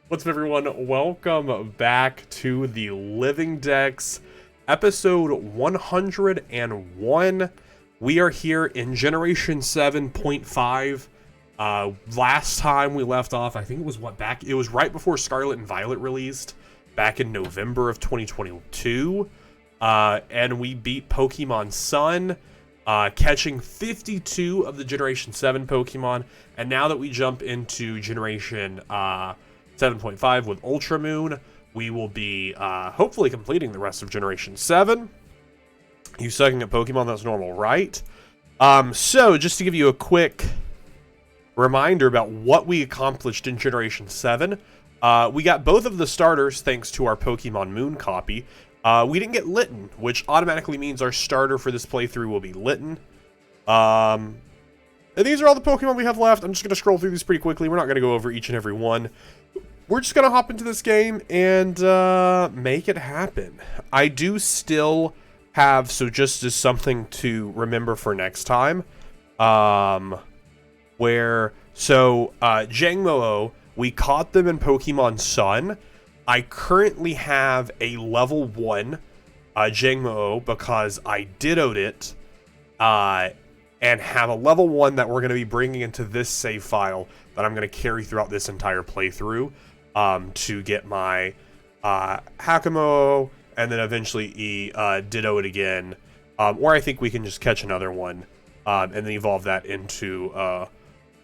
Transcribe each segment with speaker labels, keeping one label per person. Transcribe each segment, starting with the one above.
Speaker 1: What's up, everyone? Welcome back to the Living Dex, episode 101. We are here in Generation 7.5. Last time we left off, I think it was it was right before Scarlet and Violet released, back in November of 2022. And we beat Pokemon Sun, catching 52 of the Generation 7 Pokemon. And now that we jump into Generation 7.5 with Ultra Moon, we will be hopefully completing the rest of Generation 7. You sucking at Pokemon, that's normal, right? So just to give you a quick reminder about what we accomplished in Generation 7, we got both of the starters thanks to our Pokemon Moon copy. We didn't get Litten, which automatically means our starter for this playthrough will be Litten. And these are all the Pokemon we have left. I'm just going to scroll through these pretty quickly. We're not going to go over each and every one. We're just going to hop into this game and make it happen. I do still have, so just as something to remember for next time, Jangmo-o, we caught them in Pokemon Sun. I currently have a level 1 Jangmo-o because I dittoed it, and have a level 1 that we're going to be bringing into this save file that I'm going to carry throughout this entire playthrough to get my Hakamo, and then eventually ditto it again. Or I think we can just catch another one and then evolve that into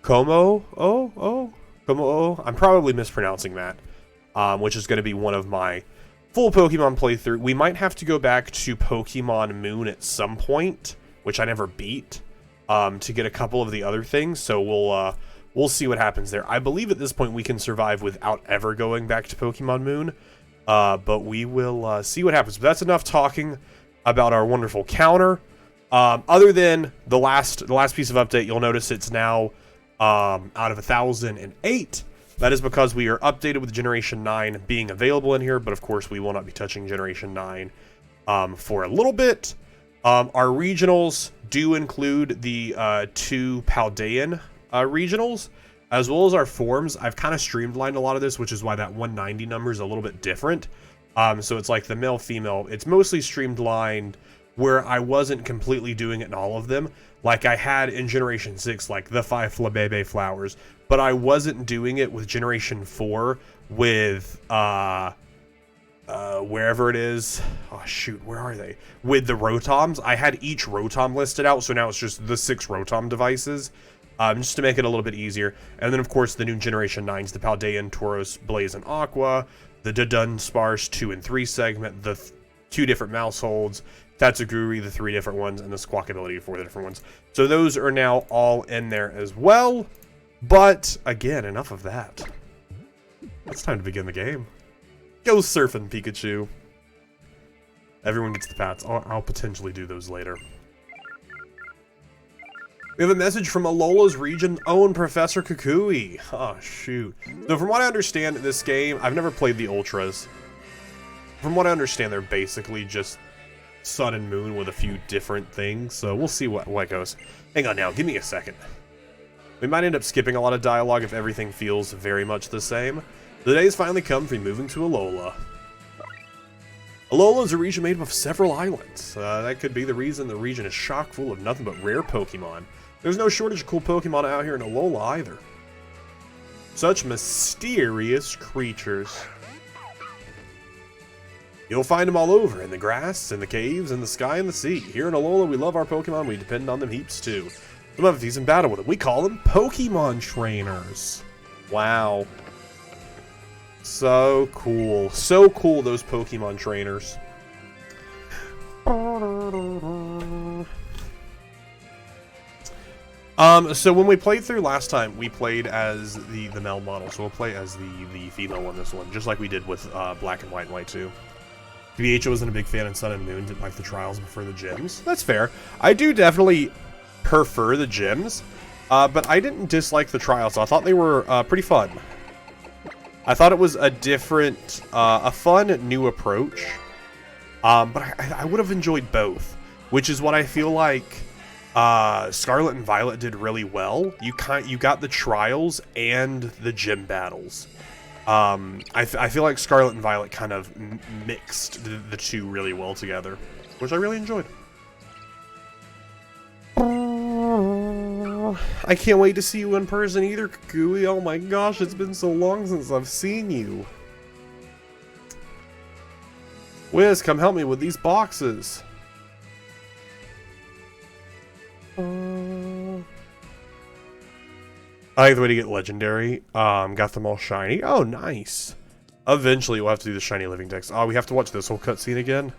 Speaker 1: Como-o? I'm probably mispronouncing that, which is going to be one of my full Pokemon playthrough. We might have to go back to Pokemon Moon at some point, which I never beat, to get a couple of the other things, so we'll see what happens there. I believe at this point we can survive without ever going back to Pokemon Moon, but we will see what happens. But that's enough talking about our wonderful counter. Other than the last piece of update, you'll notice it's now out of 1,008. That is because we are updated with Generation 9 being available in here, but of course we will not be touching Generation 9 for a little bit. Our regionals do include the 2 Paldean regionals, as well as our forms. I've kind of streamlined a lot of this, which is why that 190 number is a little bit different. So it's like the male, female. It's mostly streamlined where I wasn't completely doing it in all of them. Like I had in Generation 6, like the 5 Flabebe flowers, but I wasn't doing it with Generation 4 with, wherever it is. Oh, shoot, where are they? With the Rotoms. I had each Rotom listed out, so now it's just the 6 Rotom devices, just to make it a little bit easier. And then, of course, the new Generation 9s, the Paldean, Tauros, Blaze, and Aqua, the Dunsparce 2 and 3 segment, the 2 different Mouseholds, Tatsuguri, the 3 different ones, and the Squawk ability for the different ones. So those are now all in there as well. But, again, enough of that. It's time to begin the game. Go surfing, Pikachu. Everyone gets the pats. I'll potentially do those later. We have a message from Alola's region's own Professor Kukui. Oh, shoot. So from what I understand in this game, I've never played the Ultras. From what I understand, they're basically just Sun and Moon with a few different things. So we'll see what goes. Hang on now, give me a second. We might end up skipping a lot of dialogue if everything feels very much the same. The day has finally come for moving to Alola. Alola is a region made up of several islands. That could be the reason the region is chock full of nothing but rare Pokemon. There's no shortage of cool Pokemon out here in Alola either. Such mysterious creatures. You'll find them all over, in the grass, in the caves, in the sky, and the sea. Here in Alola, we love our Pokemon, we depend on them heaps too. Some have these in battle with them. We call them Pokemon trainers. Wow. So cool. So cool, those Pokemon trainers. So when we played through last time, we played as the male model, so we'll play as the female one this one, just like we did with Black and White and White 2. BH wasn't a big fan in Sun and Moon, didn't like the trials, prefer the gyms. That's fair. I do definitely prefer the gyms, but I didn't dislike the trials. I thought they were pretty fun. I thought it was a different, a fun new approach, but I would have enjoyed both, which is what I feel like Scarlet and Violet did really well. You got the trials and the gym battles, I feel like Scarlet and Violet kind of mixed the two really well together, which I really enjoyed. I can't wait to see you in person either, Kukui. Oh my gosh, it's been so long since I've seen you. Wiz, come help me with these boxes. I like the way to get legendary. Got them all shiny. Oh, nice. Eventually, we'll have to do the shiny Living Dex. Oh, we have to watch this whole cutscene again.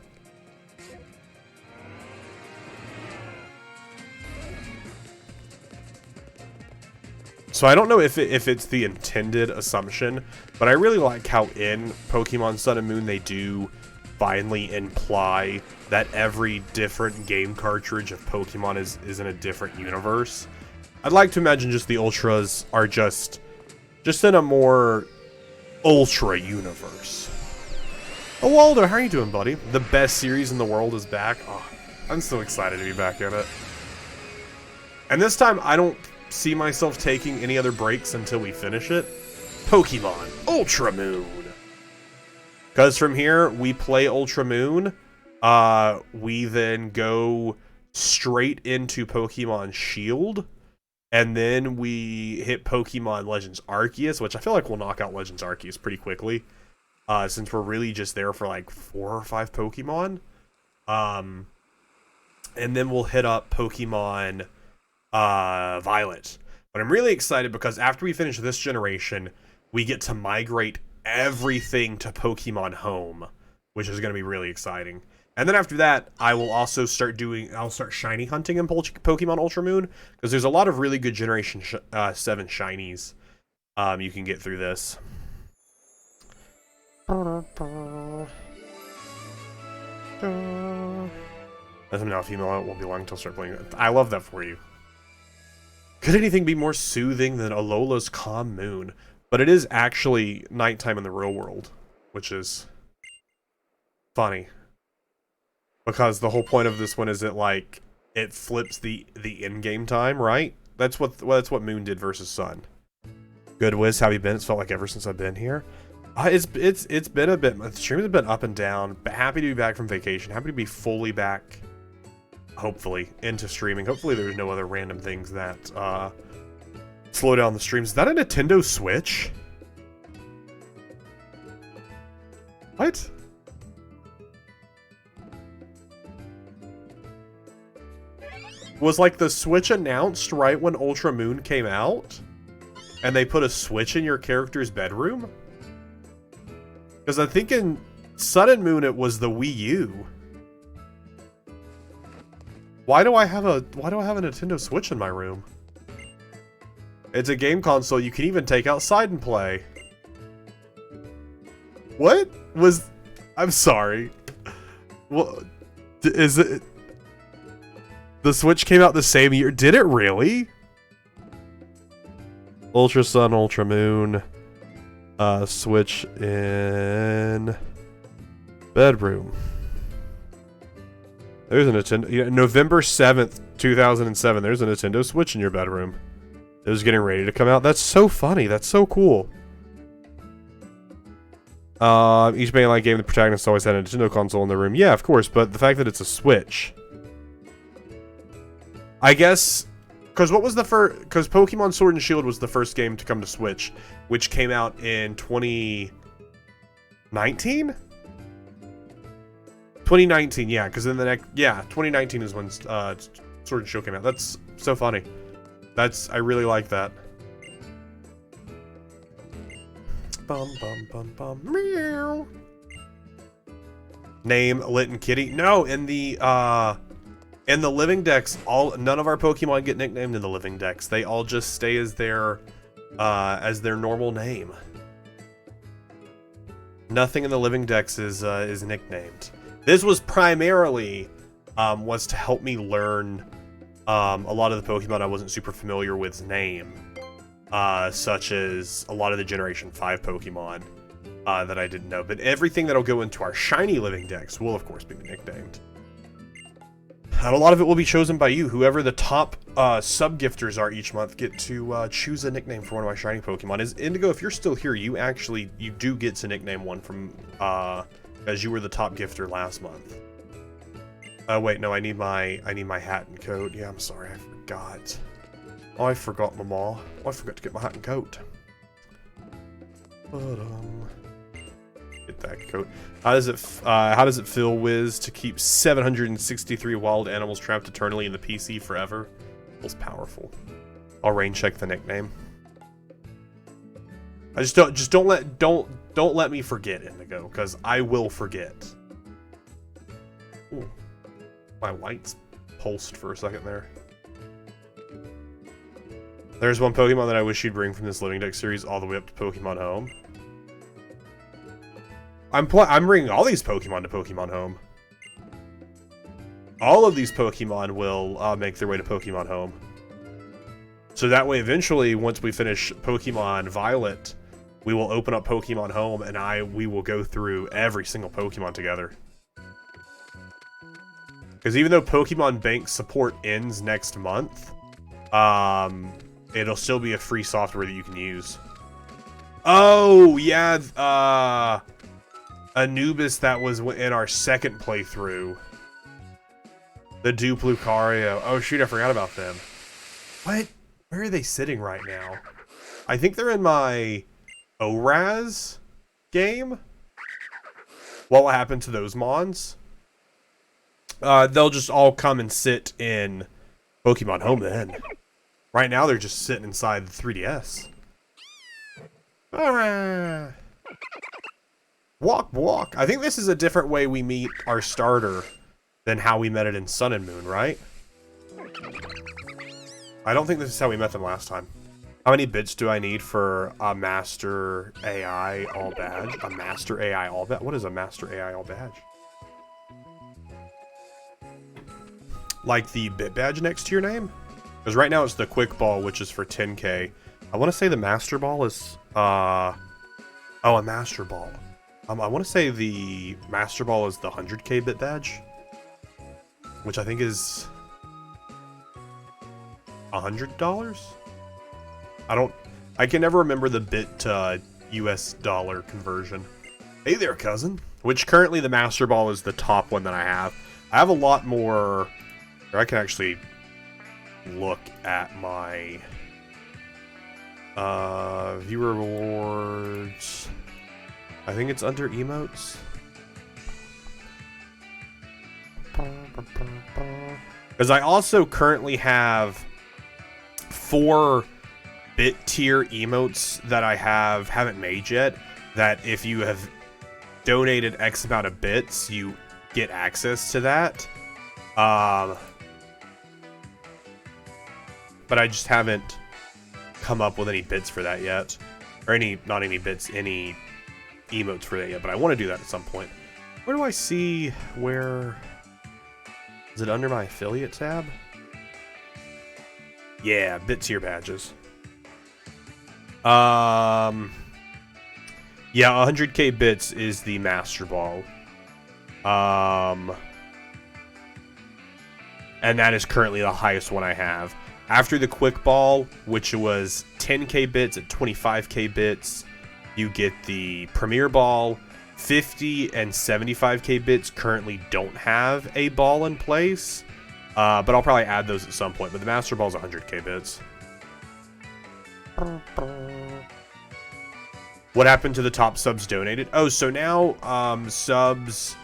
Speaker 1: So I don't know if it's the intended assumption, but I really like how in Pokemon Sun and Moon they do finally imply that every different game cartridge of Pokemon is in a different universe. I'd like to imagine just the Ultras are just in a more Ultra universe. Oh, Waldo, how are you doing, buddy? The best series in the world is back. Oh, I'm so excited to be back in it. And this time, I don't see myself taking any other breaks until we finish it. Pokemon Ultra Moon. Because from here, we play Ultra Moon. We then go straight into Pokemon Shield. And then we hit Pokemon Legends Arceus, which I feel like we'll knock out Legends Arceus pretty quickly. Since we're really just there for like 4 or 5 Pokemon. And then we'll hit up Pokemon Violet. But I'm really excited because after we finish this generation, we get to migrate everything to Pokemon Home, which is going to be really exciting. And then after that, I will also start shiny hunting in Pokemon Ultra Moon, because there's a lot of really good Generation 7 shinies you can get through this. As I'm now a female, it won't be long until I start playing it. I love that for you. Could anything be more soothing than Alola's calm moon? But it is actually nighttime in the real world, which is funny. Because the whole point of this one is that, like, it flips the in-game time, right? That's what Moon did versus Sun. Good, Wiz, how have you been? It's felt like ever since I've been here. It's been a bit. The stream has been up and down, but happy to be back from vacation. Happy to be fully back, hopefully, into streaming. Hopefully there's no other random things that slow down the streams. Is that a Nintendo Switch? What? Was like the Switch announced right when Ultra Moon came out? And they put a Switch in your character's bedroom? Because I think in Sun and Moon it was the Wii U. Why do I have a Nintendo Switch in my room? It's a game console you can even take outside and play. What was... I'm sorry. What is it? The Switch came out the same year. Did it really? Ultra Sun, Ultra Moon. Switch in bedroom. There's a Nintendo. Yeah, November 7th, 2007. There's a Nintendo Switch in your bedroom. It was getting ready to come out. That's so funny. That's so cool. Each mainline game, the protagonist always had a Nintendo console in the room. Yeah, of course. But the fact that it's a Switch. I guess, because what was the first? Because Pokemon Sword and Shield was the first game to come to Switch, which came out in 2019. 2019, yeah. Because in the next, 2019 is when Sword and Shield came out. That's so funny. I really like that. Bum bum bum bum. Meow. Name Litten Kitty. No, in the Living Dex, none of our Pokemon get nicknamed in the Living Dex. They all just stay as their normal name. Nothing in the Living Dex is nicknamed. This was primarily was to help me learn a lot of the Pokemon I wasn't super familiar with's name, such as a lot of the Generation 5 Pokemon that I didn't know. But everything that'll go into our shiny Living Dex will, of course, be nicknamed. And a lot of it will be chosen by you. Whoever the top sub-gifters are each month get to choose a nickname for one of my shiny Pokemon. Is Indigo, if you're still here, you do get to nickname one from, as you were the top gifter last month. Oh, wait, no, I need my hat and coat. Yeah, I'm sorry, I forgot. Oh, I forgot, Mama. Oh, I forgot to get my hat and coat. But, get that coat. How does it feel, Wiz, to keep 763 wild animals trapped eternally in the PC forever? Feels powerful. I'll rain check the nickname. I don't let me forget, Indigo, because I will forget. Ooh. My lights pulsed for a second there. There's one Pokemon that I wish you'd bring from this Living Dex series all the way up to Pokemon Home. I'm bringing all these Pokemon to Pokemon Home. All of these Pokemon will make their way to Pokemon Home. So that way, eventually, once we finish Pokemon Violet, we will open up Pokemon Home, and we will go through every single Pokemon together. Because even though Pokemon Bank support ends next month, it'll still be a free software that you can use. Oh, yeah, Anubis that was in our second playthrough. The Duplucario. Oh, shoot, I forgot about them. What? Where are they sitting right now? I think they're in my ORAS game. What will happen to those Mons? They'll just all come and sit in Pokemon Home then. Right now, they're just sitting inside the 3DS. Alright. Walk. I think this is a different way we meet our starter than how we met it in Sun and Moon, right? I don't think this is how we met them last time. How many bits do I need for a Master AI All Badge? A Master AI All Badge? What is a Master AI All Badge? Like the bit badge next to your name? Because right now it's the Quick Ball, which is for 10k. I want to say the Master Ball is, oh, a Master Ball. I want to say the Master Ball is the 100k bit badge, which I think is $100? I can never remember the bit to US dollar conversion. Hey there, cousin. Which currently the Master Ball is the top one that I have. I have a lot more, or I can actually look at my viewer rewards. I think it's under emotes. Because I also currently have 4 bit tier emotes that I haven't made yet, that if you have donated X amount of bits, you get access to that. But I just haven't come up with any bits for that yet. Or not any bits, any emotes for that yet, but I want to do that at some point. Where do I see where... Is it under my affiliate tab? Yeah, bit tier badges. Yeah, 100k bits is the Master Ball. And that is currently the highest one I have. After the Quick Ball, which was 10k bits at 25k bits, you get the Premier Ball. 50 and 75k bits currently don't have a ball in place, but I'll probably add those at some point. But the Master Ball is 100k bits. What happened to the top subs donated? Oh, so now subs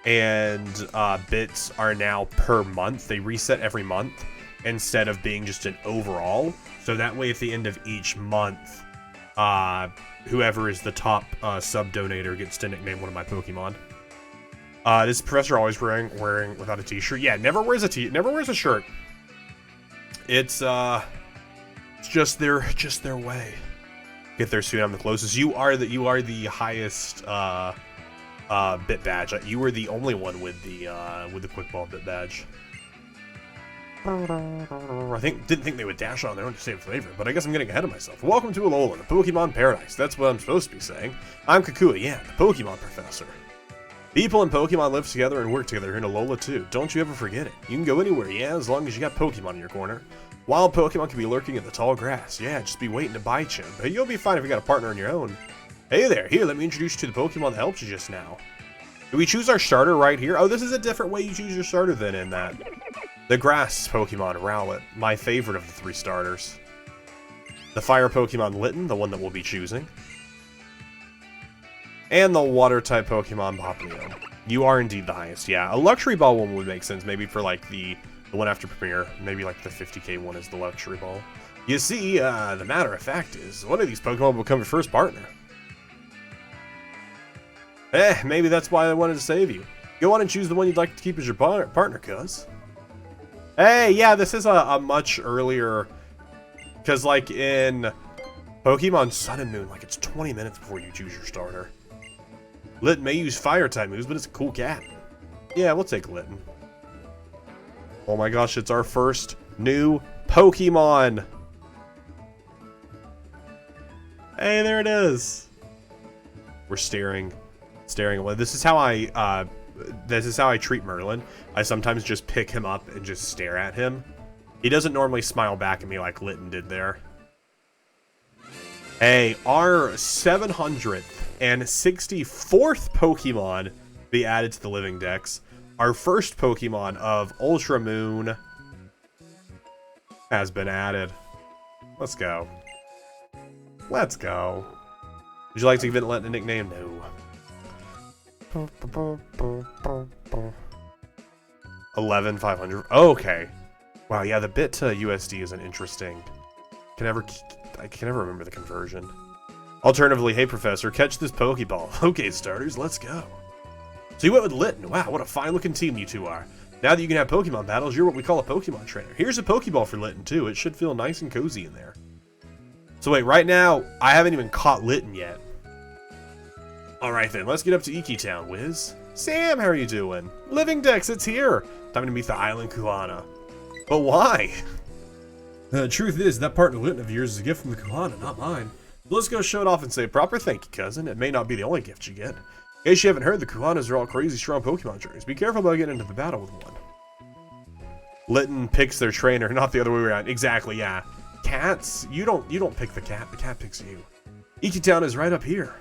Speaker 1: and bits are now per month. They reset every month instead of being just an overall. So that way, at the end of each month, whoever is the top sub donator gets to nickname one of my Pokemon. This professor always wearing without a t-shirt. Yeah, never wears a shirt. It's just their way. Get there soon. I'm the closest. You are the highest bit badge. You were the only one with the Quick Ball bit badge. I didn't think they would dash on their own to save flavor, but I guess I'm getting ahead of myself. Welcome to Alola, the Pokemon Paradise. That's what I'm supposed to be saying. I'm Kakua, yeah, the Pokemon Professor. People and Pokemon live together and work together in Alola too. Don't you ever forget it. You can go anywhere, yeah, as long as you got Pokemon in your corner. Wild Pokemon can be lurking in the tall grass. Yeah, just be waiting to bite you. But you'll be fine if you got a partner on your own. Hey there, here, let me introduce you to the Pokemon that helped you just now. Do we choose our starter right here? Oh, this is a different way you choose your starter than in that. The grass Pokemon, Rowlet, my favorite of the 3 starters. The fire Pokemon, Litten, the one that we'll be choosing. And the water-type Pokemon, Popplio. You are indeed the highest, yeah. A Luxury Ball one would make sense, maybe for, like, the one after Premier. Maybe, like, the 50k one is the Luxury Ball. You see, the matter of fact is, one of these Pokemon will become your first partner. Maybe that's why I wanted to save you. Go on and choose the one you'd like to keep as your partner, cuz. Hey, yeah, this is a much earlier... Because, like, in Pokemon Sun and Moon, like, it's 20 minutes before you choose your starter. Litten may use fire-type moves, but it's a cool cat. Yeah, we'll take Litten. Oh my gosh, it's our first new Pokemon! Hey, there it is! We're staring away. This is how I treat Merlin. I sometimes just pick him up and just stare at him. He doesn't normally smile back at me like Litten did there. Hey, our 764th Pokemon be added to the Living Dex. Our first Pokemon of Ultra Moon has been added. Let's go. Let's go. Would you like to give it a nickname? No. 11,500. Oh, okay. Wow, yeah, the bit to USD is an interesting. I can never remember the conversion. Alternatively, hey professor, catch this Pokeball. Okay, starters, let's go. So you went with Litten. Wow, what a fine-looking team you two are. Now that you can have Pokemon battles, you're what we call a Pokemon trainer. Here's a Pokeball for Litten, too. It should feel nice and cozy in there. So wait, right now, I haven't even caught Litten yet. Alright then, let's get up to Iki Town, Wiz. Sam, how are you doing? Living Dex, it's here. Time to meet the Island Kuhana. But why? The truth is, that partner Litten of yours is a gift from the Kuhana, not mine. So let's go show it off and say a proper thank you, cousin. It may not be the only gift you get. In case you haven't heard, the Kuhanas are all crazy strong Pokemon trainers. Be careful about getting into the battle with one. Litten picks their trainer, not the other way around. Exactly, yeah. Cats, you don't pick the cat picks you. Iki Town is right up here.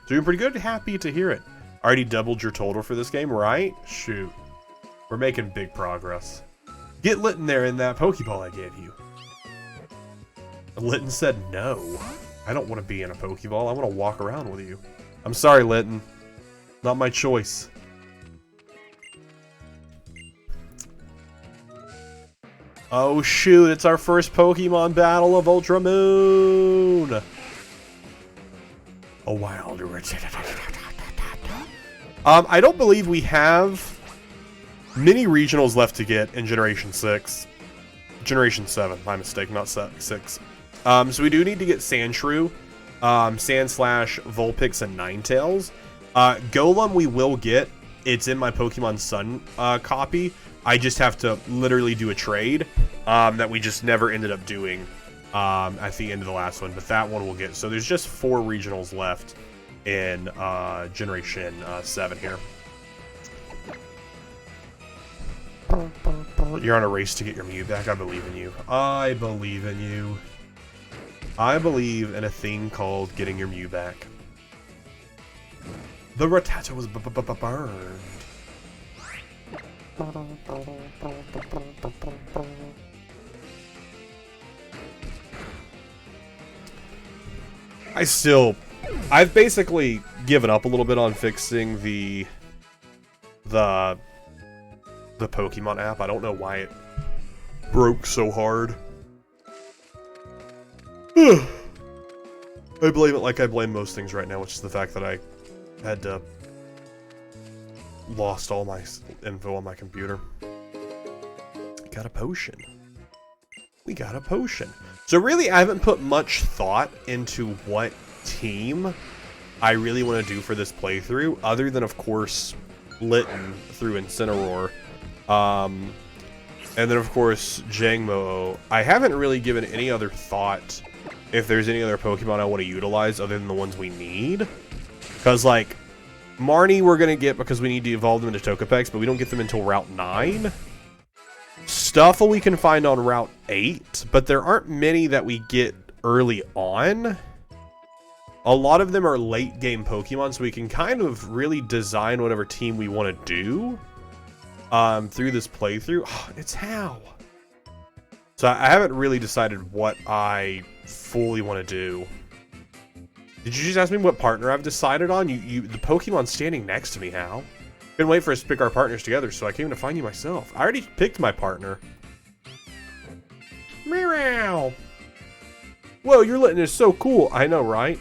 Speaker 1: Doing pretty good, happy to hear it. Already doubled your total for this game, right? Shoot. We're making big progress. Get Litten there in that Pokeball I gave you. Litten said no. I don't want to be in a Pokeball, I want to walk around with you. I'm sorry, Litten. Not my choice. Oh shoot, it's our first Pokemon battle of Ultra Moon! A wild... I don't believe we have many regionals left to get in Generation 6. Generation 7, my mistake, not 6. So we do need to get Sandshrew, Sandslash, Vulpix, and Ninetales. Golem we will get. It's in my Pokemon Sun copy. I just have to literally do a trade that we just never ended up doing at the end of the last one. But that one we'll get. So there's just 4 regionals left in Generation 7 here. You're on a race to get your Mew back. I believe in you. I believe in you. I believe in a thing called getting your Mew back. The Rattata was burned. I've basically given up a little bit on fixing the Pokemon app. I don't know why it broke so hard. I blame it like I blame most things right now, which is the fact that I had to lost all my info on my computer. Got a potion. We got a potion. So really, I haven't put much thought into what team I really want to do for this playthrough, other than, of course, Litten through Incineroar. And then, of course, Jangmo. I haven't really given any other thought if there's any other Pokemon I want to utilize other than the ones we need. Because, like, Marnie we're going to get because we need to evolve them into Togepex, but we don't get them until Route 9. Stuffle we can find on Route 8, but there aren't many that we get early on. A lot of them are late game Pokemon, so we can kind of really design whatever team we want to do through this playthrough. It's Hal. So I haven't really decided what I fully want to do. Did you just ask me what partner I've decided on? The Pokemon's standing next to me, Hal. Been waiting for us to pick our partners together, so I came to find you myself. I already picked my partner. Meow. Whoa, your Litten is so cool. I know, right?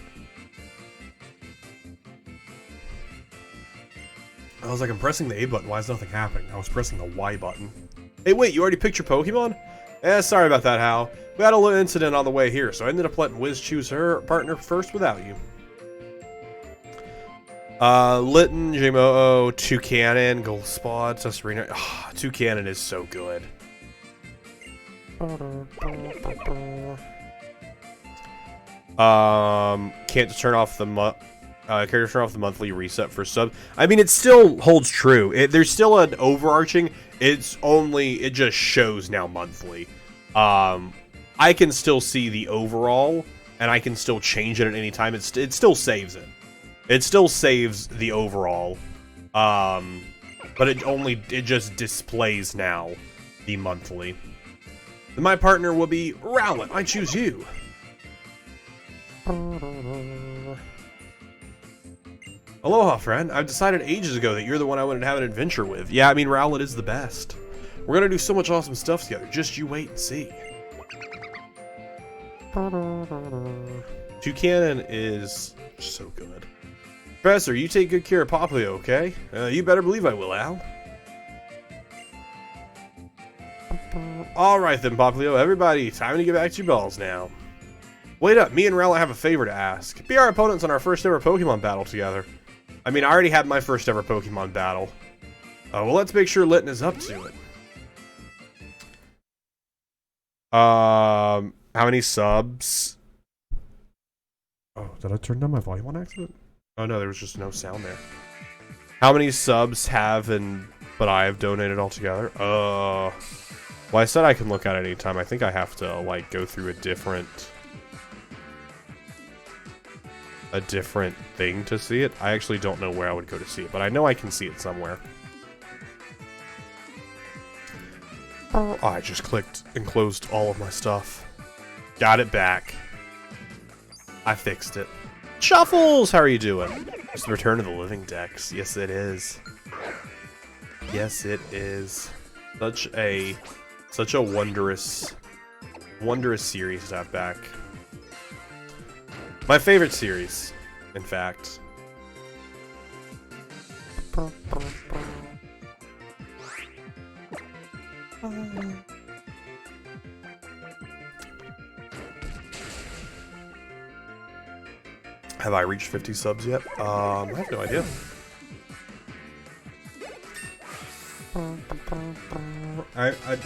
Speaker 1: I was like, I'm pressing the A button. Why is nothing happening? I was pressing the Y button. Hey, wait, you already picked your Pokemon? Sorry about that, Hal. We had a little incident on the way here, so I ended up letting Wiz choose her partner first without you. Litten, Jamo, Toucannon, Goldspot, Susarena. Oh, Toucannon is so good. Can't turn off the character turn off the monthly reset for sub. I mean, it still holds true. There's still an overarching. It just shows now monthly. I can still see the overall, and I can still change it at any time. It still saves it. It still saves the overall, but it just displays now the monthly. And my partner will be Rowlet. I choose you. Aloha, friend. I've decided ages ago that you're the one I wanted to have an adventure with. Yeah, I mean, Rowlet is the best. We're gonna do so much awesome stuff together. Just you wait and see. Toucannon is so good. Professor, you take good care of Poplio, okay? You better believe I will, Al. Alright then, Poplio. Everybody, time to get back to your balls now. Wait up, me and Rowlet have a favor to ask. Be our opponents on our first ever Pokemon battle together. I mean, I already had my first ever Pokemon battle. Well, let's make sure Litten is up to it. How many subs? Oh, did I turn down my volume on accident? Oh no, there was just no sound there. How many subs but I have donated altogether? Well, I said I can look at it anytime. I think I have to, like, go through a different thing to see it. I actually don't know where I would go to see it, but I know I can see it somewhere. Oh, I just clicked and closed all of my stuff. Got it back. I fixed it. Shuffles! How are you doing? It's the return of the Living Dex. Yes, it is. Yes, it is. Such a wondrous series to have back. My favorite series, in fact. Have I reached 50 subs yet? I have no idea.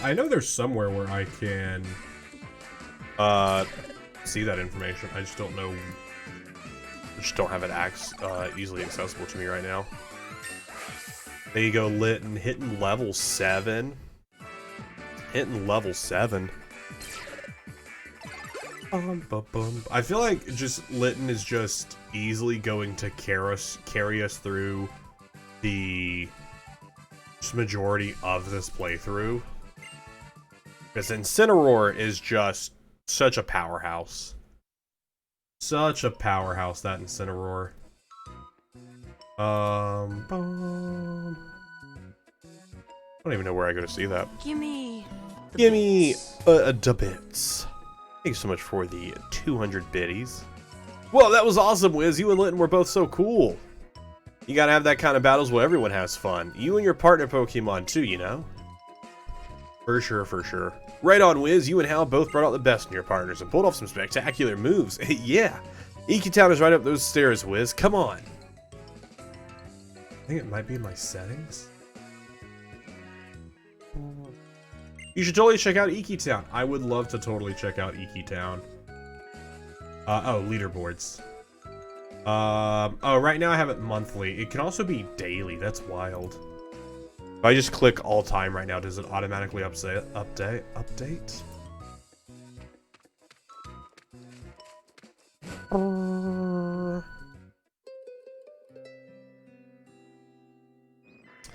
Speaker 1: I know there's somewhere where I can see that information. I just don't know. I just don't have it easily accessible to me right now. There you go, Litten, hitting level 7. Hitting level 7. I feel like just Litten is just easily going to carry us through the majority of this playthrough. Because Incineroar is just such a powerhouse. Such a powerhouse, that Incineroar. I don't even know where I go to see that. Gimme the bits. Thank you so much for the 200 biddies. Whoa, that was awesome, Wiz. You and Litten were both so cool. You gotta have that kind of battles where everyone has fun. You and your partner Pokemon too, you know? For sure, for sure. Right on, Wiz. You and Hal both brought out the best in your partners and pulled off some spectacular moves. Yeah. Iki Town is right up those stairs, Wiz. Come on. I think it might be in my settings. You should totally check out Iki Town. I would love to totally check out Iki Town. Oh, leaderboards. Oh, right now I have it monthly. It can also be daily. That's wild. If I just click all time right now, does it automatically update?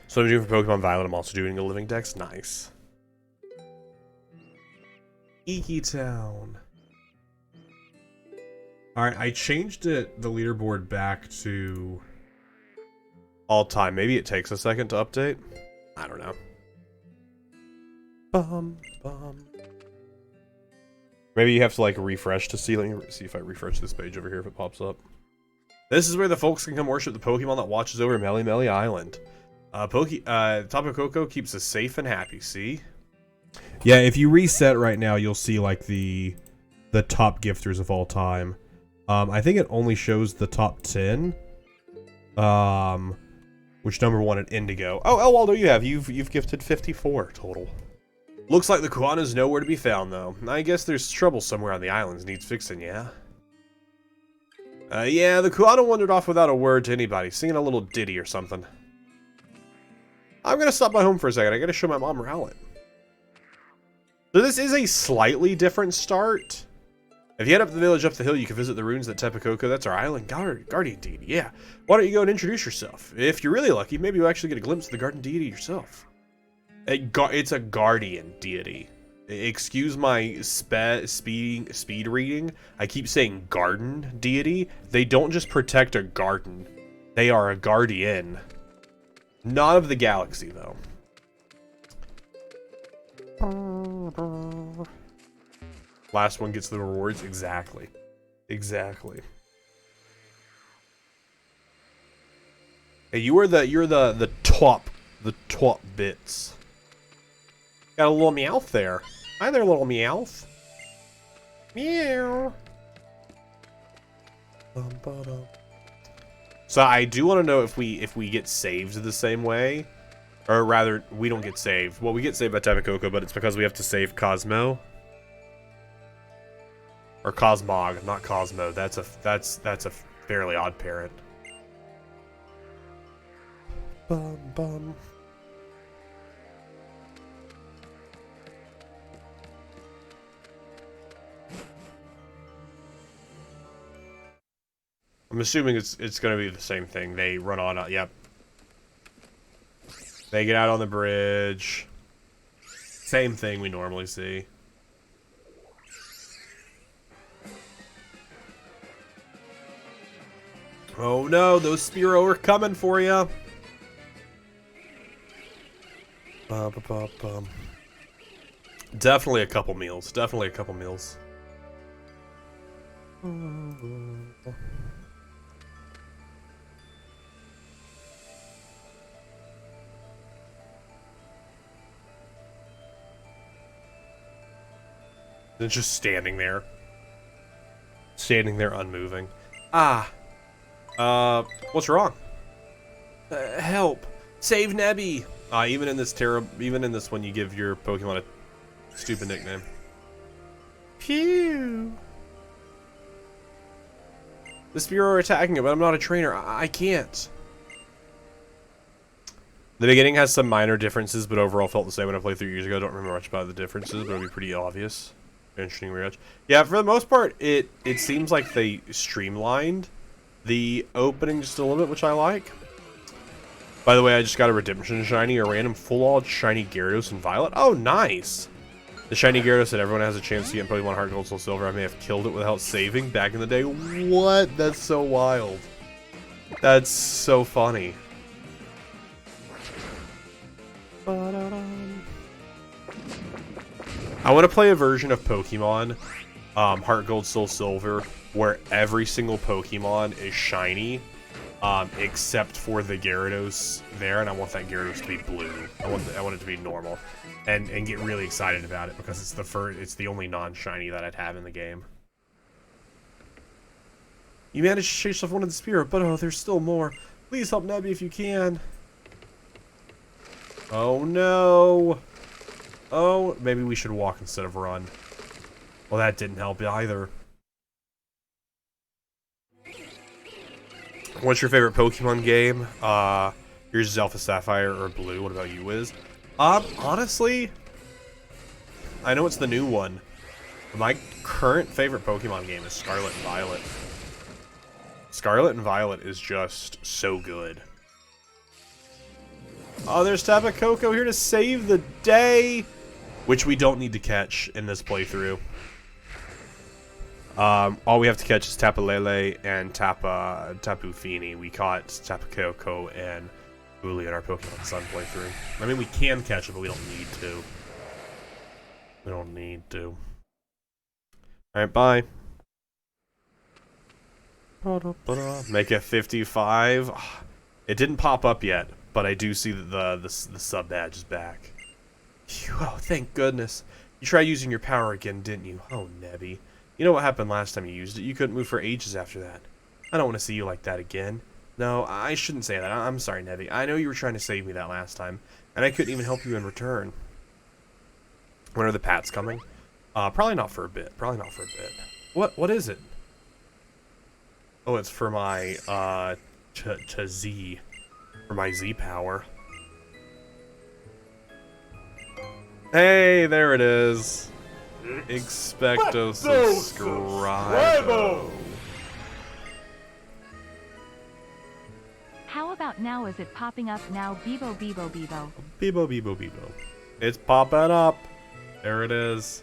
Speaker 1: So I'm doing for Pokemon Violet, I'm also doing a Living Dex. Nice. Iki Town. Alright, I changed the leaderboard back to all time. Maybe it takes a second to update. I don't know. Maybe you have to like refresh to see. Let me see if I refresh this page over here if it pops up. This is where the folks can come worship the Pokemon that watches over Meli Meli Island. Tapu Koko keeps us safe and happy, see? Yeah, if you reset right now, you'll see like the top gifters of all time. I think it only shows the top 10. Which number 1 at Indigo? Oh, Elwaldo, you've gifted 54 total. Looks like the Kuana's nowhere to be found, though. I guess there's trouble somewhere on the islands needs fixing, yeah? Yeah, the Kuana wandered off without a word to anybody, singing a little ditty or something. I'm gonna stop by home for a second. I gotta show my mom Rowlet. So this is a slightly different start. If you head up the village up the hill, you can visit the ruins at Tapu Koko. That's our island guardian deity, yeah. Why don't you go and introduce yourself? If you're really lucky, maybe you'll actually get a glimpse of the guardian deity yourself. It's a guardian deity. Excuse my speed reading. I keep saying garden deity. They don't just protect a garden. They are a guardian. Not of the galaxy, though. Last one gets the rewards. Exactly. Exactly. Hey, you're the top bits. Got a little Meowth there. Hi there, little Meowth. Meow. So I do want to know if we get saved the same way, or rather, we don't get saved. Well, we get saved by Tapu Koko, but it's because we have to save Cosmo or Cosmog, not Cosmo. That's a fairly odd parent. Bum bum. I'm assuming it's going to be the same thing. They run on. Yep. They get out on the bridge. Same thing we normally see. Oh no, those Spearow are coming for you. Definitely a couple meals. Definitely a couple meals. They're just standing there. Standing there unmoving. Ah. What's wrong? Help. Save Nebby. Even in this one you give your Pokemon a stupid nickname. Phew. The Spearow are attacking it, but I'm not a trainer. I can't. The beginning has some minor differences, but overall felt the same when I played 3 years ago. I don't remember much about the differences, but it'll be pretty obvious. Interesting rewatch. Yeah, for the most part, it seems like they streamlined the opening just a little bit, which I like. By the way, I just got a Redemption Shiny, a random full-all Shiny Gyarados and Violet. Oh, nice! The Shiny Gyarados that everyone has a chance to get in Pokemon Heart Gold Soul Silver. I may have killed it without saving back in the day. What? That's so wild. That's so funny. I want to play a version of Pokemon Heart Gold Soul Silver where every single Pokemon is shiny except for the Gyarados there, and I want that Gyarados to be blue. I want it to be normal, and get really excited about it because it's the only non-shiny that I'd have in the game. You managed to chase off one of the Spearow, but oh, there's still more. Please help Nebby if you can. Oh no. Oh, maybe we should walk instead of run. Well, that didn't help either. What's your favorite Pokemon game? Yours is Alpha Sapphire or Blue. What about you, Wiz? Honestly, I know it's the new one. But my current favorite Pokemon game is Scarlet and Violet. Scarlet and Violet is just so good. Oh, there's Tapu Koko here to save the day! Which we don't need to catch in this playthrough. All we have to catch is Tapu Lele and Tapu Fini. We caught Tapu Koko and Uli in our Pokemon Sun playthrough. I mean, we can catch it, but we don't need to. We don't need to. Alright, bye. Make it 55. It didn't pop up yet, but I do see that the sub badge is back. Phew, oh, thank goodness. You tried using your power again, didn't you? Oh, Nebby. You know what happened last time you used it? You couldn't move for ages after that. I don't want to see you like that again. No, I shouldn't say that. I'm sorry, Nebby. I know you were trying to save me that last time, and I couldn't even help you in return. When are the Pats coming? Probably not for a bit. Probably not for a bit. What is it? Oh, it's for my, Z. For my Z power. Hey, there it is. Expecto subscribo.
Speaker 2: How about now? Is it popping up now? Bebo, Bebo, Bebo.
Speaker 1: Bebo, Bebo, Bebo. It's popping up. There it is.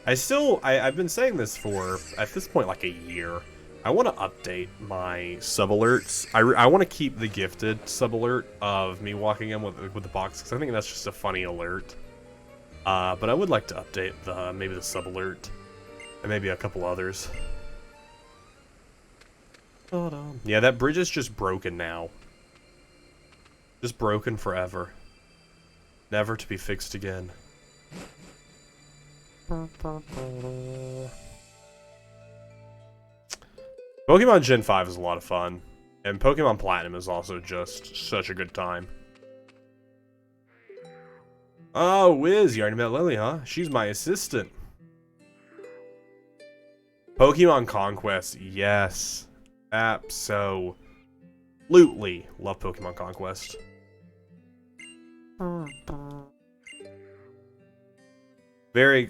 Speaker 1: I've been saying this for, at this point, like a year. I want to update my sub alerts. I want to keep the gifted sub alert of me walking in with the box, because I think that's just a funny alert. But I would like to update maybe the sub alert and maybe a couple others. Yeah, that bridge is just broken now. Just broken forever. Never to be fixed again. Pokemon Gen 5 is a lot of fun. And Pokemon Platinum is also just such a good time. Oh, Wiz, you already met Lily, huh? She's my assistant. Pokemon Conquest, yes. Absolutely love Pokemon Conquest.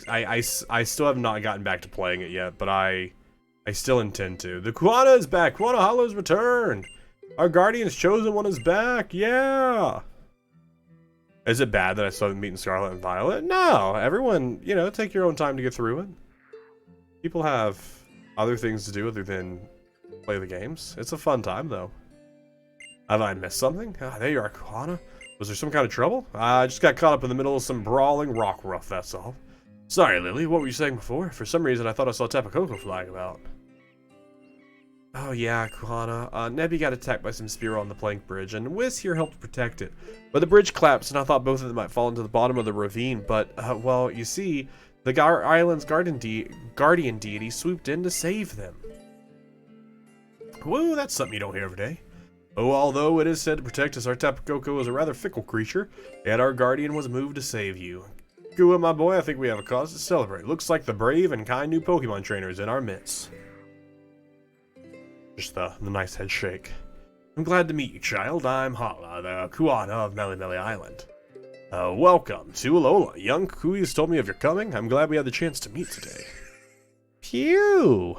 Speaker 1: I still have not gotten back to playing it yet, but I still intend to. The Kuana is back. Kuana Hollow's returned. Our Guardian's Chosen One is back. Yeah. Is it bad that I still haven't beaten Scarlet and Violet? No. Everyone, you know, take your own time to get through it. People have other things to do other than play the games. It's a fun time, though. Have I missed something? Ah, there you are, Kuana. Was there some kind of trouble? I just got caught up in the middle of some brawling rock ruff, that's all. Sorry, Lily, what were you saying before? For some reason, I thought I saw Tapu Koko flying about. Oh yeah, Kuana. Nebby got attacked by some Spearow on the plank bridge, and Wiz here helped protect it. But the bridge collapsed, and I thought both of them might fall into the bottom of the ravine, but, well, you see, the island's guardian deity swooped in to save them. Woo, that's something you don't hear every day. Oh, although it is said to protect us, our Tapu Koko is a rather fickle creature, yet our guardian was moved to save you. Gua, my boy, I think we have a cause to celebrate. Looks like the brave and kind new Pokemon trainer is in our midst. Just the nice head shake. I'm glad to meet you, child. I'm Hala, the Kuana of Melimeli Island. Welcome to Alola. Young Kui's told me of your coming. I'm glad we had the chance to meet today. Pew!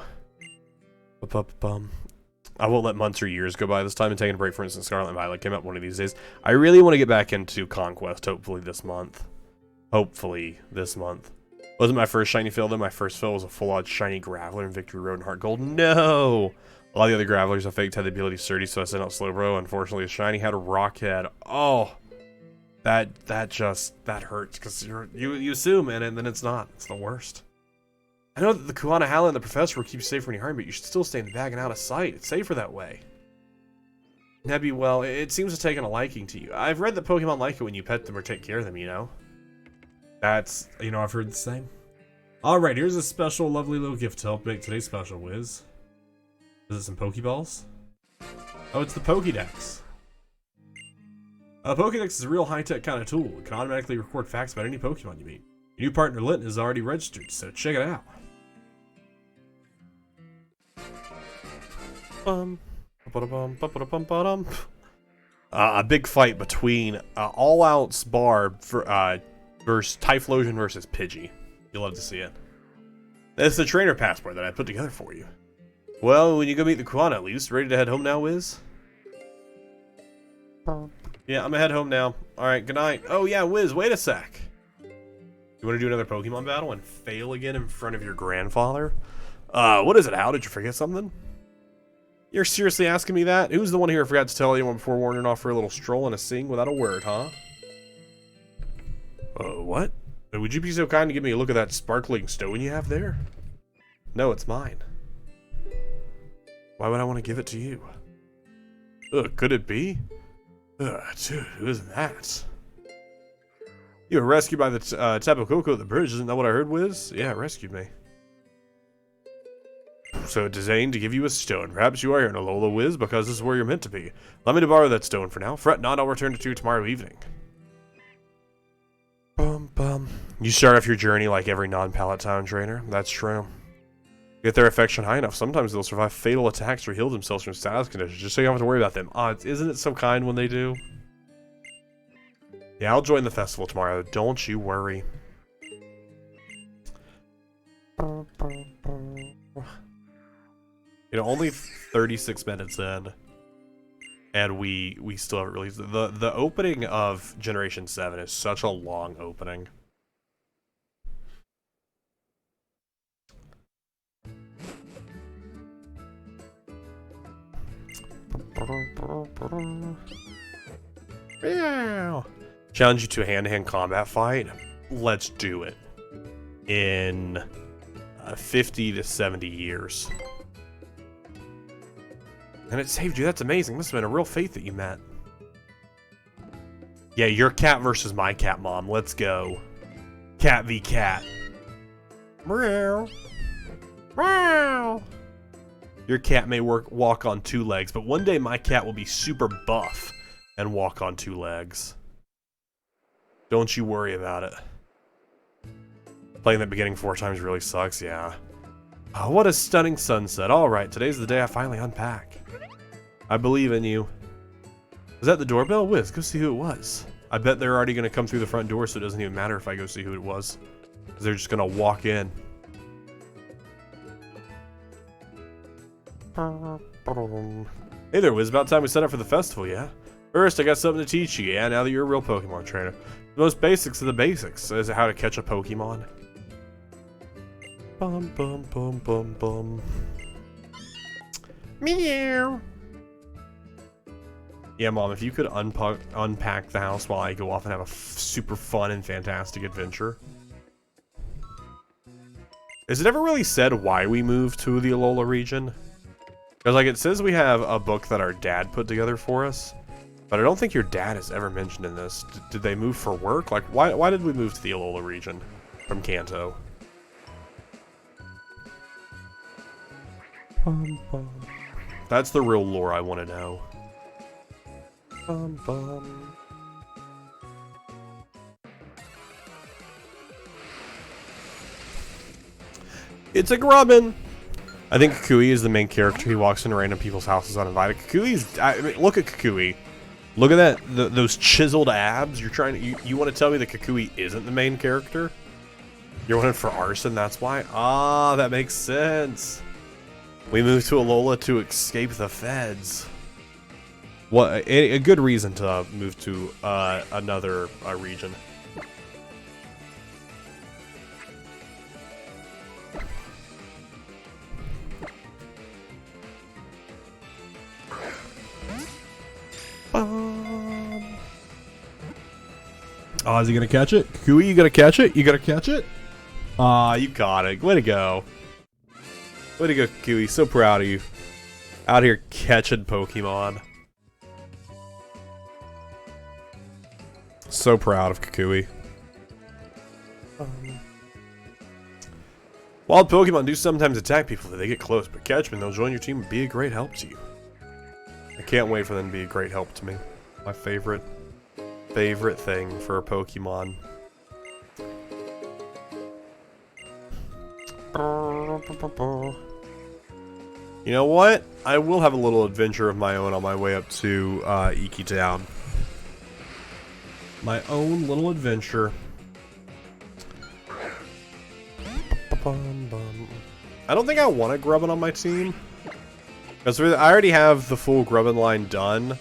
Speaker 1: I won't let months or years go by this time, and taking a break, for instance, Scarlet and Violet came out one of these days. I really want to get back into Conquest, hopefully this month. Wasn't my first shiny fill, though. My first fill was a full-on shiny Graveler in Victory Road and Heart Gold. No! A lot of the other Gravelers I faked had the ability Sturdy, so I sent out Slowbro. Unfortunately, a shiny had a Rockhead. Oh! That hurts, because you assume, and then it's not. It's the worst. I know that the Kuana Hala and the Professor will keep you safe when you're home, but you should still stay in the bag and out of sight. It's safer that way. Nebby, well, it seems to have taken a liking to you. I've read that Pokemon like it when you pet them or take care of them, you know? That's, you know, I've heard the same. Alright, here's a special, lovely little gift to help make today's special, Wiz. Is it some Pokeballs? Oh, it's the Pokédex. A Pokédex is a real high-tech kind of tool. It can automatically record facts about any Pokemon you meet. Your new partner, Linton, is already registered, so check it out. A big fight between All Out's Barb versus Typhlosion versus Pidgey. You'll love to see it. That's the trainer passport that I put together for you. Well, when you go meet the Quan at least, ready to head home now, Wiz? Yeah, I'm gonna head home now. Alright, good night. Oh yeah, Wiz, wait a sec. You wanna do another Pokemon battle and fail again in front of your grandfather? What is it, Hal? Did you forget something? You're seriously asking me that? Who's the one here who forgot to tell anyone before wandering off for a little stroll and a sing without a word, huh? What? Would you be so kind to give me a look at that sparkling stone you have there? No, it's mine. Why would I want to give it to you? Could it be? Dude, who is that? You were rescued by the Tapu Koko at the bridge, isn't that what I heard, Wiz? Yeah, it rescued me. So it designed to give you a stone. Perhaps you are here in Alola, Wiz, because this is where you're meant to be. Let me to borrow that stone for now. Fret not, I'll return it to you tomorrow evening. You start off your journey like every non-Palatine trainer. That's true. Get their affection high enough, sometimes they'll survive fatal attacks or heal themselves from status conditions, just so you don't have to worry about them. Isn't it so kind when they do? Yeah, I'll join the festival tomorrow. Don't you worry. You know, only 36 minutes in, and we still haven't released it. The opening of Generation 7 is such a long opening. Challenge you to a hand-to-hand combat fight. Let's do it. In 50 to 70 years. And it saved you. That's amazing. Must have been a real fate that you met. Yeah, your cat versus my cat, Mom. Let's go. Cat v cat. Meow. Meow. Your cat may walk on 2 legs, but one day my cat will be super buff and walk on 2 legs. Don't you worry about it. Playing that beginning 4 times really sucks, yeah. Oh, what a stunning sunset. Alright, today's the day I finally unpack. I believe in you. Was that the doorbell? Wiz, go see who it was. I bet they're already going to come through the front door, so it doesn't even matter if I go see who it was. Because they're just going to walk in. Hey there, Wiz. About time we set up for the festival, yeah? First, I got something to teach you, yeah? Now that you're a real Pokemon trainer. The most basics of the basics is how to catch a Pokemon. Bum, bum, bum, bum, bum. Meow. Yeah, Mom, if you could unpack the house while I go off and have a super fun and fantastic adventure. Is it ever really said why we moved to the Alola region? Because, like, it says we have a book that our dad put together for us. But I don't think your dad is ever mentioned in this. Did they move for work? Like, why did we move to the Alola region from Kanto? That's the real lore I want to know. It's a Grubbin! I think Kukui is the main character. He walks into random people's houses uninvited. Kukui's... I mean, look at Kukui. Look at that. Those chiseled abs. You're trying to... You want to tell me that Kukui isn't the main character? You're wanted for arson, that's why? Ah, that makes sense. We moved to Alola to escape the feds. What a good reason to move to another region. Oh, is he gonna catch it? Kukui, you gonna catch it? You gonna catch it? Aw, you got it. Way to go. Way to go, Kukui. So proud of you. Out here catching Pokemon. So proud of Kukui. Wild Pokemon do sometimes attack people if they get close, but catch them and they'll join your team and be a great help to you. I can't wait for them to be a great help to me. My favorite thing for a Pokemon. You know what? I will have a little adventure of my own on my way up to Iki Town. My own little adventure. I don't think I want a Grubbin on my team. Because I already have the full Grubbin line done.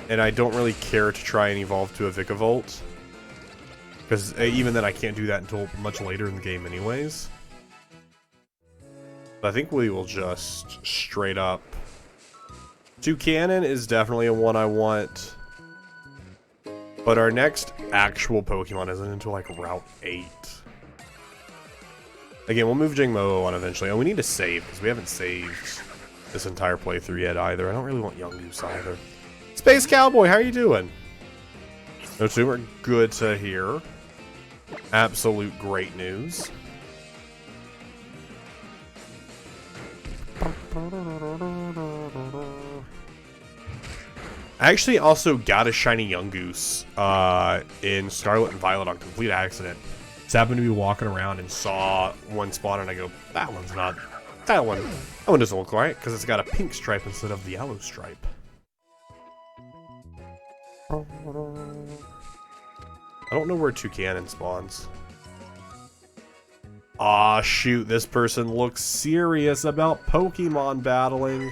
Speaker 1: And I don't really care to try and evolve to a Vikavolt. Because even then I can't do that until much later in the game anyways. I think we will just straight up. Toucannon is definitely a one I want. But our next actual Pokemon isn't until like Route 8. Again, we'll move Jingmo on eventually. Oh, we need to save because we haven't saved this entire playthrough yet either. I don't really want Yungoos either. Space Cowboy, how are you doing? No super good to hear. Absolute great news. I actually also got a shiny Yungoos in Scarlet and Violet on complete accident. Just happened to be walking around and saw one spawn and I go, that one's not, that one doesn't look right because it's got a pink stripe instead of the yellow stripe. I don't know where Toucannon spawns. Aw, shoot, this person looks serious about Pokemon battling.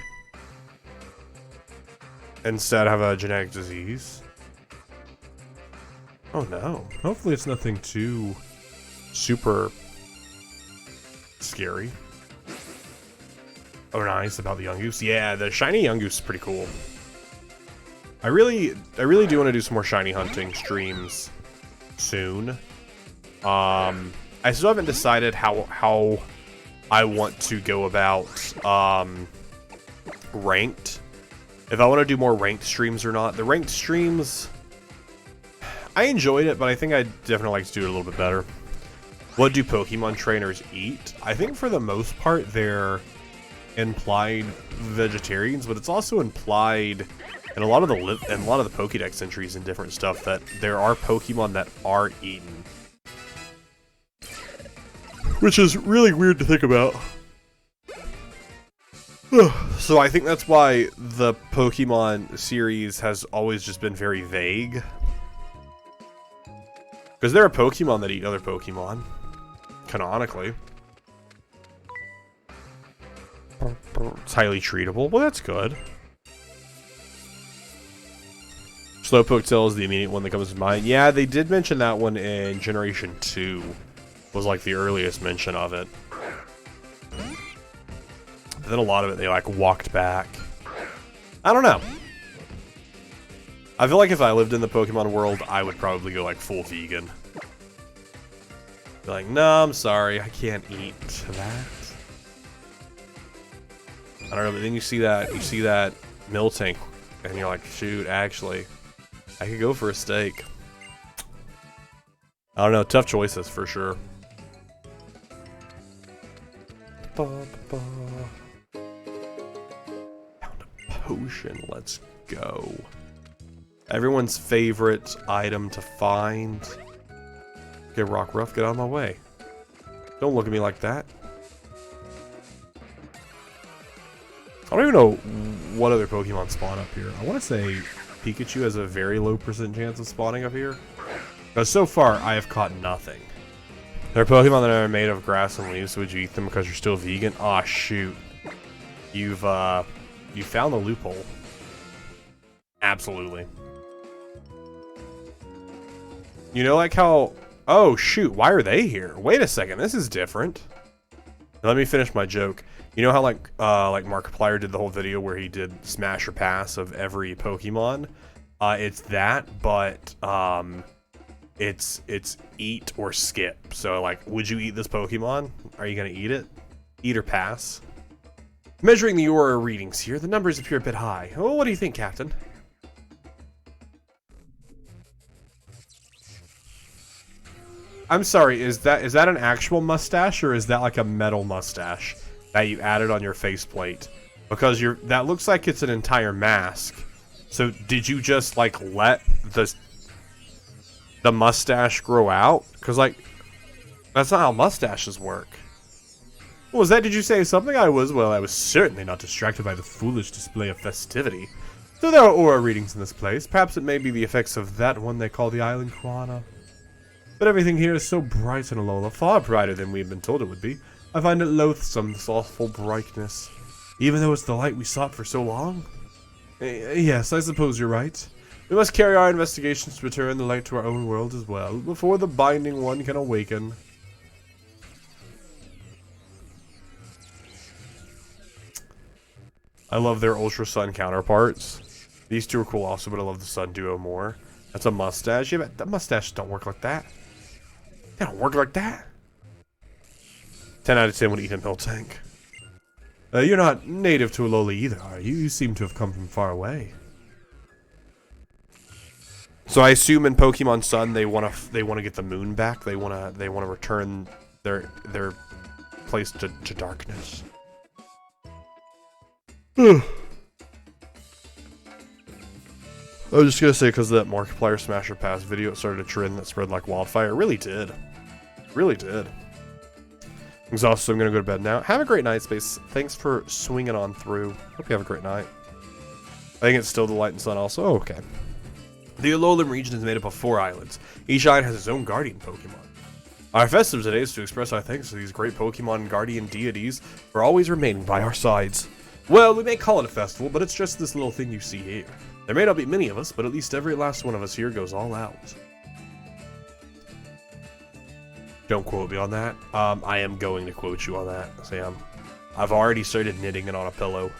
Speaker 1: Instead have a genetic disease. Oh no. Hopefully it's nothing too super scary. Oh nice, about the Yungoos. Yeah, the shiny Yungoos is pretty cool. I really do want to do some more shiny hunting streams soon. I still haven't decided how I want to go about ranked. If I want to do more ranked streams or not. The ranked streams, I enjoyed it, but I think I'd definitely like to do it a little bit better. What do Pokemon trainers eat? I think for the most part they're implied vegetarians, but it's also implied in a lot of the Pokédex entries and different stuff that there are Pokemon that are eaten. Which is really weird to think about. So I think that's why the Pokemon series has always just been very vague. Because there are Pokemon that eat other Pokemon. Canonically. It's highly treatable. Well, that's good. Slowpoke Tail is the immediate one that comes to mind. Yeah, they did mention that one in Generation 2. Was like the earliest mention of it. But then a lot of it they like walked back. I don't know. I feel like if I lived in the Pokemon world, I would probably go like full vegan. Be like, no, I'm sorry, I can't eat that. I don't know, but then you see that Miltank, and you're like, shoot, actually, I could go for a steak. I don't know, tough choices for sure. Found a potion, let's go. Everyone's favorite item to find. Okay, Rockruff, get out of my way. Don't look at me like that. I don't even know what other Pokemon spawn up here. I want to say Pikachu has a very low % chance of spawning up here. Because so far, I have caught nothing. There are Pokemon that are made of grass and leaves, so would you eat them because you're still vegan? Aw, shoot. You found the loophole. Absolutely. You know, like how... Oh, shoot, why are they here? Wait a second, this is different. Let me finish my joke. You know how, like Markiplier did the whole video where he did smash or pass of every Pokemon? It's that, but, it's eat or skip. So, like, would you eat this Pokemon? Are you gonna eat it? Eat or pass? Measuring the aura readings here, the numbers appear a bit high. Oh, what do you think, Captain? I'm sorry, is that an actual mustache, or is that like a metal mustache that you added on your faceplate? Because that looks like it's an entire mask. So did you just like let the mustache grow out? Because like that's not how mustaches work. What was that? Did you say something? I was certainly not distracted by the foolish display of festivity. Though there are aura readings in this place, perhaps it may be the effects of that one they call the Island Krana. But everything here is so bright in Alola, far brighter than we had been told it would be. I find it loathsome, this awful brightness. Even though it's the light we sought for so long? Yes, I suppose you're right. We must carry our investigations to return the light to our own world as well, before the Binding One can awaken. I love their Ultra Sun counterparts. These two are cool also, but I love the Sun Duo more. That's a mustache. Yeah, but the mustaches don't work like that. They don't work like that. 10 out of 10 would eat a Miltank. You're not native to Alola either, are you? You seem to have come from far away. So I assume in Pokemon Sun they want to get the moon back. They want to return their place to darkness. I was just gonna say, because of that Markiplier Smasher Pass video, it started a trend that spread like wildfire. It really did. Really did. Exhausted, so I'm gonna go to bed now. Have a great night, Space. Thanks for swinging on through. Hope you have a great night. I think it's still the Light and Sun also. Oh, okay. The Alolan region is made up of 4 islands. Each island has its own guardian Pokemon. Our festive today is to express our thanks to these great Pokemon and guardian deities for always remaining by our sides. Well, we may call it a festival, but it's just this little thing you see here. There may not be many of us, but at least every last one of us here goes all out. Don't quote me on that. I am going to quote you on that, Sam. I've already started knitting it on a pillow.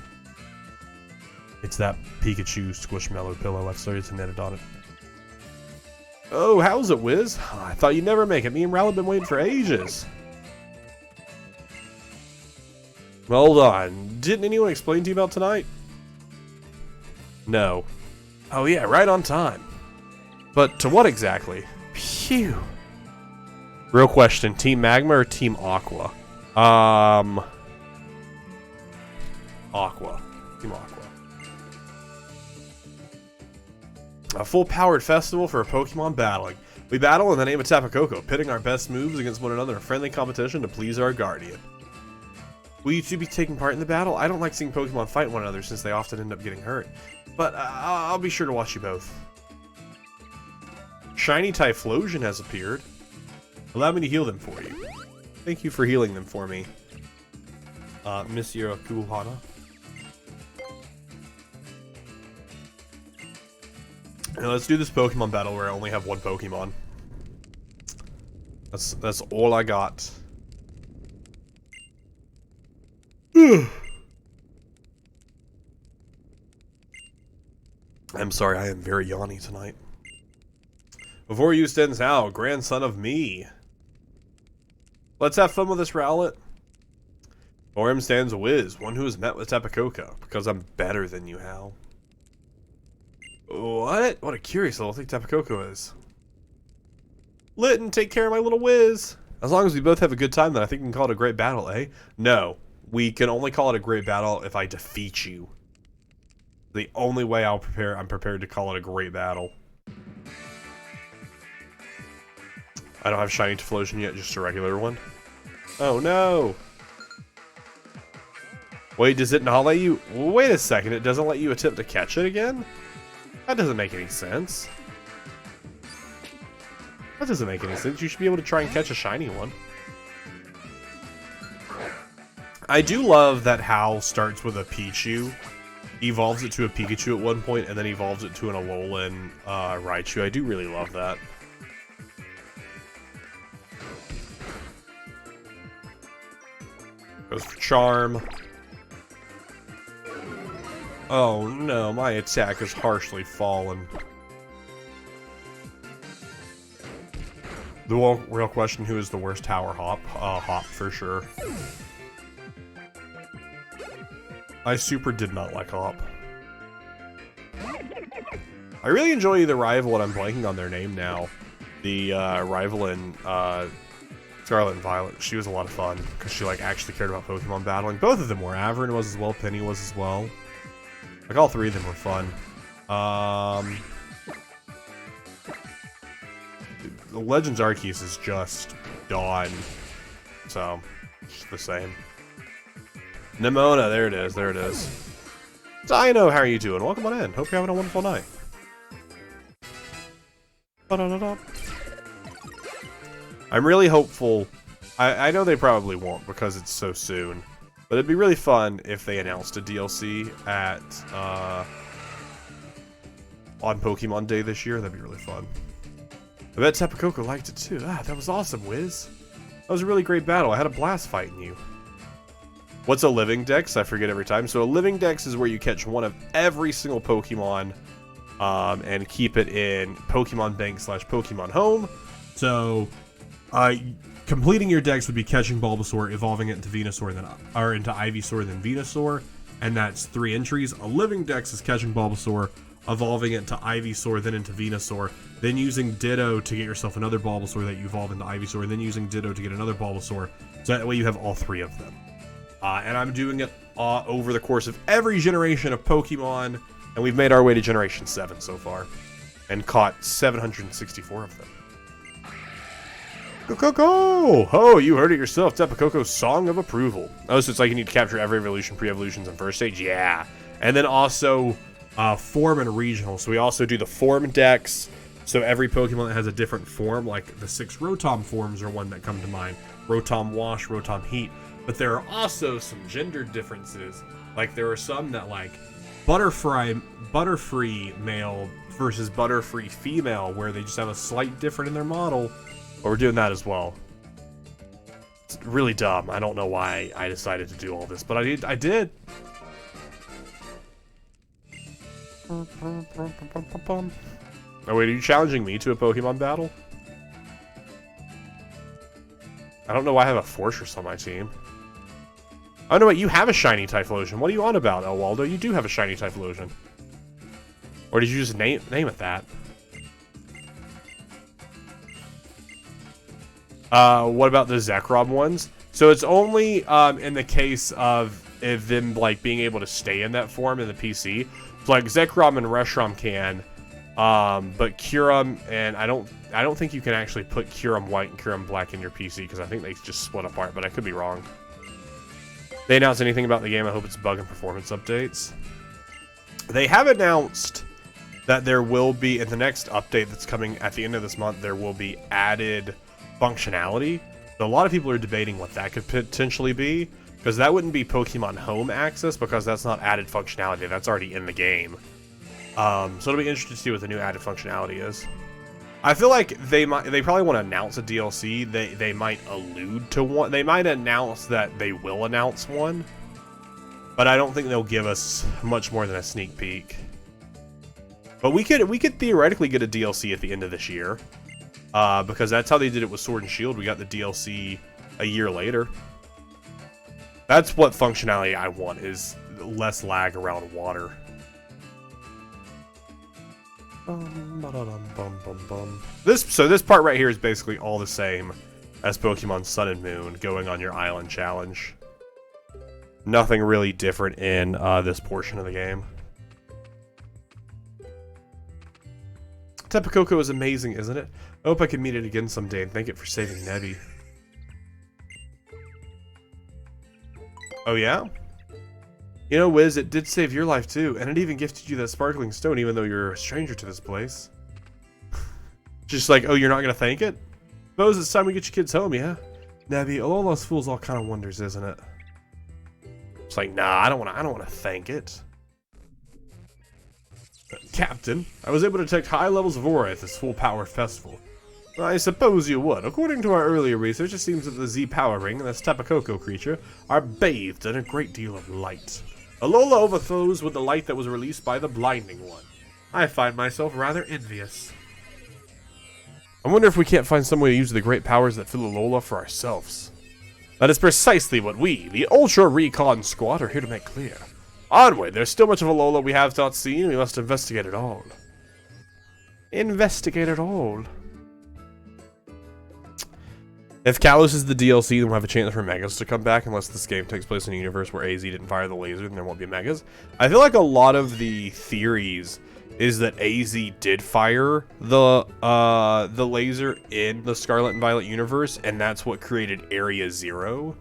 Speaker 1: It's that Pikachu Squishmallow pillow. I've started to knit it on it. Oh, how's it, Wiz? I thought you'd never make it. Me and Ral have been waiting for ages. Hold on. Didn't anyone explain to you about tonight? No. Oh yeah, right on time. But to what exactly? Phew. Real question, Team Magma or Team Aqua? Aqua. Team Aqua. A full-powered festival for a Pokemon battling. We battle in the name of Tapu Koko, pitting our best moves against one another in a friendly competition to please our guardian. Will you two be taking part in the battle? I don't like seeing Pokemon fight one another since they often end up getting hurt. But I'll be sure to watch you both. Shiny Typhlosion has appeared. Allow me to heal them for you. Thank you for healing them for me, Monsieur Akuhana. Now let's do this Pokemon battle where I only have one Pokemon. That's all I got. I'm sorry, I am very yawny tonight. Before you stands Hal, grandson of me. Let's have fun with this Rowlet. Before him stands Wiz, one who has met with Tapu Koko, because I'm better than you, Hal. What? What a curious little thing Tapu Koko is. Litten, take care of my little Wiz. As long as we both have a good time, then I think we can call it a great battle, eh? No. We can only call it a great battle if I defeat you. The only way I'm prepared to call it a great battle. I don't have Shiny Typhlosion yet, just a regular one. Oh no! Wait, does it not let you... Wait a second, it doesn't let you attempt to catch it again? That doesn't make any sense. That doesn't make any sense. You should be able to try and catch a shiny one. I do love that Hal starts with a Pichu, evolves it to a Pikachu at one point, and then evolves it to an Alolan Raichu. I do really love that. Goes for Charm. Oh no, my attack is harshly fallen. The real question, who is the worst tower hop? Hop for sure. I super did not like Hop. I really enjoy the rival, and I'm blanking on their name now. The rival in Scarlet and Violet. She was a lot of fun because she like actually cared about Pokemon battling. Both of them were. Averin was as well. Penny was as well. Like all three of them were fun. The Legends Arceus is just done, so it's the same. Nimona, there it is, there it is. Dino, how are you doing? Welcome on in. Hope you're having a wonderful night. Ba-da-da-da. I'm really hopeful. I know they probably won't because it's so soon. But it'd be really fun if they announced a DLC at on Pokemon Day this year. That'd be really fun. I bet Tapu Koko liked it too. Ah, that was awesome, Wiz. That was a really great battle. I had a blast fighting you. What's a Living Dex? I forget every time. So a Living Dex is where you catch one of every single Pokemon and keep it in Pokemon Bank / Pokemon Home. So completing your Dex would be catching Bulbasaur, evolving it into Venusaur, or into Ivysaur, then Venusaur, and that's 3 entries. A Living Dex is catching Bulbasaur, evolving it to Ivysaur, then into Venusaur, then using Ditto to get yourself another Bulbasaur that you evolve into Ivysaur, and then using Ditto to get another Bulbasaur, so that way you have all 3 of them. And I'm doing it over the course of every generation of Pokemon, and we've made our way to Generation 7 so far, and caught 764 of them. Go! Oh, you heard it yourself. Tapu Koko's Song of Approval. Oh, so it's like you need to capture every evolution, pre-evolutions, and first stage? Yeah. And then also form and regional. So we also do the form Dex. So every Pokemon that has a different form, like the 6 Rotom forms are one that come to mind. Rotom Wash, Rotom Heat. But there are also some gender differences. Like there are some that like Butterfree male versus Butterfree female, where they just have a slight difference in their model. But we're doing that as well. It's really dumb. I don't know why I decided to do all this, but I did. Oh wait, are you challenging me to a Pokemon battle? I don't know why I have a Fortress on my team. Oh no, wait, you have a shiny Typhlosion. What are you on about, El Waldo? You do have a shiny Typhlosion. Or did you just name it that? What about the Zekrom ones? So it's only in the case of them like being able to stay in that form in the PC. So, like Zekrom and Reshiram can, but Kyurem and I don't think you can actually put Kyurem White and Kyurem Black in your PC because I think they just split apart. But I could be wrong. They announced anything about the game? I hope it's bug and performance updates. They have announced that there will be in the next update that's coming at the end of this month. There will be added functionality. So a lot of people are debating what that could potentially be, because that wouldn't be Pokemon Home access because that's not added functionality. That's already in the game. So it'll be interesting to see what the new added functionality is. I feel like they probably want to announce a DLC. They might allude to one. They might announce that they will announce one, but I don't think they'll give us much more than a sneak peek. But we could theoretically get a DLC at the end of this year. Because that's how they did it with Sword and Shield. We got the DLC a year later. That's what functionality I want, is less lag around water. This part right here is basically all the same as Pokemon Sun and Moon going on your island challenge. Nothing really different in this portion of the game. Tapu Koko is amazing, isn't it? I hope I can meet it again someday and thank it for saving Nebby. Oh yeah? You know, Wiz, it did save your life too, and it even gifted you that sparkling stone even though you're a stranger to this place. Just like, oh, you're not gonna thank it? Suppose it's time we get your kids home, yeah? Nebby, all those fools all kind of wonders, isn't it? It's like, nah, I don't wanna thank it. Captain, I was able to detect high levels of aura at this full-power festival. I suppose you would. According to our earlier research, it seems that the Z-Power Ring and this Tapu Koko creature are bathed in a great deal of light. Alola overflows with the light that was released by the Blinding One. I find myself rather envious. I wonder if we can't find some way to use the great powers that fill Alola for ourselves. That is precisely what we, the Ultra Recon Squad, are here to make clear. Onward, there's still much of Alola we have not seen, and we must investigate it all. Investigate it all. If Kalos is the DLC, then we'll have a chance for Megas to come back, unless this game takes place in a universe where AZ didn't fire the laser, then there won't be Megas. I feel like a lot of the theories is that AZ did fire the laser in the Scarlet and Violet universe, and that's what created Area Zero.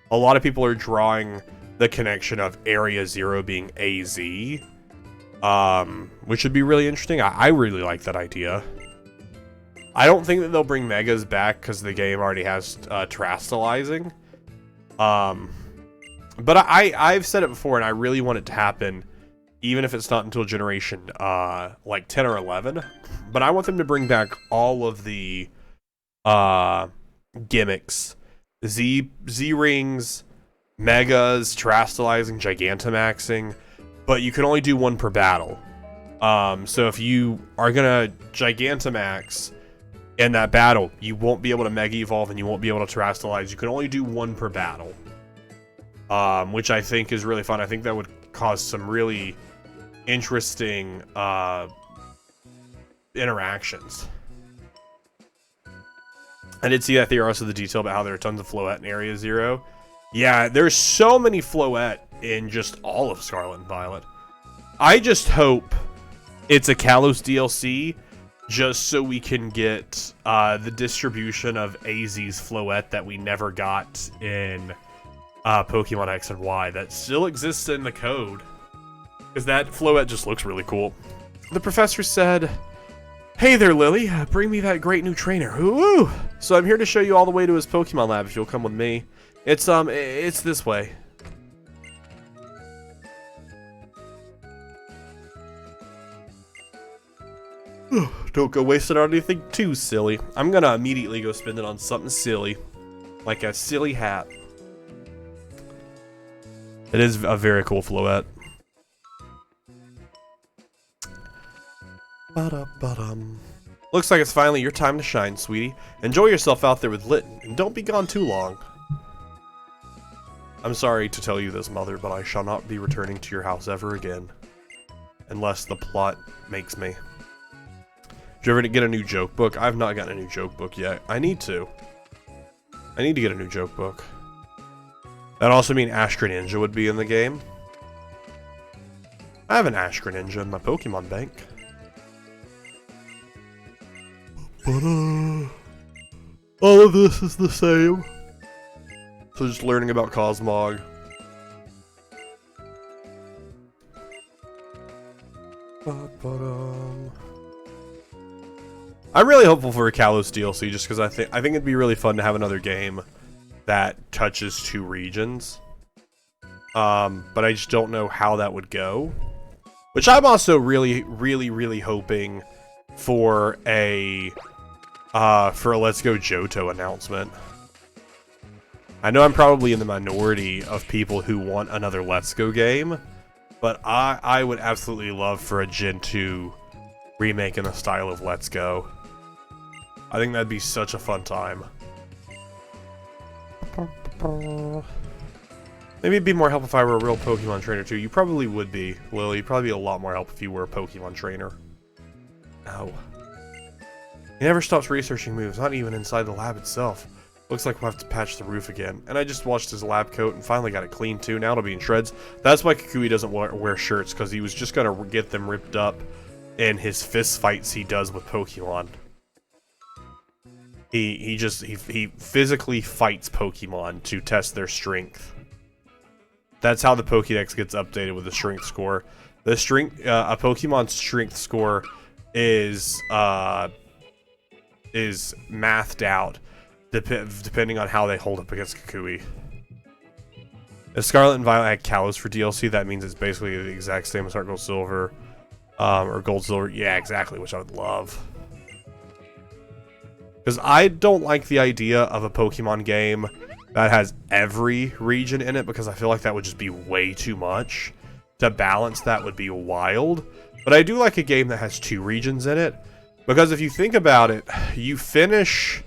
Speaker 1: A lot of people are drawing the connection of Area Zero being AZ, which would be really interesting. I really like that idea. I don't think that they'll bring Megas back because the game already has terastallizing. But I've said it before, and I really want it to happen, even if it's not until generation like 10 or 11. But I want them to bring back all of the gimmicks, Z rings, Megas, terastallizing, Gigantamaxing, but you can only do one per battle. So if you are gonna Gigantamax in that battle, you won't be able to Mega Evolve and you won't be able to terastallize. You can only do one per battle, which I think is really fun. I think that would cause some really interesting interactions. I did see that there also the detail about how there are tons of Floette in Area Zero. Yeah, there's so many Floette in just all of Scarlet and Violet. I just hope it's a Kalos DLC, just so we can get the distribution of AZ's Floette that we never got in Pokemon X and Y that still exists in the code. Because that Floette just looks really cool. The professor said, "Hey there, Lily. Bring me that great new trainer. Woo! So I'm here to show you all the way to his Pokemon lab if you'll come with me. It's this way." Don't go waste it on anything too silly. I'm gonna immediately go spend it on something silly. Like a silly hat. It is a very cool Floette. Looks like it's finally your time to shine, sweetie. Enjoy yourself out there with Litten, and don't be gone too long. I'm sorry to tell you this, Mother, but I shall not be returning to your house ever again. Unless the plot makes me. Did you ever get a new joke book? I've not gotten a new joke book yet. I need to. I need to get a new joke book. That'd also mean Ash Greninja would be in the game. I have an Ash Greninja in my Pokemon bank. But, all of this is the same. So just learning about Cosmog. I'm really hopeful for a Kalos DLC just because I think it'd be really fun to have another game that touches two regions. But I just don't know how that would go. Which I'm also really hoping for a Let's Go Johto announcement. I know I'm probably in the minority of people who want another Let's Go game, but I would absolutely love for a Gen 2 remake in the style of Let's Go. I think that'd be such a fun time. Maybe it'd be more help if I were a real Pokemon trainer too. You probably would be, Lily. You'd probably be a lot more help if you were a Pokemon trainer. Ow. He never stops researching moves, not even inside the lab itself. Looks like we'll have to patch the roof again. And I just washed his lab coat and finally got it clean too. Now it'll be in shreds. That's why Kukui doesn't wear shirts, because he was just going to get them ripped up in his fist fights he does with Pokemon. He physically fights Pokemon to test their strength. That's how the Pokédex gets updated with the strength score. The a Pokemon's strength score is mathed out depending on how they hold up against Kukui. If Scarlet and Violet had Kalos for DLC, that means it's basically the exact same as Heart Gold Silver, or Gold Silver. Yeah, exactly, which I would love. Because I don't like the idea of a Pokemon game that has every region in it, because I feel like that would just be way too much. To balance that would be wild. But I do like a game that has 2 regions in it, because if you think about it, you finish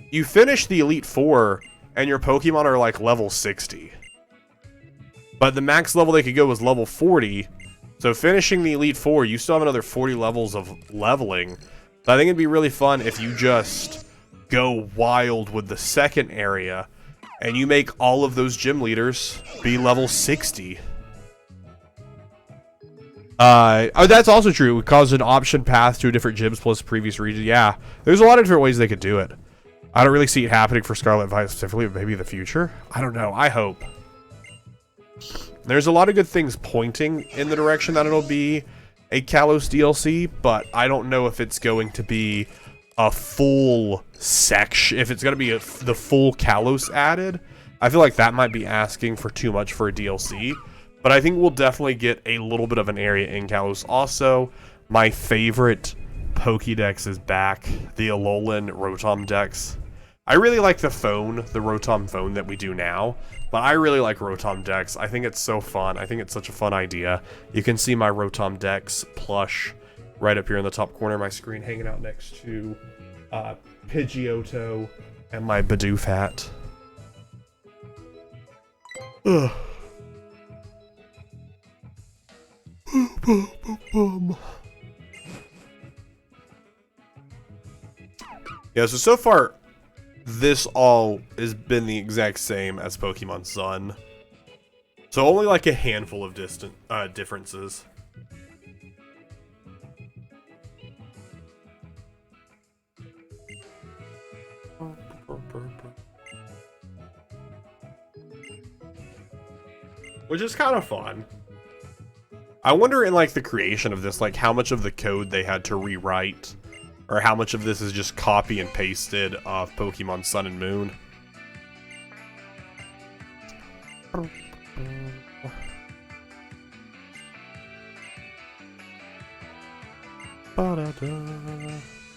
Speaker 1: the Elite Four and your Pokemon are like level 60. But the max level they could go was level 40. So finishing the Elite Four, you still have another 40 levels of leveling. So I think it'd be really fun if you just go wild with the second area and you make all of those gym leaders be level 60. Oh, that's also true. It would cause an option path to a different gyms plus previous region. Yeah, there's a lot of different ways they could do it. I don't really see it happening for Scarlet and Violet specifically, but maybe in the future. I don't know. I hope. There's a lot of good things pointing in the direction that it'll be a Kalos DLC, but I don't know if it's going to be a full section, if it's going to be the full Kalos added. I feel like that might be asking for too much for a DLC, but I think we'll definitely get a little bit of an area in Kalos. Also, my favorite Pokédex is back, the Alolan Rotom Dex. I really like the Rotom phone that we do now, but I really like Rotom Dex. I think it's so fun. I think it's such a fun idea. You can see my Rotom Dex plush right up here in the top corner of my screen, hanging out next to Pidgeotto and my Bidoof hat. Ugh. Yeah, so far, this all has been the exact same as Pokemon Sun. So only like a handful of differences. Which is kind of fun. I wonder in like the creation of this, like how much of the code they had to rewrite, or how much of this is just copy and pasted of Pokemon Sun and Moon.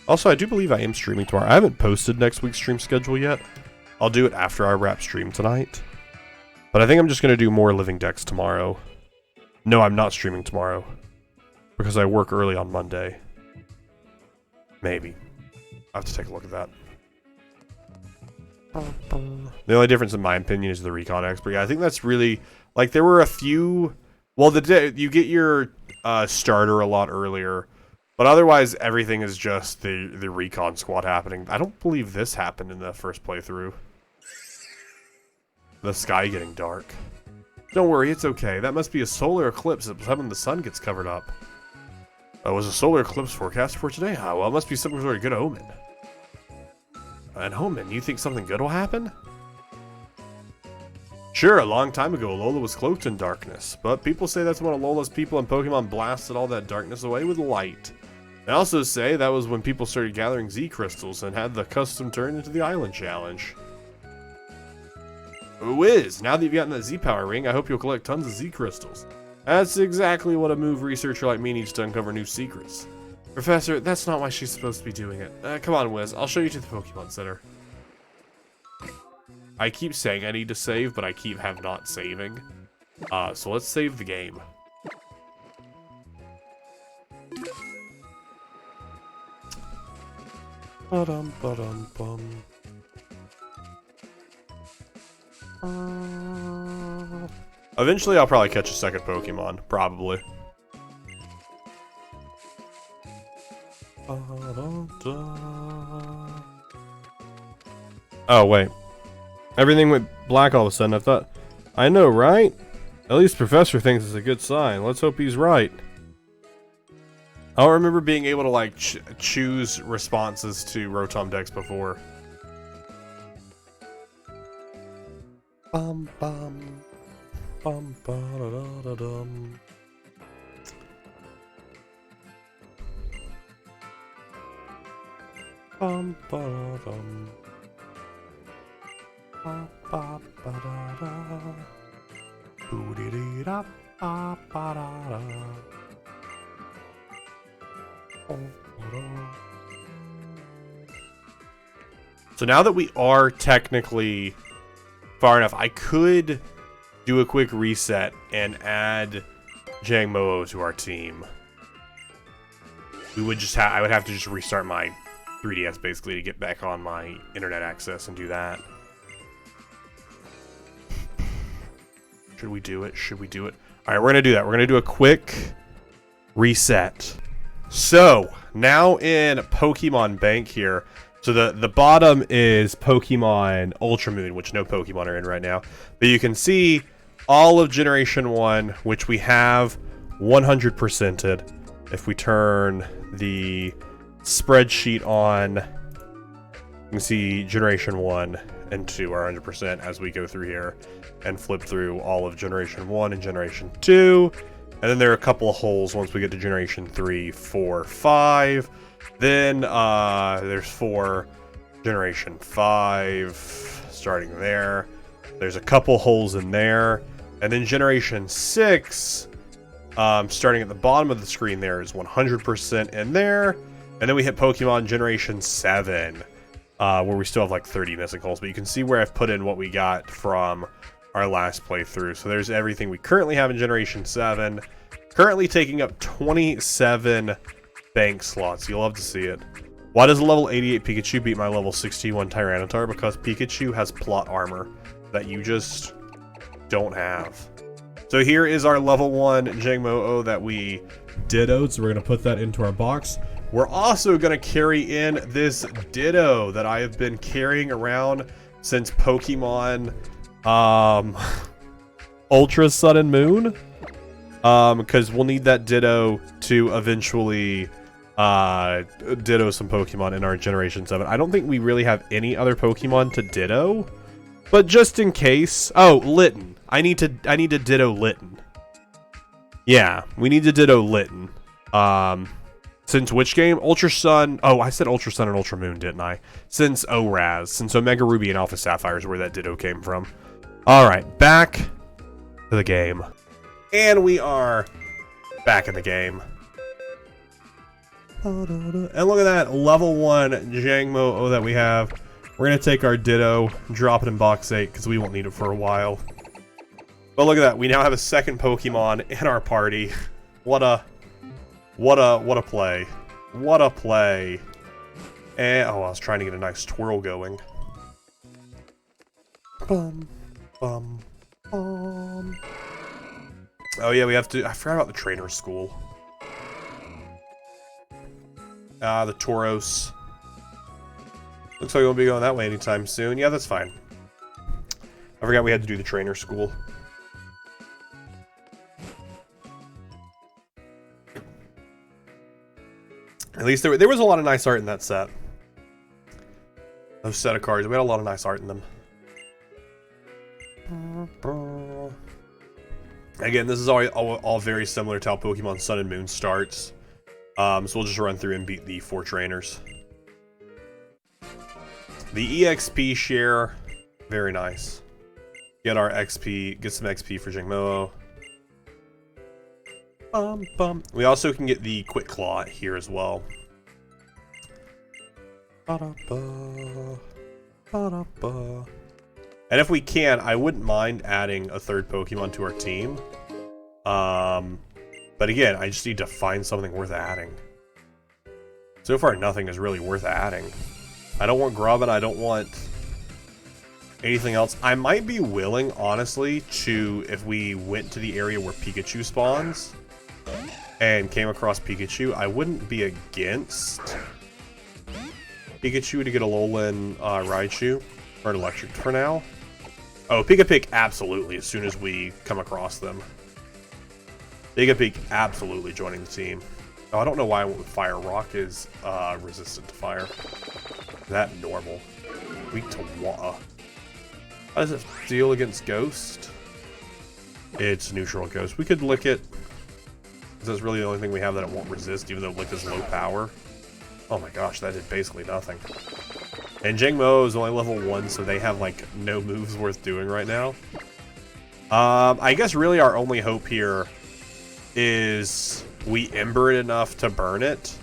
Speaker 1: Also, I do believe I am streaming tomorrow. I haven't posted next week's stream schedule yet. I'll do it after I wrap stream tonight. But I think I'm just going to do more Living Dex tomorrow. No, I'm not streaming tomorrow. Because I work early on Monday. Maybe. I have to take a look at that. The only difference in my opinion is the Recon Expert. Yeah, I think that's really... Like, there were a few... Well, you get your starter a lot earlier. But otherwise, everything is just the Recon Squad happening. I don't believe this happened in the first playthrough. The sky getting dark. Don't worry, it's okay. That must be a solar eclipse when the sun gets covered up. Oh, was a solar eclipse forecast for today? Ah, well, it must be some sort of good omen. An omen? You think something good will happen? Sure, a long time ago, Alola was cloaked in darkness. But people say that's when Alola's people and Pokemon blasted all that darkness away with light. They also say that was when people started gathering Z crystals and had the custom turned into the Island Challenge. Whiz, now that you've gotten that Z-Power ring, I hope you'll collect tons of Z-Crystals. That's exactly what a move researcher like me needs to uncover new secrets. Professor, that's not why she's supposed to be doing it. Come on, Wiz, I'll show you to the Pokemon Center. I keep saying I need to save, but I keep not saving. So let's save the game. Ba-dum-ba-dum-bum. Eventually, I'll probably catch a second Pokemon. Probably. Oh, wait. Everything went black all of a sudden. I thought... I know, right? At least Professor thinks it's a good sign. Let's hope he's right. I don't remember being able to, like, choose responses to Rotom Dex before. Bum bum bum ba da da da dum. Bum ba da dum. Ba ba ba da da. Boo dee dee da ba ba da da. Oh, ba da. So now that we are technically far enough, I could do a quick reset and add Jangmo-o to our team. We would just I would have to just restart my 3DS basically to get back on my internet access and do that. Should we do it? Should we do it? All right, we're gonna do that. We're gonna do a quick reset. So now in Pokemon Bank here. So the bottom is Pokemon Ultra Moon, which no Pokemon are in right now. But you can see all of Generation 1, which we have 100%ed. If we turn the spreadsheet on, you can see Generation 1. into our 100% as we go through here and flip through all of Generation 1 and Generation 2. And then there are a couple of holes once we get to Generation 3, 4, 5. Then there's 4, Generation 5, starting there. There's a couple holes in there. And then Generation 6, starting at the bottom of the screen there, is 100% in there. And then we hit Pokemon Generation 7, where we still have like 30 missing holes. But you can see where I've put in what we got from our last playthrough. So there's everything we currently have in Generation 7. Currently taking up 27 bank slots. You'll love to see it. Why does a level 88 Pikachu beat my level 61 Tyranitar? Because Pikachu has plot armor that you just don't have. So here is our level 1 Jangmo-O that we dittoed. So we're going to put that into our box. We're also going to carry in this Ditto that I have been carrying around since Pokemon Ultra Sun and Moon. Because we'll need that Ditto to eventually Ditto some Pokemon in our Generation 7. I don't think we really have any other Pokemon to Ditto. But just in case... Oh, Litten. I need to Ditto Litten. Yeah, we need to Ditto Litten. Since which game? Ultra Sun... Oh, I said Ultra Sun and Ultra Moon, didn't I? Since ORAS. Since Omega Ruby and Alpha Sapphire is where that Ditto came from. Alright, back to the game. And we are back in the game. And look at that, level 1 Jangmo-O that we have. We're going to take our Ditto, drop it in box 8, because we won't need it for a while. But look at that, we now have a second Pokemon in our party. What a play. What a play. And, oh, I was trying to get a nice twirl going. Bum, bum, bum. Oh yeah, we have to... I forgot about the trainer school. The Tauros. Looks like we'll be going that way anytime soon. Yeah, that's fine. I forgot we had to do the trainer school. At least there was a lot of nice art in that set. Those set of cards, we had a lot of nice art in them. Again, this is all very similar to how Pokemon Sun and Moon starts. So we'll just run through and beat the 4 trainers. The EXP share, very nice. Get our XP, get some XP for Jangmo-O. We also can get the Quick Claw here as well. And if we can, I wouldn't mind adding a third Pokemon to our team. But again, I just need to find something worth adding. So far, nothing is really worth adding. I don't want Grubbin, I don't want anything else. I might be willing, honestly, to, if we went to the area where Pikachu spawns and came across Pikachu, I wouldn't be against Pikachu to get a Alolan Raichu, or an Electric for now. Oh, Pika-Pig, absolutely, as soon as we come across them. Pika-Pig absolutely joining the team. Oh, I don't know why I went with Fire. Rock is resistant to fire. That normal. Weak to water. How does it deal against Ghost? It's neutral Ghost. We could lick it. That's really the only thing we have that it won't resist, even though Lick is low power. Oh my gosh, that did basically nothing. And Jangmo is only level 1, so they have, like, no moves worth doing right now. I guess really our only hope here is we Ember it enough to burn it.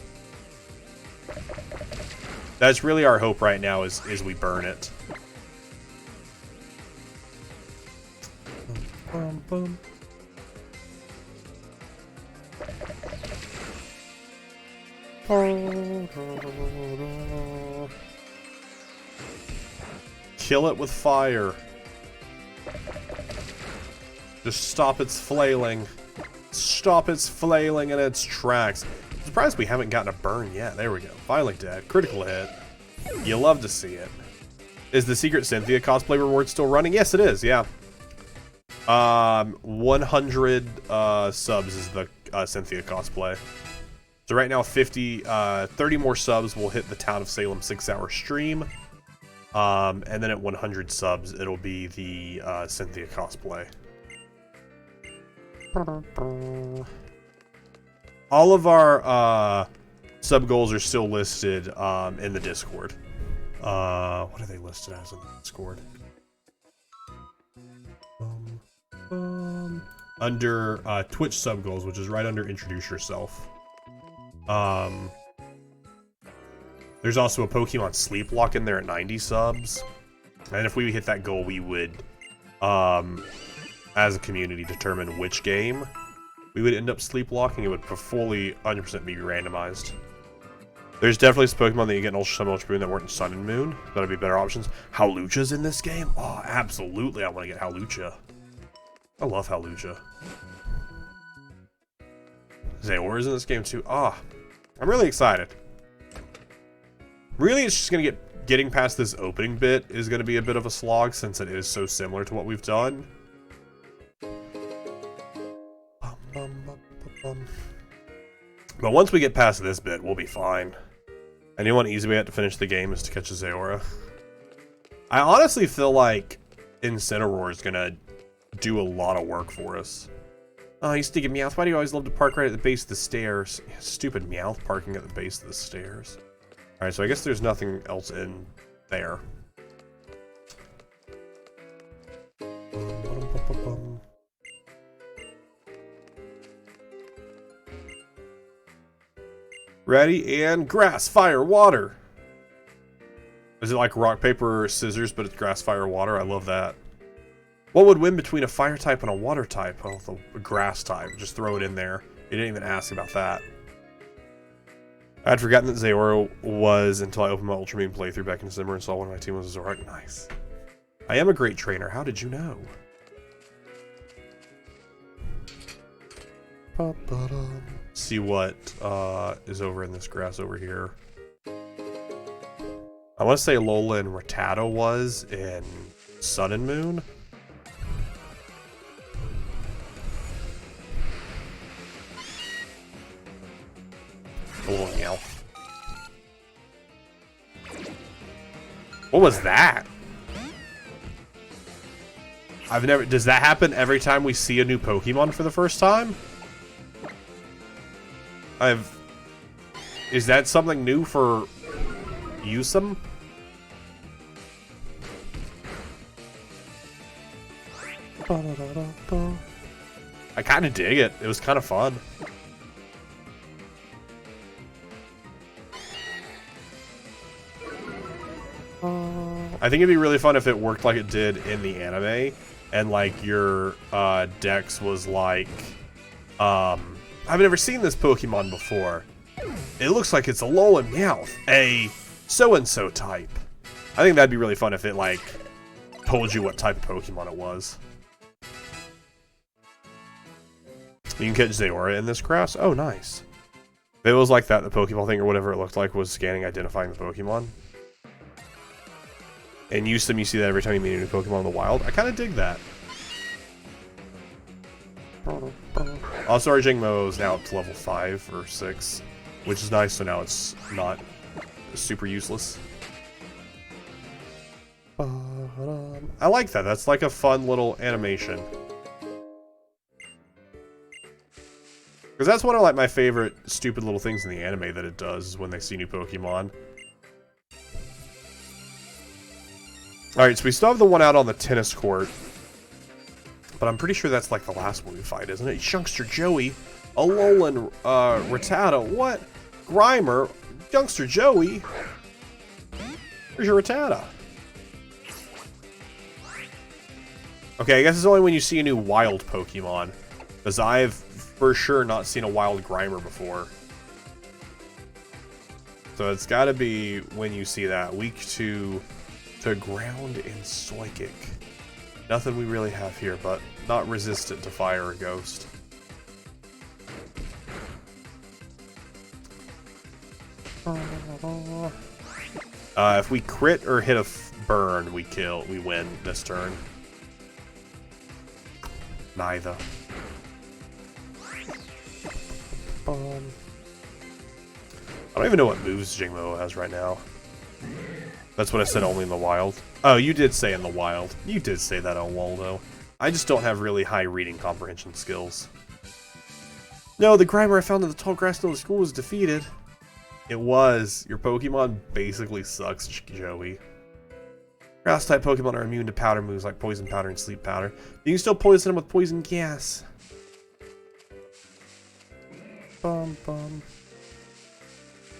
Speaker 1: That's really our hope right now, is we burn it. Kill it with fire. Just stop its flailing. Stop its flailing in its tracks. I'm surprised we haven't gotten a burn yet. There we go. Finally dead. Critical hit. You love to see it. Is the Secret Cynthia cosplay reward still running? Yes, it is. Yeah. 100 subs is the Cynthia cosplay. So right now, 30 more subs will hit the Town of Salem 6-hour stream. And then at 100 subs, it'll be the Cynthia cosplay. All of our sub goals are still listed in the Discord. What are they listed as in the Discord? Under Twitch sub goals, which is right under introduce yourself. There's also a Pokemon sleep lock in there at 90 subs. And if we hit that goal, we would, as a community, determine which game we would end up sleep locking. It would fully 100% be randomized. There's definitely some Pokemon that you get in Ultra Sun, Ultra Moon that weren't in Sun and Moon. That'll be better options. Hawlucha's in this game? Oh, absolutely, I want to get Hawlucha. I love Hawlucha. Zayora's in this game too. Ah, I'm really excited. Really, it's just gonna getting past this opening bit is gonna be a bit of a slog since it is so similar to what we've done. But once we get past this bit, we'll be fine. And the one easy way to finish the game is to catch a Zayora. I honestly feel like Incineroar is gonna do a lot of work for us. Oh, you stinky Meowth. Why do you always love to park right at the base of the stairs? Yeah, stupid Meowth parking at the base of the stairs. Alright, so I guess there's nothing else in there. Ready, and grass, fire, water. Is it like rock, paper, scissors, but it's grass, fire, water? I love that. What would win between a fire type and a water type? Oh, the grass type. Just throw it in there. You didn't even ask about that. I had forgotten that Zayora was until I opened my Ultra Moon playthrough back in December and saw one of my team was a Zorak. Nice. I am a great trainer. How did you know? See what is over in this grass over here. I want to say Lola and Rattata was in Sun and Moon. A little Meowth. What was that? I've never... Does that happen every time we see a new Pokemon for the first time? Is that something new for Usum? I kind of dig it. It was kind of fun. I think it'd be really fun if it worked like it did in the anime, and like your dex was like, I've never seen this Pokemon before. It looks like it's a Alolan Meowth, a so-and-so type. I think that'd be really fun if it like told you what type of Pokemon it was. You can catch Zayora in this grass. Oh, nice. If it was like that, the Pokeball thing or whatever it looked like was scanning, identifying the Pokemon. And Usum, you see that every time you meet a new Pokemon in the wild. I kind of dig that. Also, our Jingmo is now up to level 5 or 6, which is nice, so now it's not super useless. I like that. That's like a fun little animation. Because that's one of like my favorite stupid little things in the anime that it does is when they see new Pokemon. Alright, so we still have the one out on the tennis court. But I'm pretty sure that's like the last one we fight, isn't it? Youngster Joey, Alolan, Rattata, what? Grimer, Youngster Joey. Where's your Rattata? Okay, I guess it's only when you see a new wild Pokemon. Because I've for sure not seen a wild Grimer before. So it's gotta be when you see that. Weak to ground and psychic. Nothing we really have here, but not resistant to fire or ghost. If we crit or hit a burn, we win this turn. Neither. I don't even know what moves Jingmo has right now. That's what I said, only in the wild. Oh, you did say in the wild. You did say that on Waldo. I just don't have really high reading comprehension skills. No, the Grimer I found in the tall grass near the school was defeated. It was. Your Pokemon basically sucks, Joey. Grass-type Pokemon are immune to powder moves like Poison Powder and Sleep Powder. You can still poison them with Poison Gas. Bum, bum.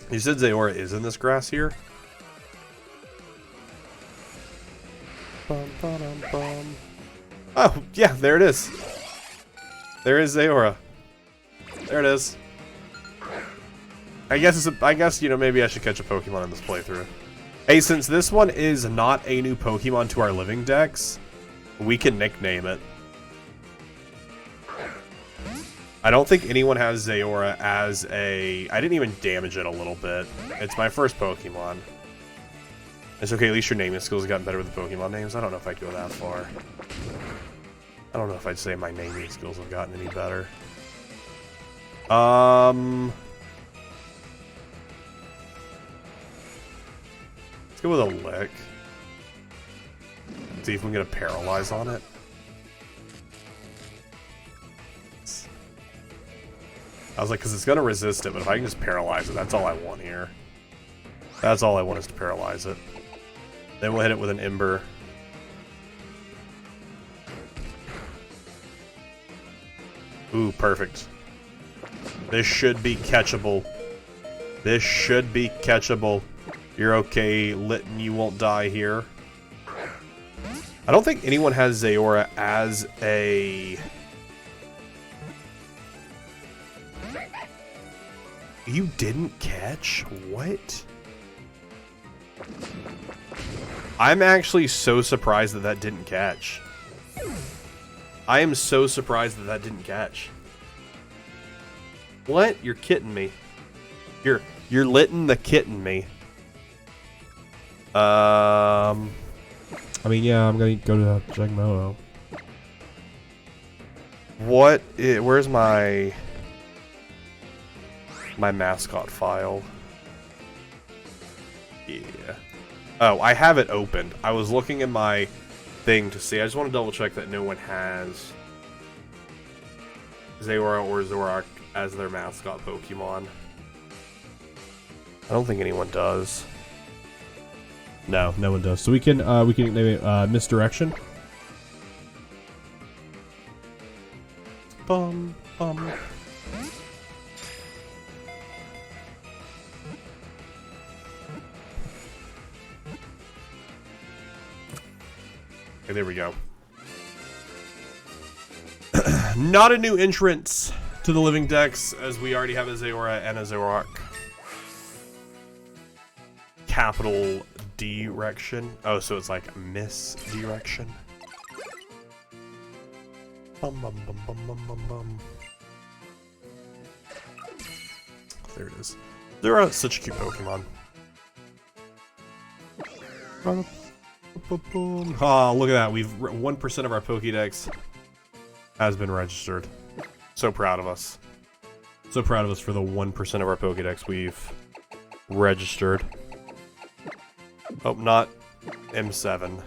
Speaker 1: You said Zayora is in this grass here? Bum, ba-dum, bum. Oh, yeah, there it is. There is Zayora. There it is. I guess, you know, maybe I should catch a Pokemon in this playthrough. Hey, since this one is not a new Pokemon to our Living Dex, we can nickname it. I don't think anyone has Zayora as a... I didn't even damage it a little bit. It's my first Pokemon. It's okay, at least your naming skills have gotten better with the Pokemon names. I don't know if I'd go that far. I don't know if I'd say my naming skills have gotten any better. Let's go with a lick. See if we can get a paralyze on it. I was like, because it's going to resist it, but if I can just paralyze it, that's all I want here. That's all I want is to paralyze it. Then we'll hit it with an Ember. Ooh, perfect. This should be catchable. This should be catchable. You're okay, Litten, you won't die here. I don't think anyone has Zayora as a... You didn't catch? What? I'm actually so surprised that that didn't catch. I am so surprised that that didn't catch. What? You're kidding me. You're Litten the kitten me.
Speaker 3: I mean, yeah, I'm gonna go to Jagmoto.
Speaker 1: What? Where's my mascot file? Yeah. Oh, I have it opened. I was looking at my thing to see. I just want to double check that no one has Zayora or Zoroark as their mascot Pokemon. I don't think anyone does.
Speaker 3: No, no one does. So we can name it Misdirection.
Speaker 1: Bum bum. Okay, there we go. Not a new entrance to the Living Dex, as we already have a Zayora and a Zoroark. Capital Direction. Oh, so it's like misdirection. Bum bum bum bum bum bum bum. There it is. They're such a cute Pokemon. Oh, look at that. 1% of our Pokédex has been registered. So proud of us. So proud of us for the 1% of our Pokédex we've registered. Oh, not M7.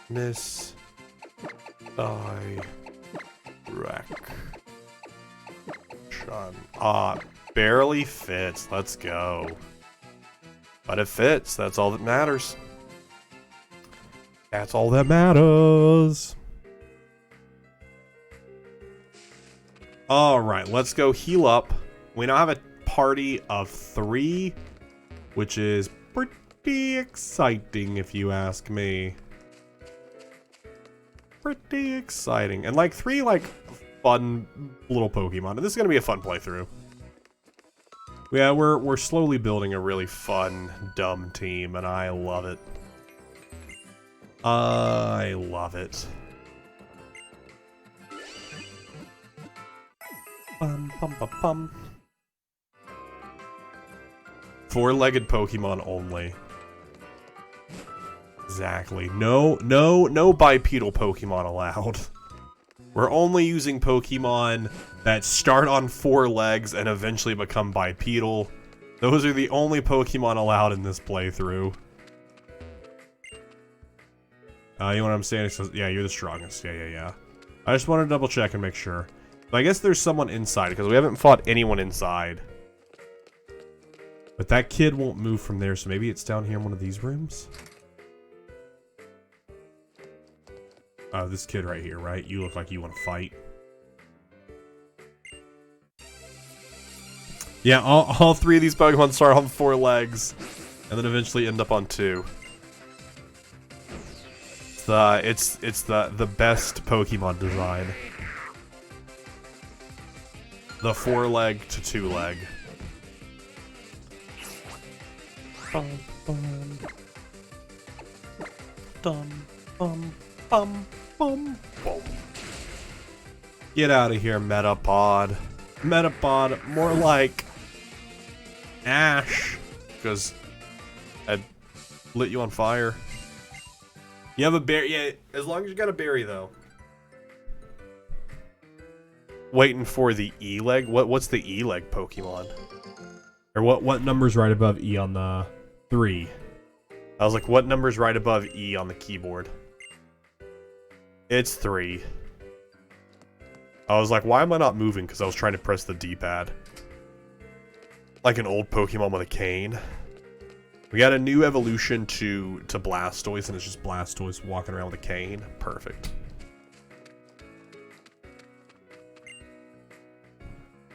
Speaker 1: Miss Direction. Barely fits. Let's go. But it fits. That's all that matters. That's all that matters. Alright, let's go heal up. We now have a party of 3, which is pretty exciting if you ask me. Pretty exciting. And like 3 like fun little Pokemon. And this is gonna be a fun playthrough. Yeah, we're slowly building a really fun, dumb team, and I love it. I love it. Bum, bum, bum, bum. 4-legged Pokemon only. Exactly. No bipedal Pokemon allowed. We're only using Pokemon that start on 4 legs and eventually become bipedal. Those are the only Pokemon allowed in this playthrough. You know what I'm saying? It says, yeah, you're the strongest. Yeah. I just wanted to double check and make sure. But I guess there's someone inside, because we haven't fought anyone inside. But that kid won't move from there, so maybe it's down here in one of these rooms? Oh, this kid right here, right? You look like you want to fight. Yeah, all 3 of these Pokemon start on 4 legs, and then eventually end up on 2. It's the best Pokemon design. The 4-leg to 2-leg. Bum bum. Dum bum bum bum bum. Get out of here, Metapod. Metapod, more like Ash, because I lit you on fire. You have a berry, yeah, as long as you got a berry, though. Waiting for the E-leg? What's the E-leg Pokemon? Or what number's right above E on the 3? I was like, what number's right above E on the keyboard? It's 3. I was like, why am I not moving? Because I was trying to press the D-pad. Like an old Pokemon with a cane. We got a new evolution to Blastoise, and it's just Blastoise walking around with a cane. Perfect.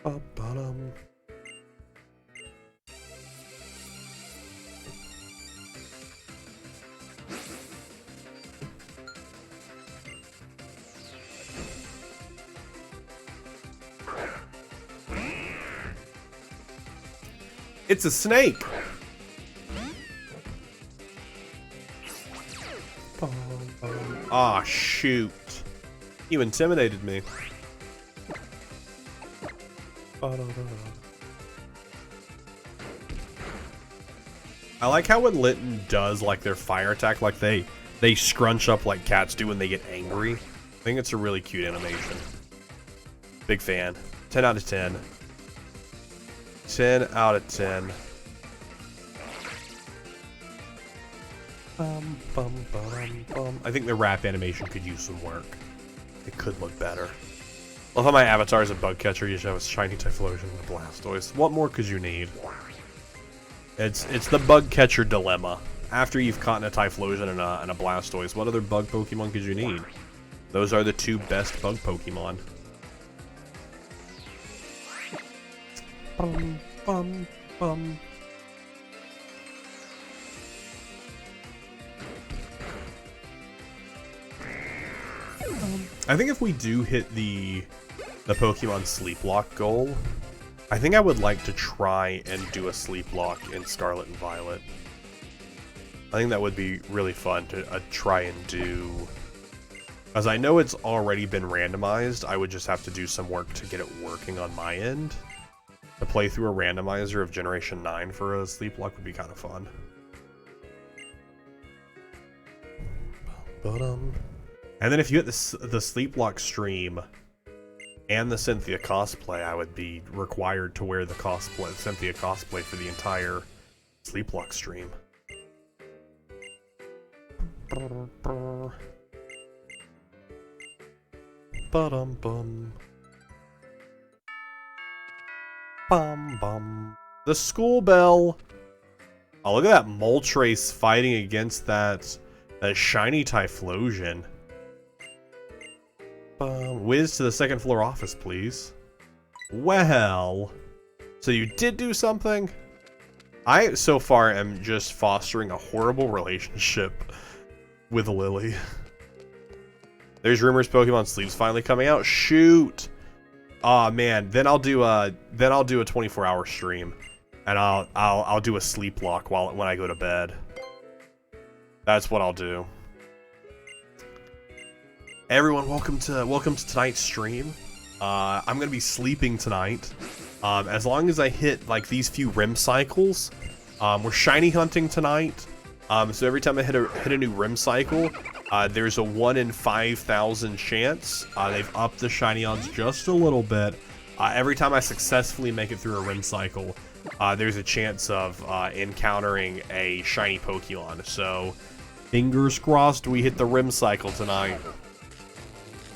Speaker 1: Ba-ba-dum. It's a snake! Ah, shoot. You intimidated me. I like how when Litten does like their fire attack, like they scrunch up like cats do when they get angry. I think it's a really cute animation. Big fan. 10 out of 10. 10 out of 10. I think the rap animation could use some work. It could look better. Love how my avatar is a bug catcher. You should have a shiny Typhlosion and a Blastoise. What more could you need? It's the bug catcher dilemma. After you've caught a Typhlosion and a Blastoise, what other bug Pokemon could you need? Those are the 2 best bug Pokemon. Bum. I think if we do hit the Pokemon Sleep Lock goal, I think I would like to try and do a Sleep Lock in Scarlet and Violet. I think that would be really fun to try and do. As I know it's already been randomized, I would just have to do some work to get it working on my end. To play through a randomizer of Generation 9 for a Sleep Lock would be kind of fun. And then if you hit the Sleep Lock stream and the Cynthia cosplay, I would be required to wear the Cynthia cosplay for the entire Sleep Lock stream. Ba-dum-bum. Bum. The school bell. Oh, look at that Moltres fighting against that shiny Typhlosion. Whiz to the 2nd floor office, please. Well, so you did do something? I, so far, am just fostering a horrible relationship with Lily. There's rumors Pokemon Sleep's finally coming out. Shoot! Aw, man. Then I'll do a 24-hour stream, and I'll do a sleep lock when I go to bed. That's what I'll do. Everyone, welcome to tonight's stream. I'm gonna be sleeping tonight. As long as I hit like these few REM cycles. We're shiny hunting tonight. So every time I hit a new REM cycle, There's a 1 in 5,000 chance. They've upped the shiny odds just a little bit. Every time I successfully make it through a rim cycle, there's a chance of encountering a shiny Pokemon. So, fingers crossed we hit the rim cycle tonight.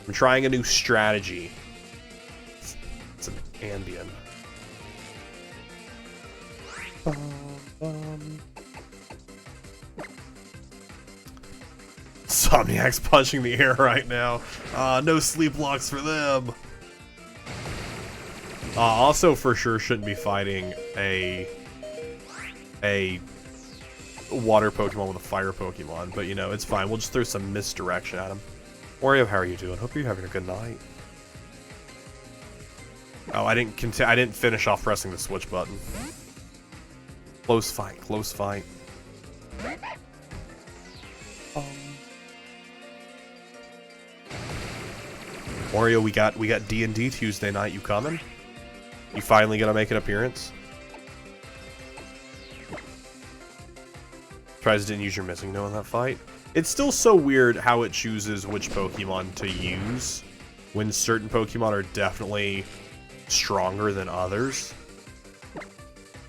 Speaker 1: I'm trying a new strategy. It's an Ambien. Somniac's punching the air right now. No sleep blocks for them. Also, for sure, shouldn't be fighting a water Pokemon with a fire Pokemon, but you know, it's fine. We'll just throw some misdirection at him. Wario, how are you doing? Hope you're having a good night. Oh, I didn't finish off pressing the switch button. Close fight, close fight. Wario, we got D&D Tuesday night. You coming? You finally gonna make an appearance? Tries didn't use your missing no in that fight. It's still so weird how it chooses which Pokemon to use when certain Pokemon are definitely stronger than others.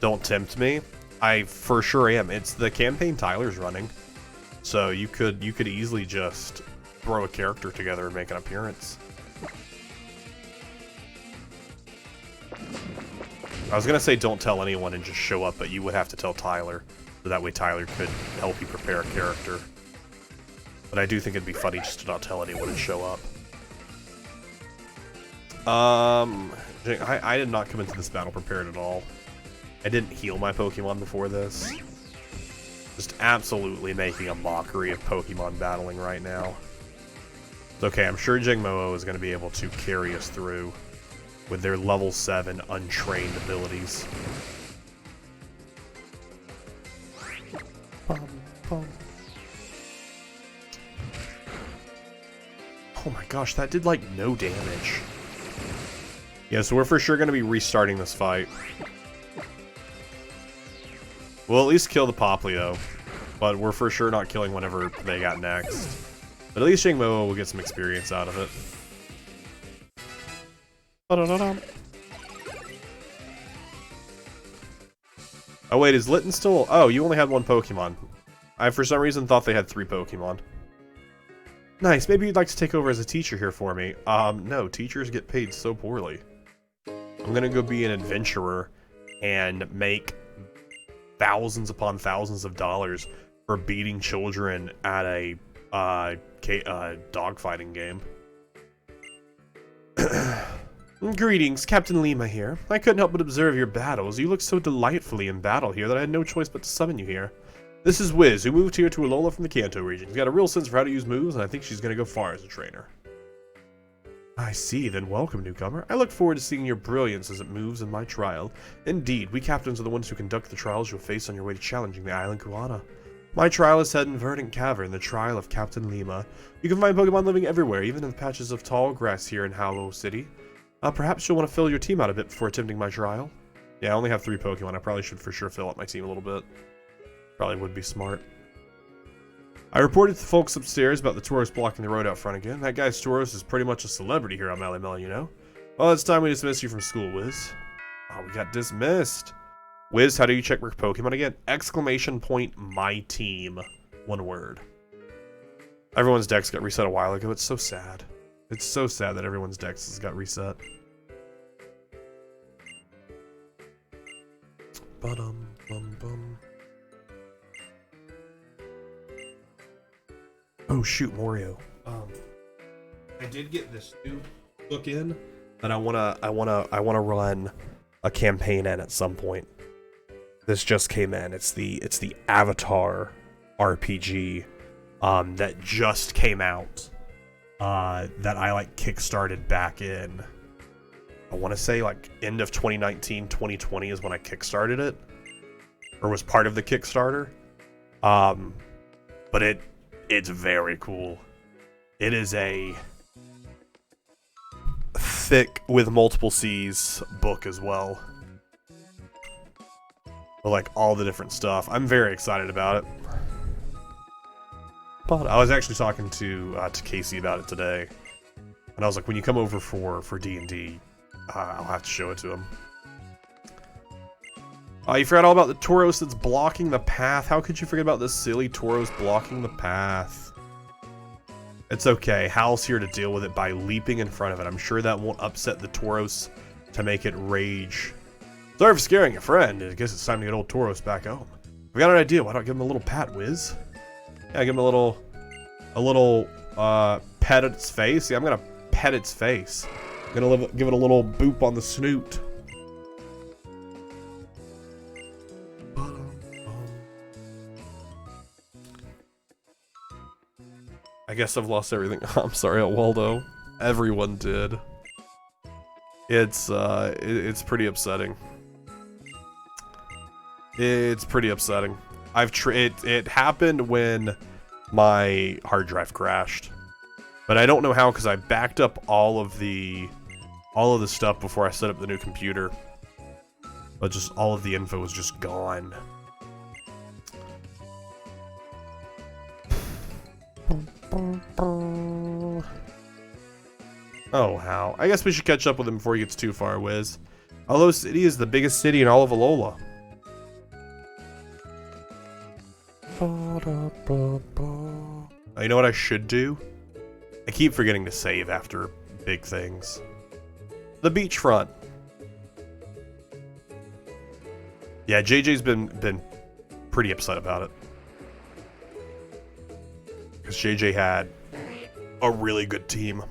Speaker 1: Don't tempt me. I for sure am. It's the campaign Tyler's running, so you could easily just throw a character together and make an appearance. I was gonna say don't tell anyone and just show up, but you would have to tell Tyler, so that way Tyler could help you prepare a character. But I do think it'd be funny just to not tell anyone and show up. I did not come into this battle prepared at all. I didn't heal my Pokemon before this. Just absolutely making a mockery of Pokemon battling right now. It's okay, I'm sure Jingmo is going to be able to carry us through with their level 7 untrained abilities. Oh my gosh, that did like no damage. Yeah, so we're for sure going to be restarting this fight. We'll at least kill the Poplio, but we're for sure not killing whatever they got next. But at least Jingmo will get some experience out of it. Oh wait, is Litten still... Oh, you only had one Pokemon. I for some reason thought they had 3 Pokemon. Nice, maybe you'd like to take over as a teacher here for me. No, teachers get paid so poorly. I'm gonna go be an adventurer and make thousands upon thousands of dollars for beating children at a dogfighting game. Greetings, Captain Lima here. I couldn't help but observe your battles. You look so delightfully in battle here that I had no choice but to summon you here. This is Wiz, who moved here to Alola from the Kanto region. She's got a real sense for how to use moves, and I think she's going to go far as a trainer. I see, then welcome, newcomer. I look forward to seeing your brilliance as it moves in my trial. Indeed, we captains are the ones who conduct the trials you'll face on your way to challenging the Island Kuana. My trial is held in Verdant Cavern, the trial of Captain Lima. You can find Pokemon living everywhere, even in the patches of tall grass here in Hollow City. Perhaps you'll want to fill your team out a bit before attempting my trial. Yeah, I only have 3 Pokemon. I probably should for sure fill up my team a little bit. Probably would be smart. I reported to the folks upstairs about the tourists blocking the road out front again. That guy Storos is pretty much a celebrity here on Malimel, you know? Well, it's time we dismiss you from school, Wiz. Oh, we got dismissed. Wiz, how do you check your Pokemon again? Exclamation point, my team. One word. Everyone's decks got reset a while ago. It's so sad. It's so sad that everyone's decks has got reset. Bum. Oh shoot, Mario. I did get this new book in that I wanna run a campaign in at some point. This just came in. It's the Avatar RPG that just came out. That I like kickstarted back in. I want to say like end of 2019, 2020 is when I kickstarted it, or was part of the Kickstarter. But it's very cool. It is a thick with multiple C's book as well. But like all the different stuff. I'm very excited about it. I was actually talking to Casey about it today, and I was like, when you come over for D&D, I'll have to show it to him. You forgot all about the Tauros that's blocking the path. How could you forget about this silly Tauros blocking the path? It's okay. Hal's here to deal with it by leaping in front of it. I'm sure that won't upset the Tauros to make it rage. Sorry for scaring a friend. I guess it's time to get old Tauros back home. We got an idea. Why don't I give him a little pat, Wiz? Yeah, give him a little pet at its face. Yeah, I'm gonna pet its face. I'm gonna give it a little boop on the snoot. I guess I've lost everything. I'm sorry, Waldo. Everyone did. It's pretty upsetting. It's pretty upsetting. It happened when my hard drive crashed, but I don't know how because I backed up all of the stuff before I set up the new computer. But just all of the info was just gone. Oh, how? I guess we should catch up with him before he gets too far, Wiz. Alola City is the biggest city in all of Alola. You know what I should do? I keep forgetting to save after big things. The beachfront. Yeah, JJ's been pretty upset about it. Because JJ had a really good team.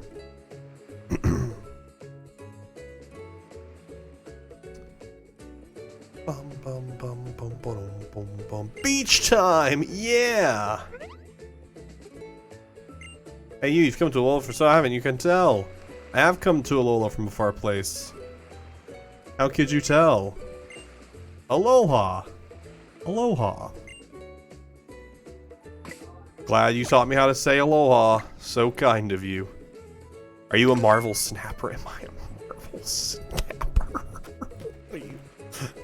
Speaker 1: Beach time! Yeah! Hey, you've come to Alola for so haven't you? Can tell. I have come to Alola from a far place. How could you tell? Aloha! Aloha. Glad you taught me how to say aloha. So kind of you. Are you a Marvel Snapper? Am I a Marvel Snapper?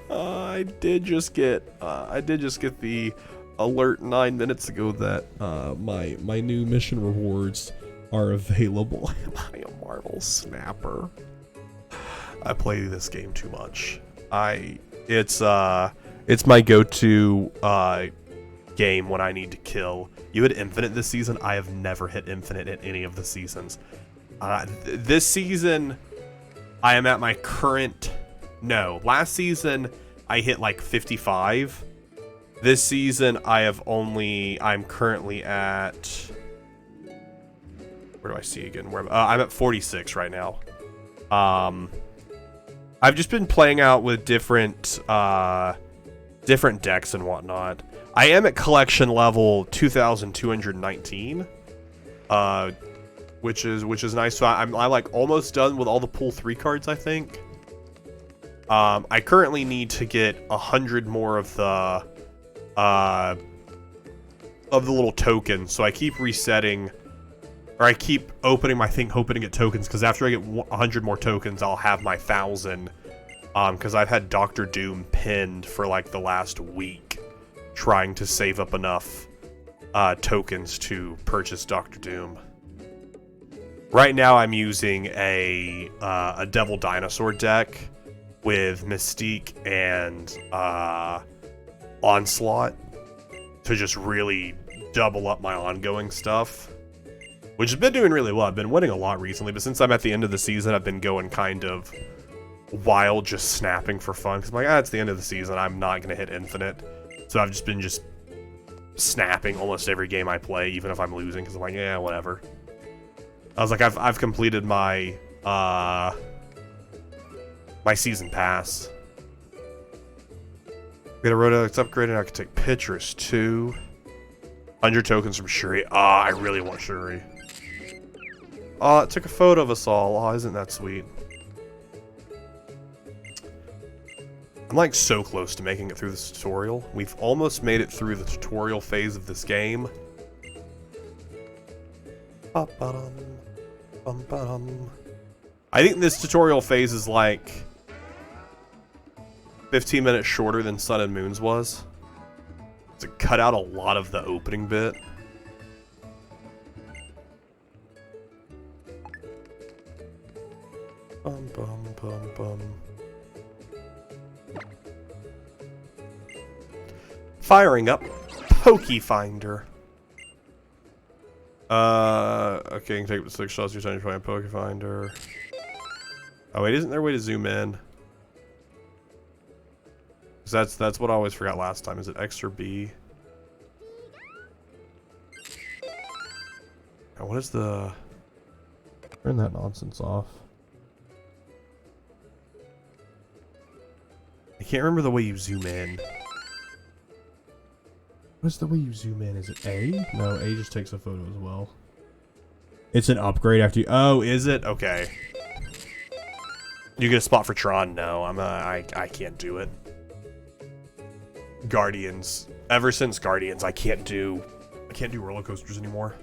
Speaker 1: I did just get the alert 9 minutes ago that my new mission rewards are available. Am I a Marvel Snapper? I play this game too much. It's my go-to game when I need to kill. You hit infinite this season. I have never hit infinite in any of the seasons. This season, I am at my current. No, last season I hit like 55. This season I'm currently at. Where do I see again? I'm at 46 right now. I've just been playing out with different decks and whatnot. I am at collection level 2,219, which is nice. So I'm like almost done with all the pool 3 cards, I think. I currently need to get 100 more of the little tokens. So I keep resetting, or I keep opening my thing, hoping to get tokens. Because after I get 100 more tokens, I'll have my 1,000. Because I've had Dr. Doom pinned for like the last week, trying to save up enough tokens to purchase Dr. Doom. Right now, I'm using a Devil Dinosaur deck with Mystique and Onslaught to just really double up my ongoing stuff, which has been doing really well. I've been winning a lot recently, but since I'm at the end of the season, I've been going kind of wild, just snapping for fun. Because I'm like, it's the end of the season. I'm not going to hit infinite. So I've just been snapping almost every game I play, even if I'm losing, because I'm like, yeah, whatever. I was like, I've completed my my season pass. We got a Rotodex upgrade, and I can take pictures too. 100 tokens from Shuri. I really want Shuri. It took a photo of us all. Isn't that sweet? I'm like so close to making it through this tutorial. We've almost made it through the tutorial phase of this game. I think this tutorial phase is like 15 minutes shorter than Sun and Moon's was. To cut out a lot of the opening bit. Bum, bum, bum, bum. Firing up Pokefinder. Okay, you can take the 6 shots you're trying to find Pokefinder. Oh wait, isn't there a way to zoom in? 'Cause that's what I always forgot last time. Is it X or B? Now, what is the...
Speaker 3: Turn that nonsense off.
Speaker 1: I can't remember the way you zoom in.
Speaker 3: What's the way you zoom in? Is it A? No, A just takes a photo as well. It's an upgrade after you...
Speaker 1: Oh, is it? Okay. You get a spot for Tron? No, I can't do it. Guardians. Ever since Guardians, I can't do roller coasters anymore.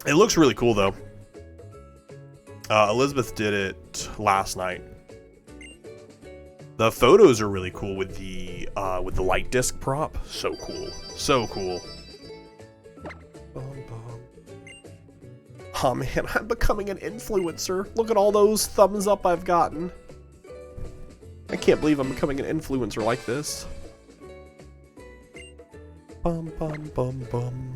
Speaker 1: It looks really cool though. Elizabeth did it last night. The photos are really cool with the light disc prop. So cool. So cool. Oh man, I'm becoming an influencer. Look at all those thumbs up I've gotten. I can't believe I'm becoming an influencer like this. Bum bum bum bum.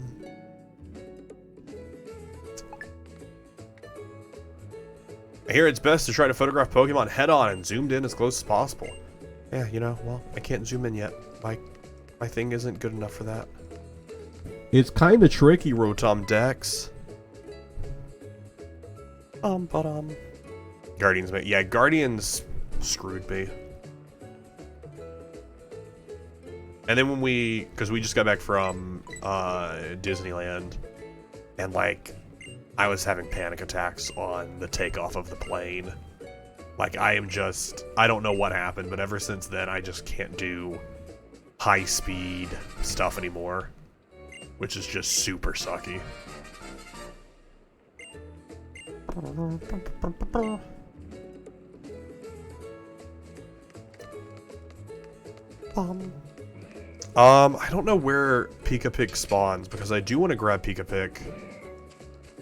Speaker 1: I hear it's best to try to photograph Pokemon head-on and zoomed in as close as possible. Yeah, you know, well, I can't zoom in yet. My thing isn't good enough for that.
Speaker 3: It's kind of tricky.
Speaker 1: Rotom Dex. Guardians, yeah, Guardians screwed me. And then when because we just got back from Disneyland, and like, I was having panic attacks on the takeoff of the plane. Like, I don't know what happened, but ever since then, I just can't do high-speed stuff anymore, which is just super sucky. I don't know where Pika-Pig spawns, because I do want to grab Pika-Pig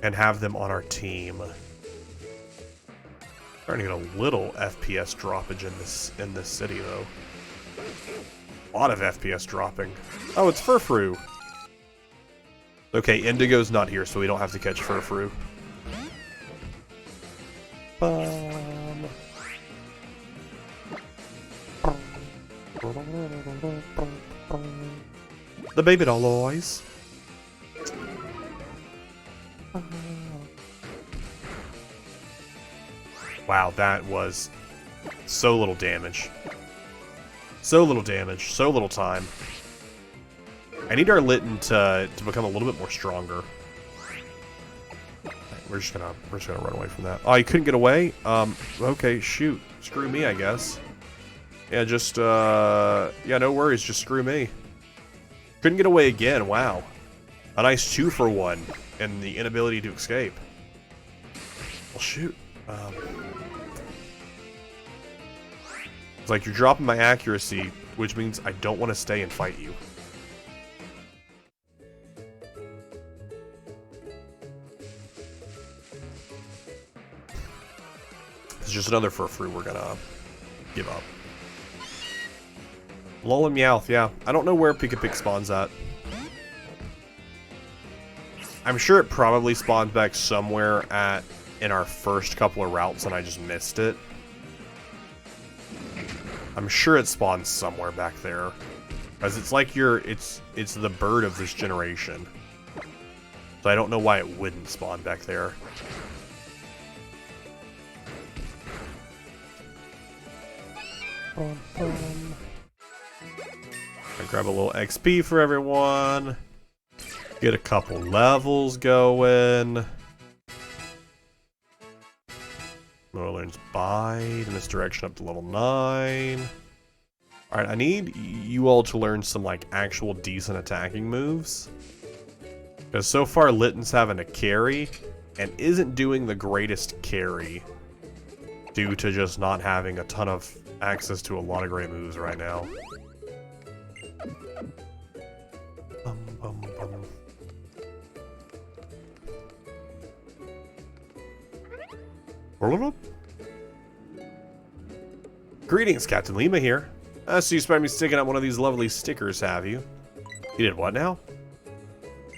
Speaker 1: and have them on our team. Starting to get a little FPS droppage in this city, though. A lot of FPS dropping. Oh, it's Furfrou. Okay, Indigo's not here, so we don't have to catch Furfrou. The baby doll eyes. Wow, that was so little damage. So little damage, so little time. I need our Litten to become a little bit more stronger. We're just gonna run away from that. Oh, you couldn't get away? Okay, shoot. Screw me, I guess. Yeah, just yeah, no worries, just screw me. Couldn't get away again, wow. A nice 2-for-1 and the inability to escape. Well, shoot. It's like you're dropping my accuracy, which means I don't want to stay and fight you. It's just another Furfrou we're gonna give up. Lol and Meowth, yeah. I don't know where Pika-Pig spawns at. I'm sure it probably spawns back somewhere in our first couple of routes and I just missed it. I'm sure it spawns somewhere back there. Because it's like it's the bird of this generation. So I don't know why it wouldn't spawn back there. I grab a little XP for everyone. Get a couple levels going. Moto learns Bite in this direction up to level 9. Alright, I need you all to learn some like actual decent attacking moves. Because so far Litten's having a carry and isn't doing the greatest carry due to just not having a ton of access to a lot of great moves right now. Greetings, Captain Lima here. So you spent me sticking up one of these lovely stickers, have you? You did what now?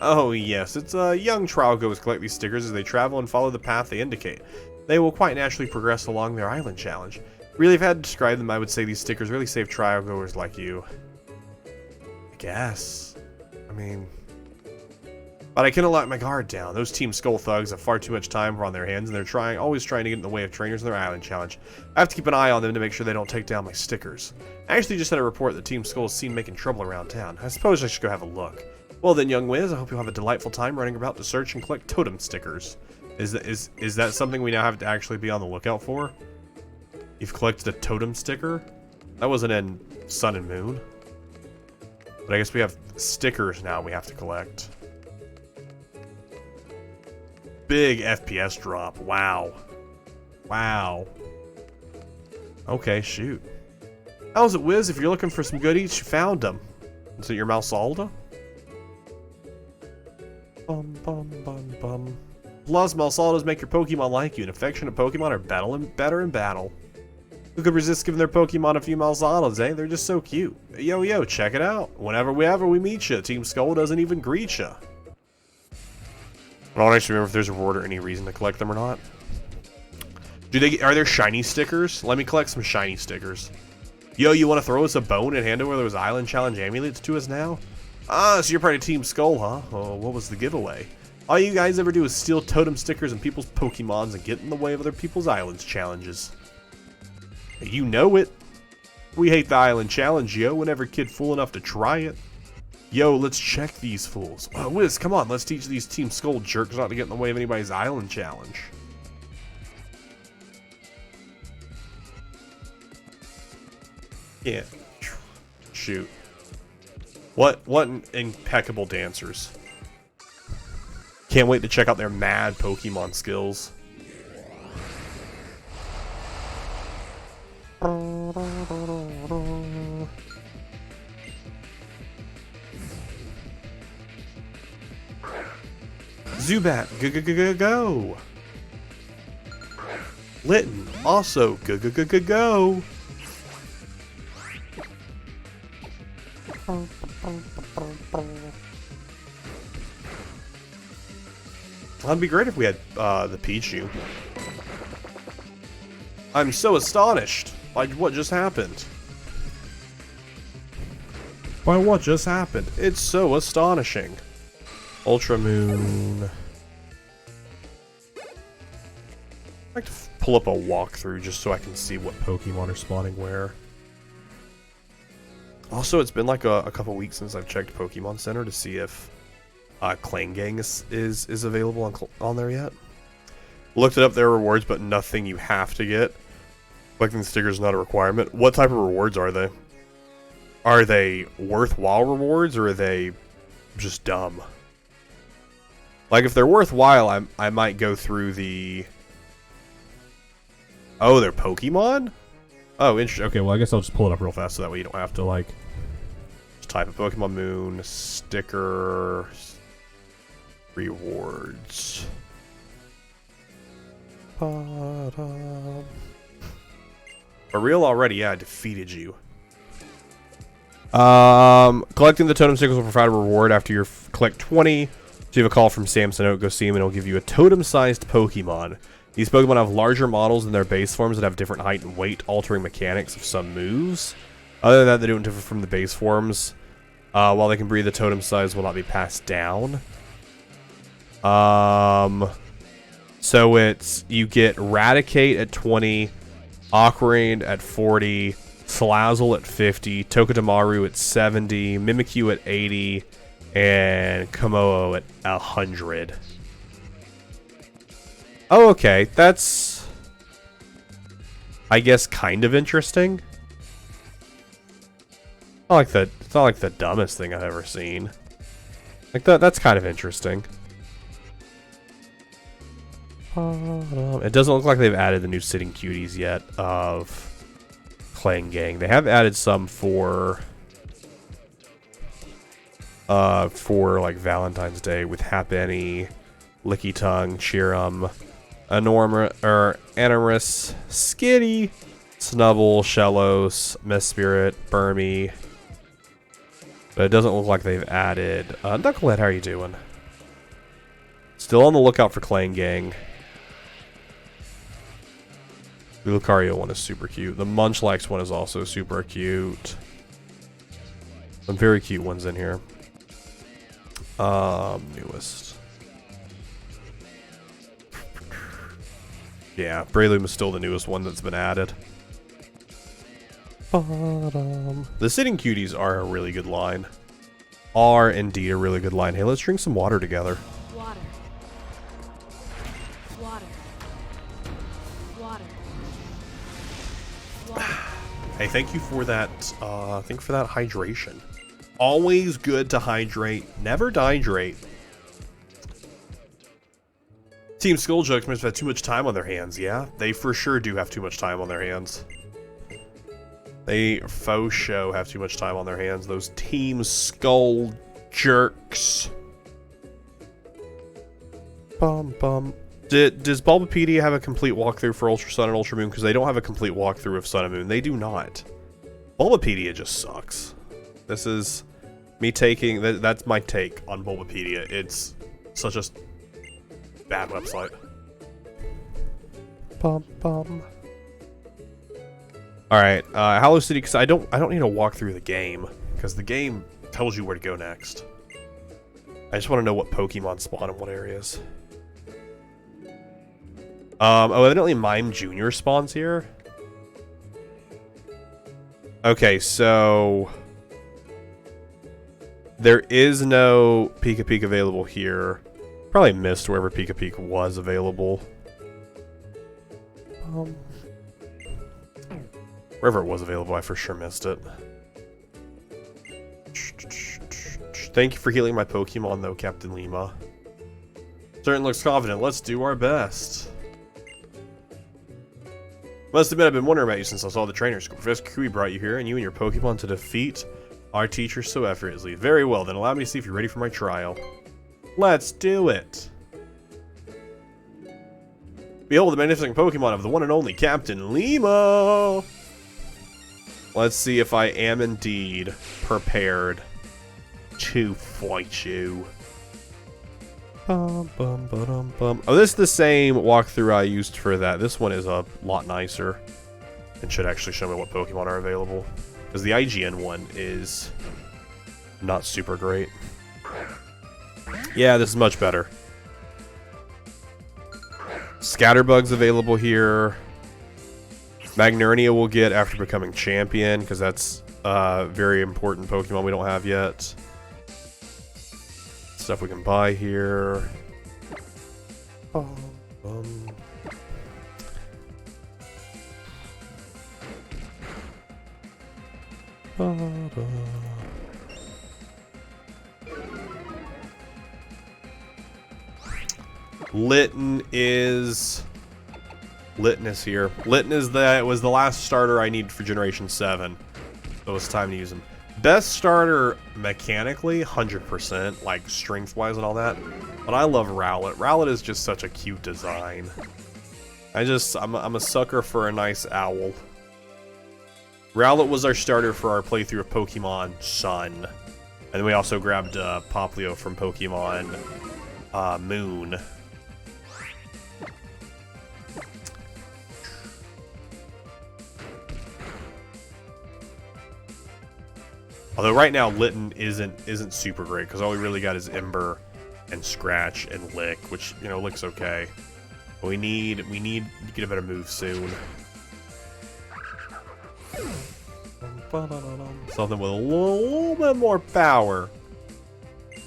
Speaker 1: Oh yes, it's young trial goers collect these stickers as they travel and follow the path they indicate. They will quite naturally progress along their island challenge. Really, if I had to describe them, I would say these stickers really save trial goers like you. I guess. I mean... But I cannot let my guard down. Those Team Skull thugs have far too much time on their hands, and they're always trying to get in the way of trainers in their island challenge. I have to keep an eye on them to make sure they don't take down my stickers. I actually just had a report that Team Skull is seen making trouble around town. I suppose I should go have a look. Well then, young Wiz, I hope you'll have a delightful time running about to search and collect totem stickers. Is that something we now have to actually be on the lookout for? You've collected a totem sticker? That wasn't in Sun and Moon. But I guess we have stickers now we have to collect. Big FPS drop. Wow. Wow. Okay, shoot. How's it, Wiz? If you're looking for some goodies, you found them. Is it your Mousalda? Bum, bum, bum, bum. Plus, Mousaldas make your Pokemon like you, and affectionate Pokemon are better in battle. Who could resist giving their Pokemon a few Mousaldas, eh? They're just so cute. Yo, check it out. Whenever we meet you, Team Skull doesn't even greet you. I don't actually remember if there's a reward or any reason to collect them or not. Are there shiny stickers? Let me collect some shiny stickers. Yo, you want to throw us a bone and hand over those Island Challenge amulets to us now? Ah, so you're part of Team Skull, huh? Oh, what was the giveaway? All you guys ever do is steal totem stickers and people's Pokemons and get in the way of other people's Islands challenges. You know it. We hate the Island Challenge, yo, whenever kid fool enough to try it. Yo, let's check these fools. Wiz, come on, let's teach these Team Skull jerks not to get in the way of anybody's Island Challenge. Yeah. Shoot. What impeccable dancers. Can't wait to check out their mad Pokemon skills. Zubat, go! Litten, also, go! That'd be great if we had the Pichu. I'm so astonished by what just happened. By what just happened? It's so astonishing. Ultra Moon. I'd like to pull up a walkthrough just so I can see what Pokemon are spawning where. Also, it's been like a couple weeks since I've checked Pokemon Center to see if Clangang is available on there yet. Looked it up, there are rewards, but nothing you have to get. Collecting stickers is not a requirement. What type of rewards are they? Are they worthwhile rewards, or are they just dumb? Like, if they're worthwhile, I might go through the... Oh, they're Pokemon? Oh, interesting. Okay, well, I guess I'll just pull it up real fast so that way you don't have to, like... Just type of Pokemon Moon, sticker... Rewards. For real already? Yeah, I defeated you. Collecting the totem stickers will provide a reward after you collect 20. So you have a call from Samson Oak, go see him, and it'll give you a totem-sized Pokemon. These Pokemon have larger models than their base forms that have different height and weight, altering mechanics of some moves. Other than that, they don't differ from the base forms. While they can breathe, the totem size will not be passed down. So it's, you get Raticate at 20, Aquarian at 40, Salazzle at 50, Togedemaru at 70, Mimikyu at 80, and Komodo at 100. Oh, okay. That's, I guess, kind of interesting. It's not like the dumbest thing I've ever seen. Like, that's kind of interesting. It doesn't look like they've added the new Sitting Cuties yet of Clangang. They have added some for like Valentine's Day with Happiny, Licky Tongue, Cheerum, Animorous, Skitty, Snubble, Shellos, Mistspirit, Burmy. But it doesn't look like they've added. Knucklehead, how are you doing? Still on the lookout for Clang Gang. The Lucario one is super cute. The Munchlax one is also super cute. Some very cute ones in here. Newest. Yeah, Breloom is still the newest one that's been added. The Sitting Cuties are a really good line. Are indeed a really good line. Hey, let's drink some water together.
Speaker 2: Water. Water. Water. Water.
Speaker 1: Hey, thank you for that. Thank you for that hydration. Always good to hydrate. Never dehydrate. Team Skulljokes must have had too much time on their hands. Yeah, they for sure do have too much time on their hands. They faux show have too much time on their hands. Those Team Skull jerks. Bum bum. Does Bulbapedia have a complete walkthrough for Ultra Sun and Ultra Moon? Because they don't have a complete walkthrough of Sun and Moon. They do not. Bulbapedia just sucks. This is me taking... That's my take on Bulbapedia. It's such a bad website. Bum bum. Alright, Hollow City, because I don't need to walk through the game, because the game tells you where to go next. I just want to know what Pokemon spawn in what areas. Evidently Mime Jr. spawns here. Okay, so... there is no Pika Pika available here. Probably missed wherever Pika Pika was available. Wherever it was available, I for sure missed it. Thank you for healing my Pokemon, though, Captain Lima. Certain looks confident. Let's do our best. Must admit, I've been wondering about you since I saw the trainer school. Professor Kui brought you here, and you and your Pokemon to defeat our teacher so effortlessly. Very well, then allow me to see if you're ready for my trial. Let's do it. Behold the magnificent Pokemon of the one and only Captain Lima. Let's see if I am indeed prepared to fight you. Bum, bum, ba-dum, bum. Oh, this is the same walkthrough I used for that. This one is a lot nicer and should actually show me what Pokemon are available. Because the IGN one is not super great. Yeah, this is much better. Scatterbug's available here. Magnernia we'll get after becoming champion, because that's a very important Pokemon we don't have yet. Stuff we can buy here. Litten is here. Litten is was the last starter I needed for Generation 7. So it's time to use him. Best starter mechanically, 100%, like strength-wise and all that. But I love Rowlet. Rowlet is just such a cute design. I'm a sucker for a nice owl. Rowlet was our starter for our playthrough of Pokemon Sun. And we also grabbed Poplio from Pokemon Moon. Although right now Litten isn't super great, because all we really got is Ember and Scratch and Lick, which, you know, Lick's okay. But we need to get a better move soon. Something with a little bit more power.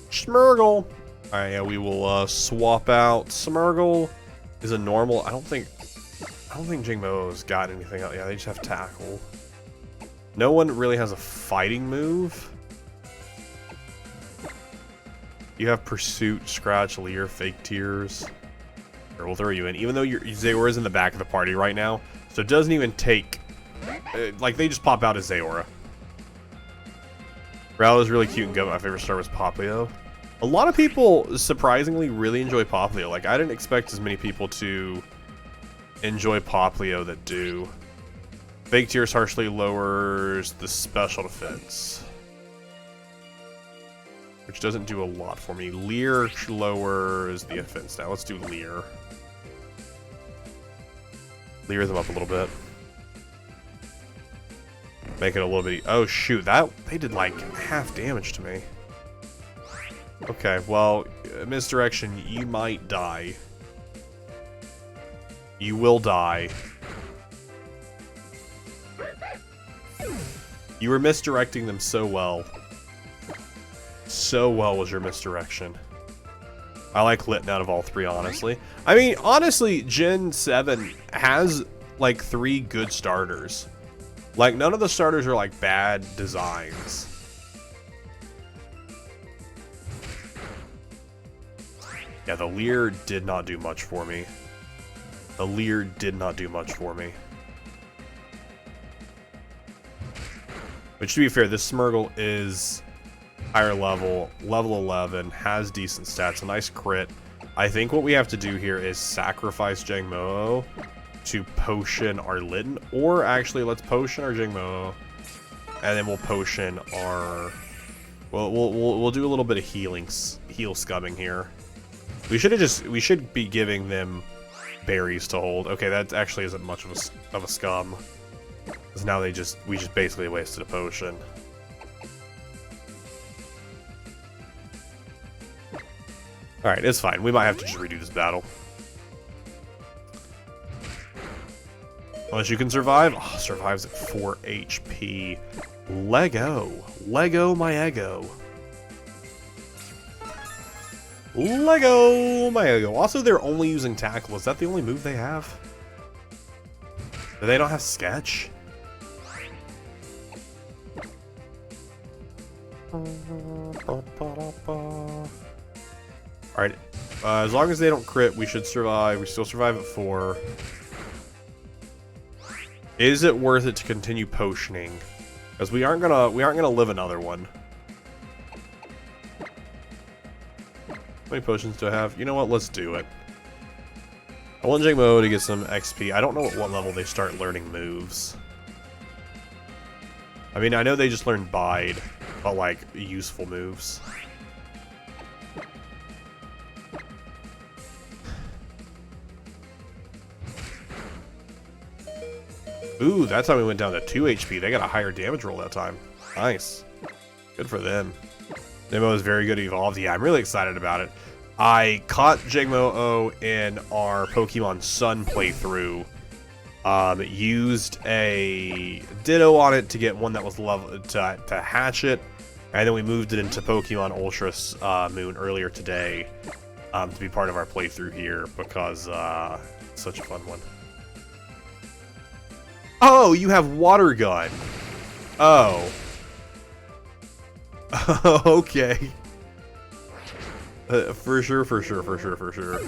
Speaker 1: Smeargle. Alright, yeah, we will swap out. Smeargle is a normal. I don't think Jingmo's got anything else. Yeah, they just have Tackle. No one really has a fighting move. You have Pursuit, Scratch, Leer, Fake Tears. Here, we'll throw you in. Even though Zayora's in the back of the party right now, so it doesn't even take... like, they just pop out as Zayora. Rowlet is really cute and good. My favorite star was Poplio. A lot of people surprisingly really enjoy Poplio. Like, I didn't expect as many people to enjoy Poplio that do. Fake Tears harshly lowers the special defense, which doesn't do a lot for me. Leer lowers the offense. Now let's do Leer. Leer them up a little bit. Make it a little bit... Oh, shoot. They did, like, half damage to me. Okay, well, misdirection, you might die. You will die. You were misdirecting them so well. So well was your misdirection. I like Litten out of all three, honestly. I mean, honestly, Gen 7 has, like, 3 good starters. Like, none of the starters are, like, bad designs. Yeah, the Leer did not do much for me. The Leer did not do much for me. Which, to be fair, this Smeargle is higher level, level 11, has decent stats, a nice crit. I think what we have to do here is sacrifice Jangmo to potion our Litten, or actually, let's potion our Jangmo, and then we'll potion our... We'll do a little bit of heal scumming here. We should be giving them berries to hold. Okay, that actually isn't much of a scum. Because now we just basically wasted a potion. Alright, it's fine. We might have to just redo this battle. Unless you can survive. Oh, survives at 4 HP. Lego. Lego my ego. Lego my ego. Also, they're only using Tackle. Is that the only move they have? Do they don't have Sketch? Alright. As long as they don't crit, we should survive. We still survive at 4. Is it worth it to continue potioning? Because we aren't gonna live another one. How many potions do I have? You know what? Let's do it. I want Jangmo to get some XP. I don't know at what level they start learning moves. I mean, I know they just learned Bide, but like useful moves. Ooh, that time we went down to 2 HP. They got a higher damage roll that time. Nice. Good for them. Nemo is very good at Evolved. Yeah, I'm really excited about it. I caught Jangmo-O in our Pokemon Sun playthrough. Used a Ditto on it to get one that was level to hatch it, and then we moved it into Pokemon Ultra Moon earlier today to be part of our playthrough here because it's such a fun one. Oh, you have Water Gun. Oh. Okay. For sure. Alright,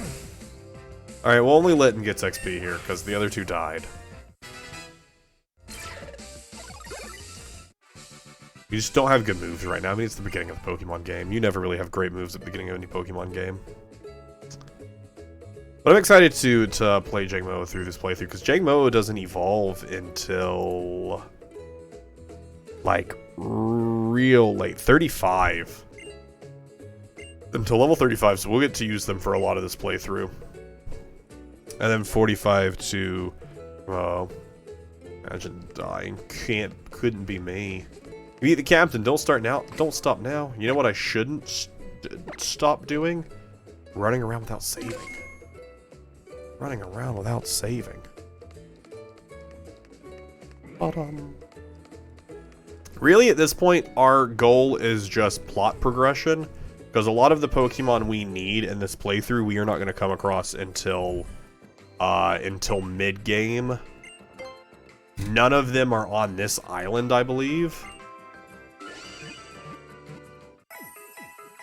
Speaker 1: well, only Litten gets XP here, because the other 2 died. You just don't have good moves right now. I mean, it's the beginning of the Pokemon game. You never really have great moves at the beginning of any Pokemon game. But I'm excited to play Jangmo through this playthrough, because Jangmo doesn't evolve until... like, real late. 35. Until level 35, so we'll get to use them for a lot of this playthrough. And then 45 to... oh, imagine dying. Couldn't be me. Meet the captain. Don't start now. Don't stop now. You know what I shouldn't stop doing? Running around without saving. Running around without saving. Really, at this point, our goal is just plot progression. Because a lot of the Pokemon we need in this playthrough, we are not going to come across until mid-game. None of them are on this island, I believe.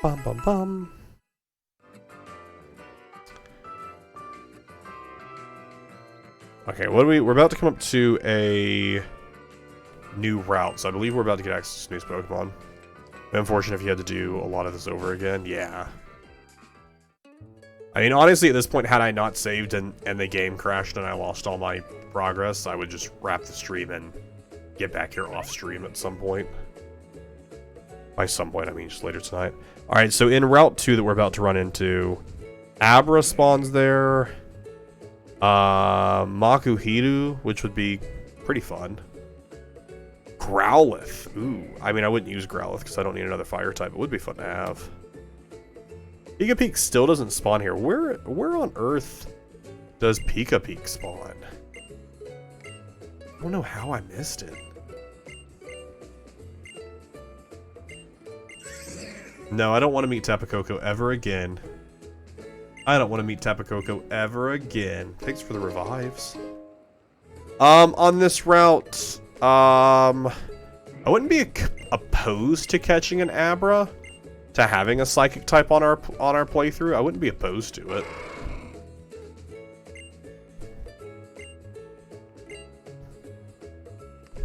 Speaker 1: Bum bum bum. Okay, what do we're about to come up to a new route, so I believe we're about to get access to new Pokemon. Unfortunate if you had to do a lot of this over again. Yeah. I mean, honestly, at this point, had I not saved and the game crashed and I lost all my progress, I would just wrap the stream and get back here off stream at some point. By some point, I mean just later tonight. Alright, so in Route 2 that we're about to run into, Abra spawns there. Makuhito, which would be pretty fun. Growlithe. Ooh, I mean, I wouldn't use Growlithe because I don't need another fire type. It would be fun to have. Pika Peak still doesn't spawn here. Where on earth does Pika Peak spawn? I don't know how I missed it. No, I don't want to meet Tapu Koko ever again. I don't want to meet Tapu Koko ever again. Thanks for the revives. On this route, I wouldn't be opposed to catching an Abra. To having a psychic type on our playthrough, I wouldn't be opposed to it.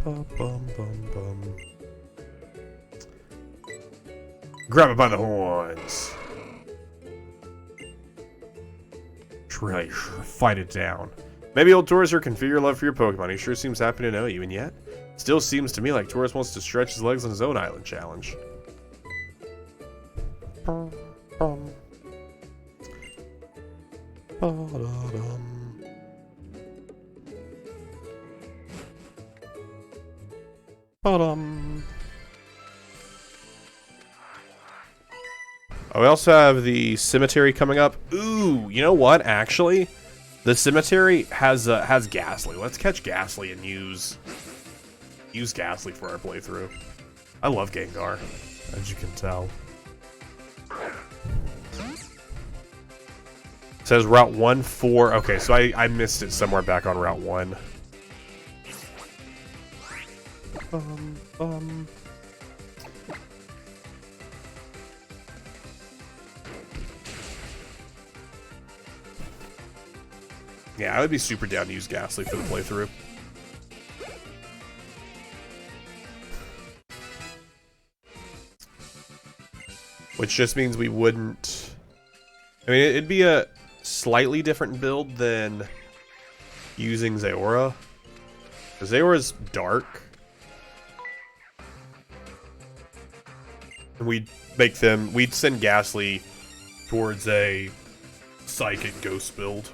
Speaker 1: Bum, bum, bum, bum. Grab it by the horns. Try fight it down. Maybe old Taurus can feel your love for your Pokemon. He sure seems happy to know you, and yet, still seems to me like Taurus wants to stretch his legs on his own island challenge. Oh, we also have the cemetery coming up. Ooh, you know what? Actually, the cemetery has Ghastly. Let's catch Ghastly and use Ghastly for our playthrough. I love Gengar, as you can tell. It says Route 1-4. Okay, so I missed it somewhere back on Route 1. Yeah, I would be super down to use Ghastly for the playthrough. Which just means we wouldn't... I mean, it'd be a slightly different build than using Zaora. Because Zaora's dark. And we'd send Ghastly towards a Psychic Ghost build.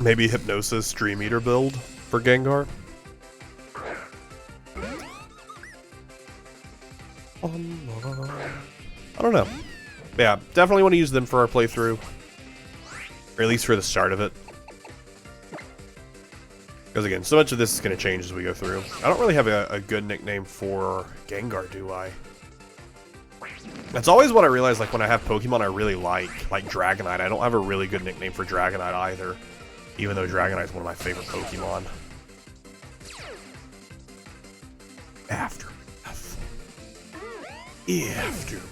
Speaker 1: Maybe Hypnosis Dream Eater build for Gengar. I don't know. Yeah, definitely want to use them for our playthrough. Or at least for the start of it. Because again, so much of this is going to change as we go through. I don't really have a good nickname for Gengar, do I? That's always what I realize, like, when I have Pokemon I really like Dragonite. I don't have a really good nickname for Dragonite either. Even though Dragonite is one of my favorite Pokemon. Aftermath. Aftermath.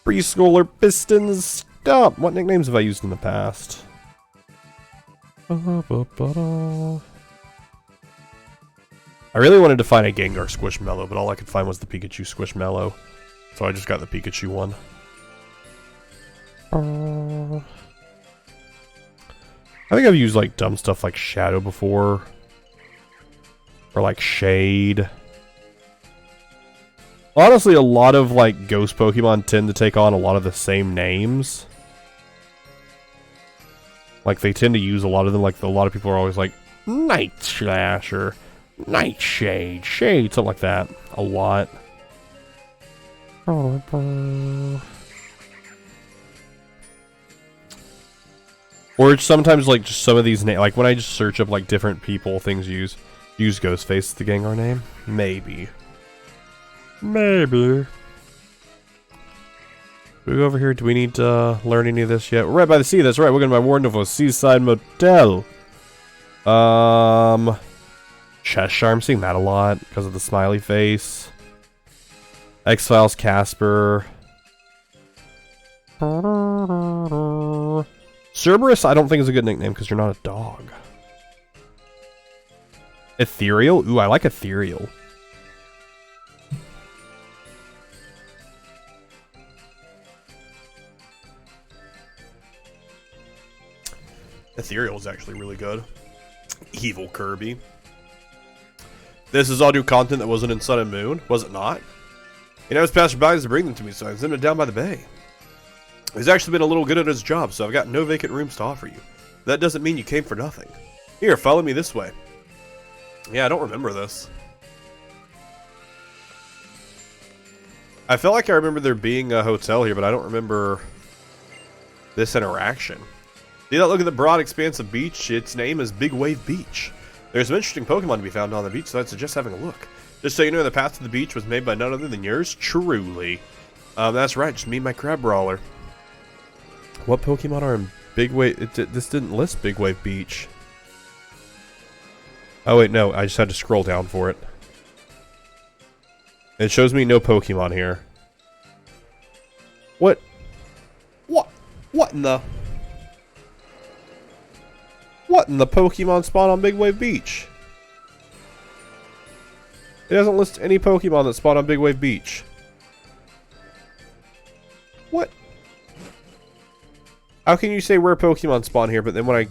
Speaker 1: Preschooler Pistons, stop! What nicknames have I used in the past? I really wanted to find a Gengar Squishmallow, but all I could find was the Pikachu Squishmallow. So I just got the Pikachu one. I think I've used like dumb stuff like Shadow before. Or like Shade. Honestly, a lot of like ghost Pokemon tend to take on a lot of the same names. Like they tend to use a lot of them, like a lot of people are always like Night Slash or Nightshade, Shade, something like that. A lot. Or sometimes like just some of these names, like when I just search up like different people, things use Ghostface as the Gengar name. Maybe. Maybe. We go over here. Do we need to learn any of this yet? We're right by the sea. That's right. We're going to my wonderful seaside motel. Cheshire. I'm seeing that a lot because of the smiley face. X-Files Casper. Cerberus, I don't think is a good nickname because you're not a dog. Ethereal? Ooh, I like ethereal. Ethereal is actually really good. Evil Kirby. This is all new content that wasn't in Sun and Moon, was it not? You know, I was passing by to bring them to me, so I sent it down by the bay. He's actually been a little good at his job, so I've got no vacant rooms to offer you. That doesn't mean you came for nothing. Here, follow me this way. Yeah, I don't remember this. I feel like I remember there being a hotel here, but I don't remember this interaction. See that look at the broad expanse of beach? Its name is Big Wave Beach. There's some interesting Pokemon to be found on the beach, so I'd suggest having a look. Just so you know, the path to the beach was made by none other than yours truly. That's right, just me and my Crab Brawler. What Pokemon are in Big Wave? This didn't list Big Wave Beach. Oh wait, no, I just had to scroll down for it. It shows me no Pokemon here. What? What in the... What in the Pokemon spawn on Big Wave Beach? It doesn't list any Pokemon that spawn on Big Wave Beach. What? How can you say rare Pokemon spawn here, but then when I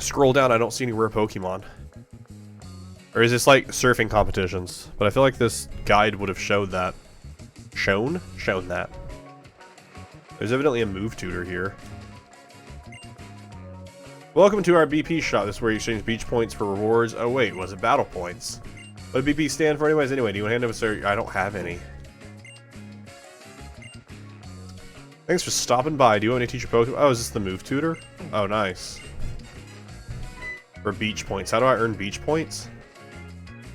Speaker 1: scroll down, I don't see any rare Pokemon? Or is this like surfing competitions? But I feel like this guide would have showed that. Shown that. There's evidently a move tutor here. Welcome to our BP shop. This is where you exchange beach points for rewards. Oh wait, was it battle points? What did BP stand for anyways? Anyway, do you want to hand over, sir? I don't have any. Thanks for stopping by. Do you want to teach your Pokemon? Oh, is this the move tutor? Oh, nice. For beach points. How do I earn beach points?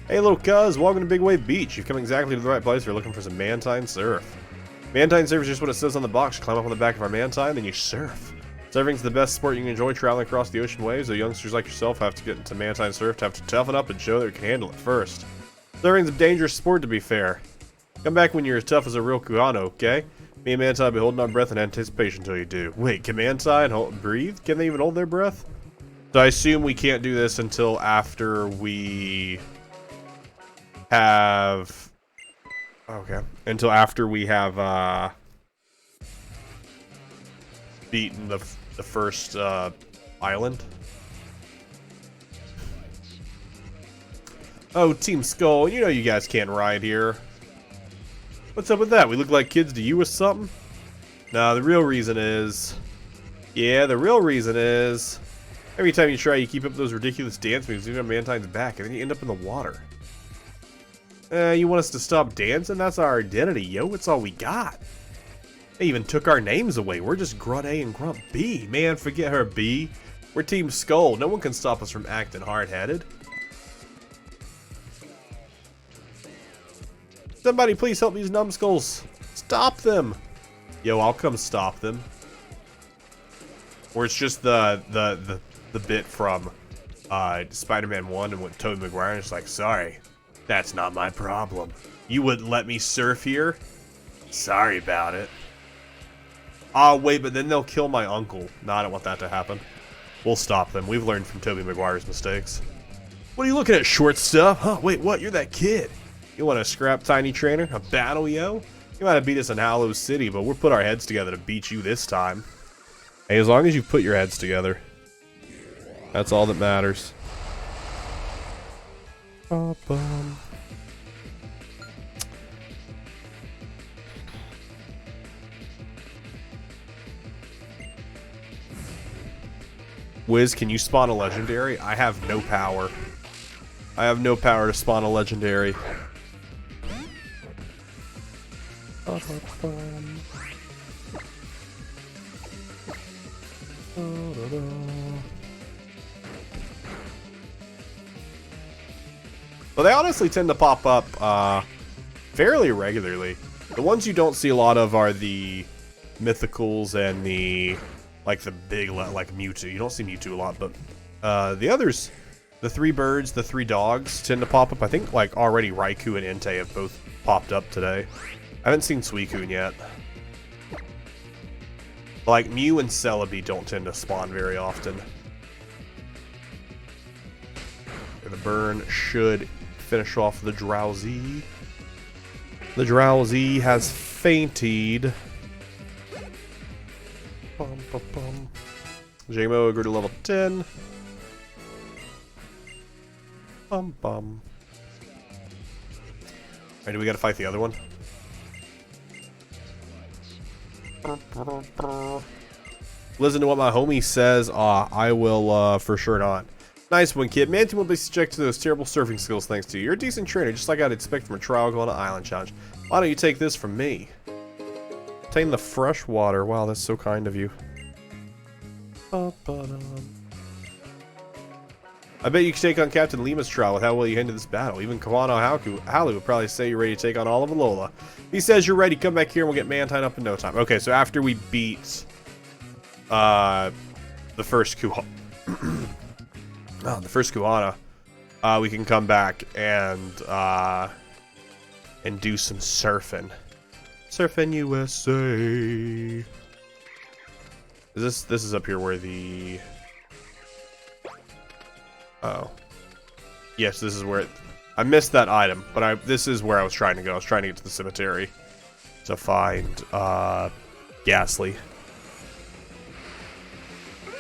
Speaker 1: Hey, little cuz. Welcome to Big Wave Beach. You've come exactly to the right place if you're looking for some Mantine Surf. Mantine Surf is just what it says on the box. Climb up on the back of our Mantine, then you surf. Surfing's the best sport you can enjoy traveling across the ocean waves, so youngsters like yourself have to get into Mantine Surf to have to toughen up and show that you can handle it first. Surfing's a dangerous sport, to be fair. Come back when you're as tough as a real Kuano, okay? Me and Mantine will be holding our breath in anticipation until you do. Wait, can Mantine breathe? Can they even hold their breath? So I assume we can't do this until after we have... Okay. Until after we have, beaten the first, island. Oh, Team Skull, you know you guys can't ride here. What's up with that? We look like kids to you or something? No, the real reason is... Yeah, the real reason is... Every time you try, you keep up those ridiculous dance moves, even on Mantine's back, and then you end up in the water. You want us to stop dancing? That's our identity, yo. It's all we got. They even took our names away. We're just Grunt A and Grunt B. Man, forget her, B. We're Team Skull. No one can stop us from acting hard-headed. Somebody please help these numbskulls. Stop them. Yo, I'll come stop them. Or it's just the bit from Spider-Man 1 and what Tobey Maguire is like, sorry, that's not my problem. You wouldn't let me surf here? Sorry about it. Oh, wait, but then they'll kill my uncle. No, I don't want that to happen. We'll stop them. We've learned from Tobey Maguire's mistakes. What are you looking at, short stuff? Huh, wait, what? You're that kid. You want to scrap, tiny trainer? A battle, yo? You might have beat us in Hollow City, but we'll put our heads together to beat you this time. Hey, as long as you put your heads together. That's all that matters. Wiz, can you spawn a legendary? I have no power. I have no power to spawn a legendary. Well, they honestly tend to pop up fairly regularly. The ones you don't see a lot of are the mythicals and the the big like Mewtwo. You don't see Mewtwo a lot, but the others, the three birds, the three dogs tend to pop up. I think like already Raikou and Entei have both popped up today. I haven't seen Suicune yet. Like Mew and Celebi don't tend to spawn very often. The burn should finish off the Drowsy. The Drowsy has fainted. Bum, bum, bum. JMO grew to level 10. Bum, bum. Alright, do we gotta fight the other one? Listen to what my homie says. I will, for sure not. Nice one, kid. Manty will be subject to those terrible surfing skills thanks to you. You're a decent trainer, just like I'd expect from a trial going to Island Challenge. Why don't you take this from me? Obtain the fresh water. Wow, that's so kind of you. I bet you could take on Captain Lima's trial with how well you handled this battle. Even Kawano Halu would probably say you're ready to take on all of Alola. He says you're ready. Come back here and we'll get Mantine up in no time. Okay, so after we beat the first Kuhana, we can come back and do some surfing. Surfing USA. This is up here where the... Oh. Yes, this is where... I missed that item, but this is where I was trying to go. I was trying to get to the cemetery to find Ghastly.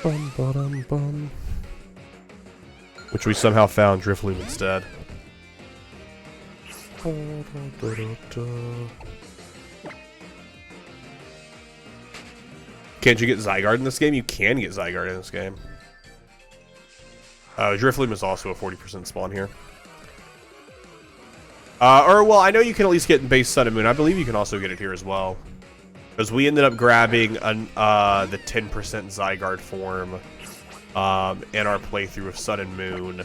Speaker 1: Bum, ba-dum, bum. Which we somehow found Drifloon instead. Can't you get Zygarde in this game? You can get Zygarde in this game. Drifloon is also a 40% spawn here. Well, I know you can at least get in base Sun and Moon. I believe you can also get it here as well. Because we ended up grabbing the 10% Zygarde form in our playthrough of Sun and Moon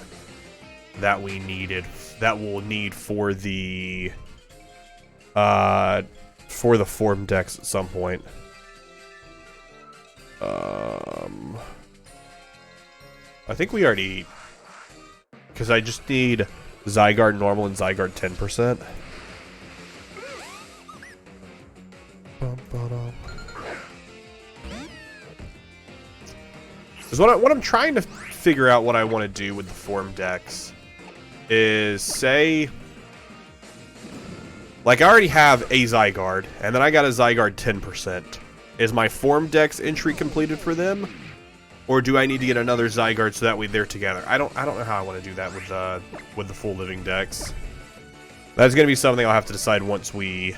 Speaker 1: that we needed. That we'll need for the form decks at some point. I think we already... Because I just need Zygarde normal and Zygarde 10%. Because what I'm trying to figure out what I want to do with the form decks is, say... Like, I already have a Zygarde, and then I got a Zygarde 10%. Is my form decks entry completed for them? Or do I need to get another Zygarde so that way they're together? I don't know how I want to do that with the full Living Dex. That's going to be something I'll have to decide once we...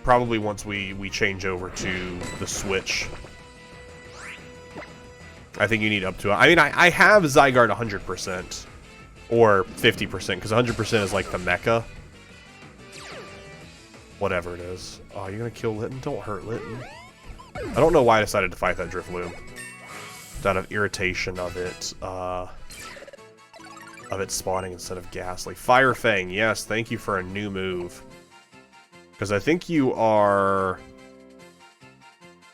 Speaker 1: Probably once we change over to the Switch. I think you need up to... I mean, I have Zygarde 100%. Or 50%, because 100% is like the mecha. Whatever it is. Oh, you're going to kill Litten? Don't hurt Litten. I don't know why I decided to fight that Drifloon. Out of irritation of it spawning instead of Ghastly. Fire Fang, yes, thank you for a new move. Because I think you have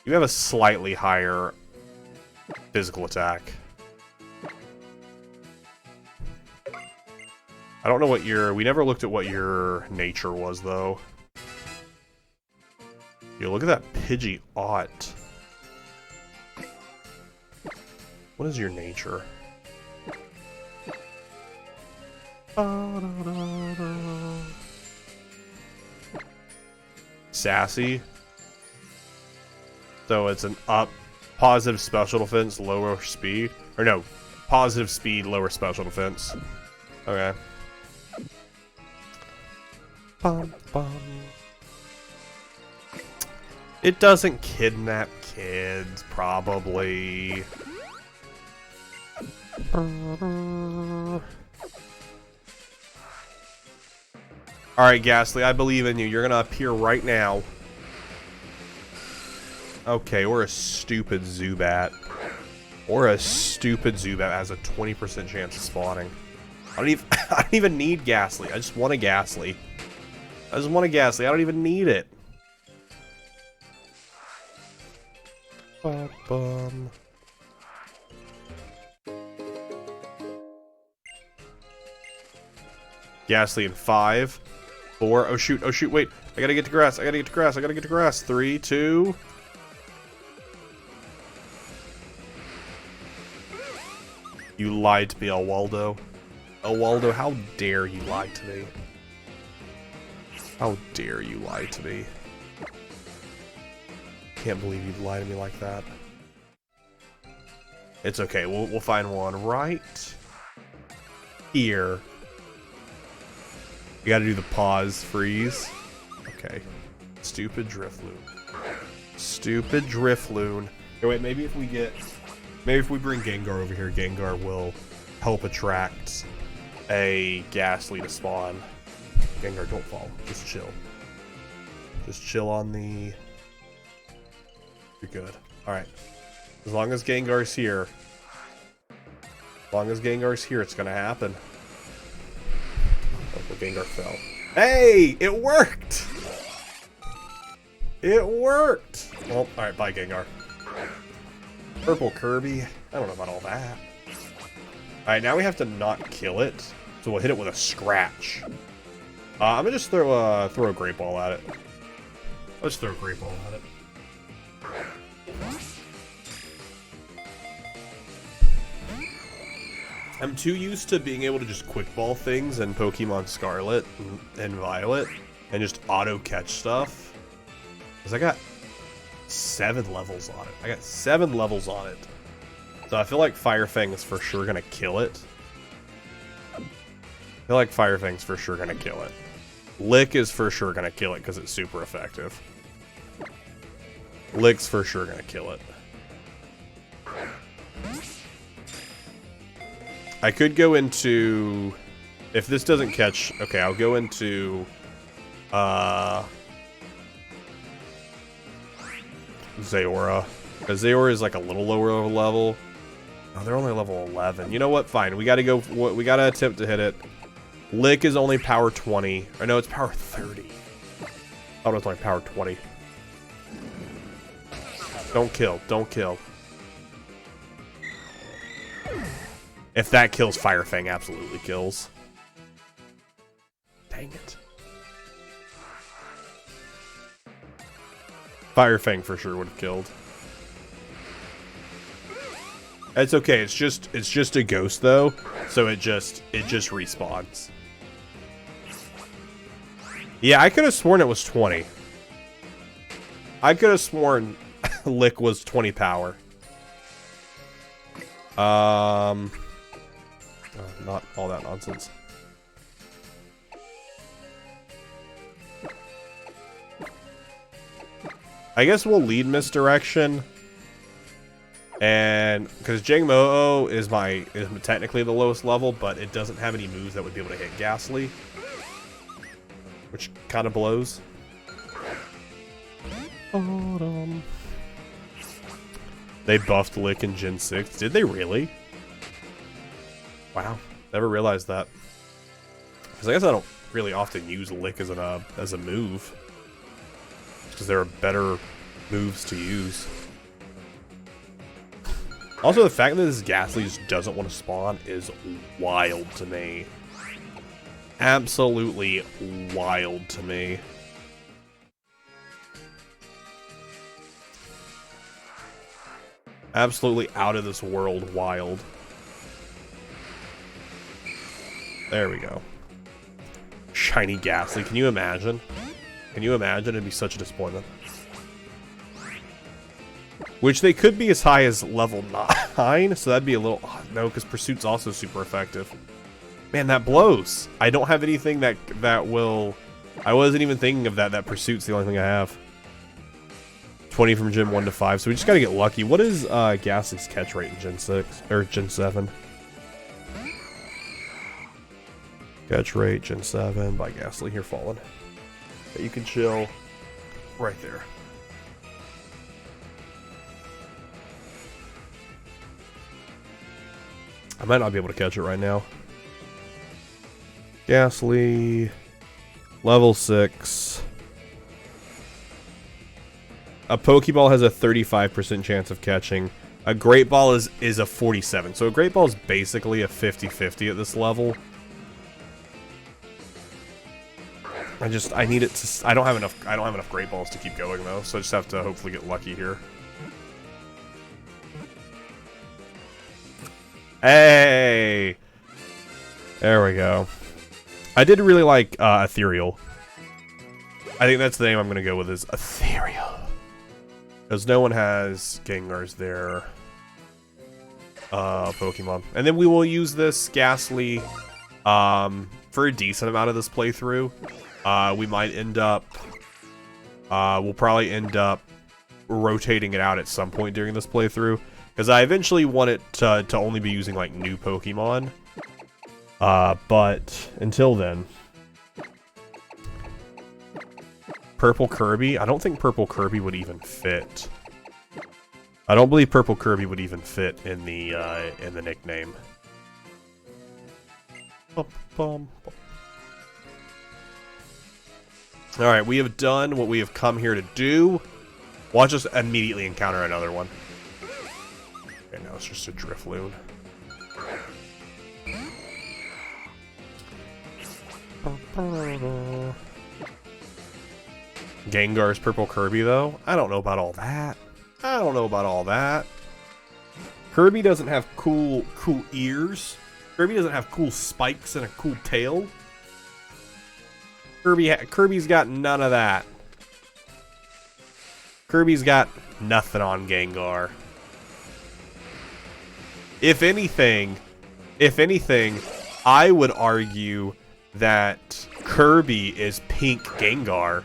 Speaker 1: a slightly higher physical attack. I don't know what we never looked at what your nature was, though. Yo, look at that Pidgeot. What is your nature? Sassy. So it's an positive special defense, lower speed. Or no, positive speed, lower special defense. Okay. Bum, bum. It doesn't kidnap kids, probably. Alright, Ghastly, I believe in you. You're gonna appear right now. Okay, or a stupid Zubat. Or a stupid Zubat has a 20% chance of spawning. I don't even need Ghastly. I just want a Ghastly. I don't even need it. Bum. Ghastly in 5, 4. Oh shoot, wait. I gotta get to grass. 3, 2. You lied to me, El Waldo. El Waldo, how dare you lie to me? How dare you lie to me? Can't believe you'd lie to me like that. It's okay. We'll find one right here. We gotta do the pause freeze. Okay. Stupid Drifloon. Stupid Drifloon. Hey, wait, maybe if we bring Gengar over here, Gengar will help attract a Ghastly to spawn. Gengar, don't fall. Just chill. Just chill on the... You're good. Alright. As long as Gengar's here. As long as Gengar's here, it's gonna happen. Oh, the Gengar fell. Hey! It worked! It worked! Well, alright, bye Gengar. Purple Kirby. I don't know about all that. Alright, now we have to not kill it. So we'll hit it with a scratch. I'm gonna just throw a Great Ball at it. Let's throw a Great Ball at it. I'm too used to being able to just quick ball things in Pokemon Scarlet and Violet and just auto catch stuff. Because I got 7 levels on it. I got 7 levels on it. So I feel like Fire Fang is for sure gonna kill it. I feel like Fire Fang's for sure gonna kill it. Lick is for sure gonna kill it because it's super effective. Lick's for sure gonna kill it. I could go into... If this doesn't catch... Okay, I'll go into... Zaora. Because Zaora is like a little lower level. Oh, they're only level 11. You know what? Fine. We gotta go... We gotta attempt to hit it. Lick is only power 20. Or no, it's power 30. Oh, it's only power 20. Don't kill. Don't kill. If that kills, Fire Fang absolutely kills. Dang it. Fire Fang for sure would have killed. It's okay. It's just a ghost though, so it just respawns. Yeah, I could have sworn it was 20. I could have sworn Lick was 20 power. Not all that nonsense. I guess we'll lead Misdirection. And because Jangmo-O is technically the lowest level, but it doesn't have any moves that would be able to hit Ghastly. Which kind of blows. They buffed Lick in Gen 6. Did they really? Wow. Never realized that. Because I guess I don't really often use Lick as a move. Because there are better moves to use. Also, the fact that this Ghastly just doesn't want to spawn is wild to me. Absolutely wild to me. Absolutely out of this world wild. There we go. Shiny Ghastly. Can you imagine? Can you imagine? It'd be such a disappointment. Which they could be as high as level 9, so that'd be a little... Oh, no, because Pursuit's also super effective. Man, that blows. I don't have anything that will... I wasn't even thinking of that. That Pursuit's the only thing I have. 20 from Gen 1 to 5, so we just gotta get lucky. What is Ghastly's catch rate in Gen 6? Or Gen 7? Catch rate, Gen 7, by Ghastly. Here, Fallen. Okay, you can chill right there. I might not be able to catch it right now. Ghastly. Level 6. A Pokeball has a 35% chance of catching. A Great Ball is a 47. So a Great Ball is basically a 50-50 at this level. I need it to... I don't have enough Great Balls to keep going though, so I just have to hopefully get lucky here. Hey! There we go. I did really like Ethereal. I think that's the name I'm going to go with is Ethereal. Because no one has Gengar's there. Pokemon. And then we will use this Ghastly for a decent amount of this playthrough. We might end up... we'll probably end up rotating it out at some point during this playthrough. Because I eventually want it to only be using, like, new Pokemon. But until then... Purple Kirby? I don't think Purple Kirby would even fit. I don't believe Purple Kirby would even fit in the nickname. Alright, we have done what we have come here to do. Watch us immediately encounter another one. Okay, now it's just a Drifloon. Gengar's Purple Kirby, though? I don't know about all that. I don't know about all that. Kirby doesn't have cool ears. Kirby doesn't have cool spikes and a cool tail. Kirby's got none of that. Kirby's got nothing on Gengar. If anything, I would argue that Kirby is pink Gengar.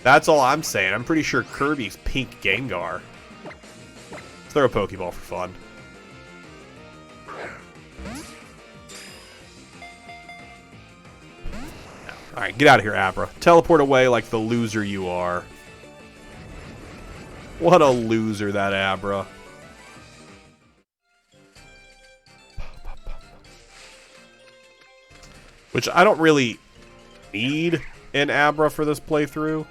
Speaker 1: That's all I'm saying. I'm pretty sure Kirby's pink Gengar. Let's throw a Pokeball for fun. Alright, get out of here, Abra. Teleport away like the loser you are. What a loser, that Abra. Which I don't really need an Abra for this playthrough.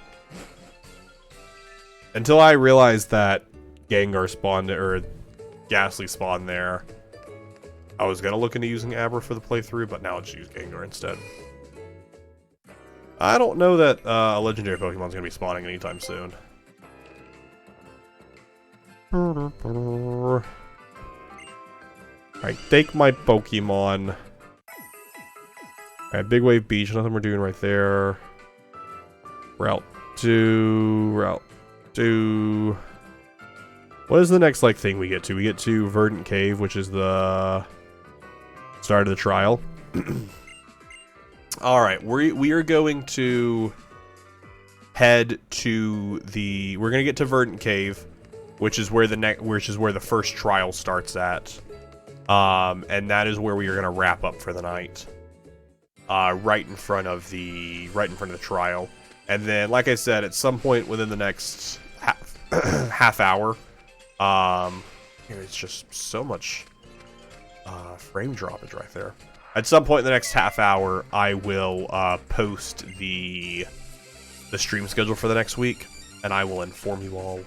Speaker 1: Until I realized that Gengar spawned, or Ghastly spawned there. I was gonna look into using Abra for the playthrough, but now I'll just use Gengar instead. I don't know that a legendary Pokemon's gonna be spawning anytime soon. Alright, take my Pokemon. Alright, Big Wave Beach, nothing we're doing right there. Route 2. What is the next, like, thing we get to? We get to Verdant Cave, which is the start of the trial. Alright, we are going to head to the... We're going to get to Verdant Cave, which is where the first trial starts at. And that is where we are going to wrap up for the night. Right in front of the trial. And then, like I said, at some point within the next half hour, it's just so much frame droppage right there. At some point in the next half hour, I will post the stream schedule for the next week, and I will inform you all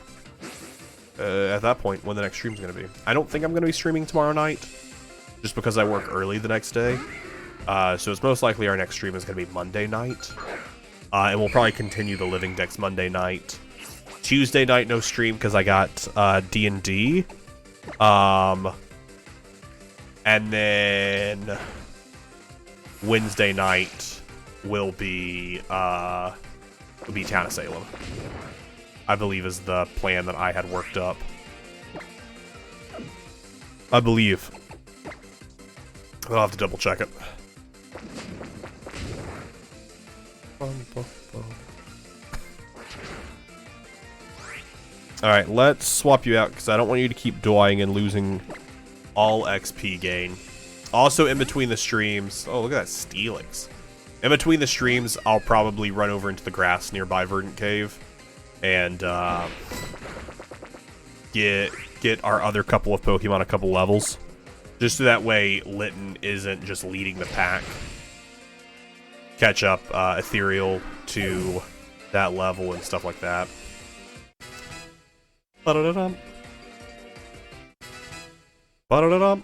Speaker 1: at that point when the next stream is going to be. I don't think I'm going to be streaming tomorrow night, just because I work early the next day. So it's most likely our next stream is going to be Monday night. And we'll probably continue the Living Dex Monday night. Tuesday night, no stream because I got D&D. And then Wednesday night will be Town of Salem. I believe is the plan that I had worked up. I believe. I'll have to double check it. Alright, let's swap you out, because I don't want you to keep dying and losing all XP gain. Also, in between the streams... Oh, look at that Steelix. In between the streams, I'll probably run over into the grass nearby Verdant Cave. And, get our other couple of Pokemon a couple levels. Just so that way, Litten isn't just leading the pack. Catch up Ethereal to that level and stuff like that. Ba-da-da-dum. Ba-da-da-dum.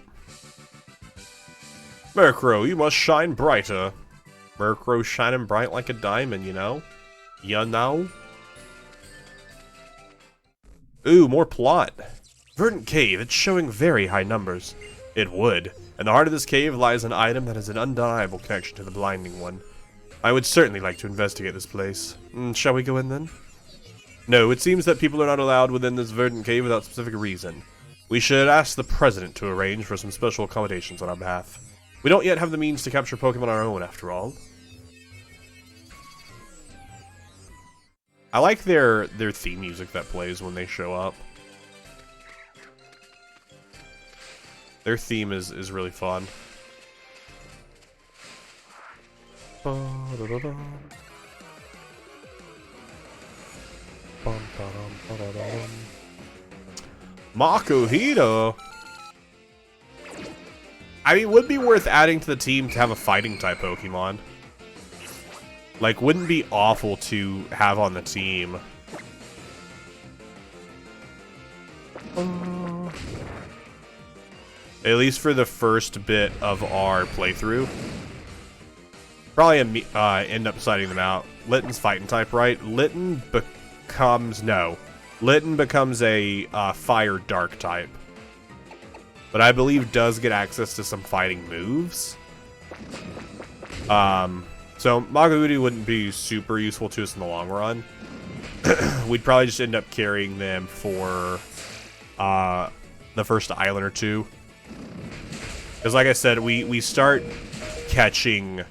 Speaker 1: Murkrow, you must shine brighter. Murkrow shining bright like a diamond, you know? You know? Ooh, more plot. Verdant Cave, it's showing very high numbers. It would. In the heart of this cave lies an item that has an undeniable connection to the Blinding One. I would certainly like to investigate this place. Shall we go in then? No, it seems that people are not allowed within this Verdant Cave without specific reason. We should ask the President to arrange for some special accommodations on our behalf. We don't yet have the means to capture Pokemon on our own, after all. I like their theme music that plays when they show up. Their theme is really fun. Makuhito. I mean, it would be worth adding to the team to have a fighting type Pokemon. Like, wouldn't be awful to have on the team. At least for the first bit of our playthrough. Probably end up citing them out. Litten's fighting type, right? Litten becomes... No. Litten becomes a fire dark type. But I believe does get access to some fighting moves. So Makuhito wouldn't be super useful to us in the long run. We'd probably just end up carrying them for the first island or two. Because like I said, we start catching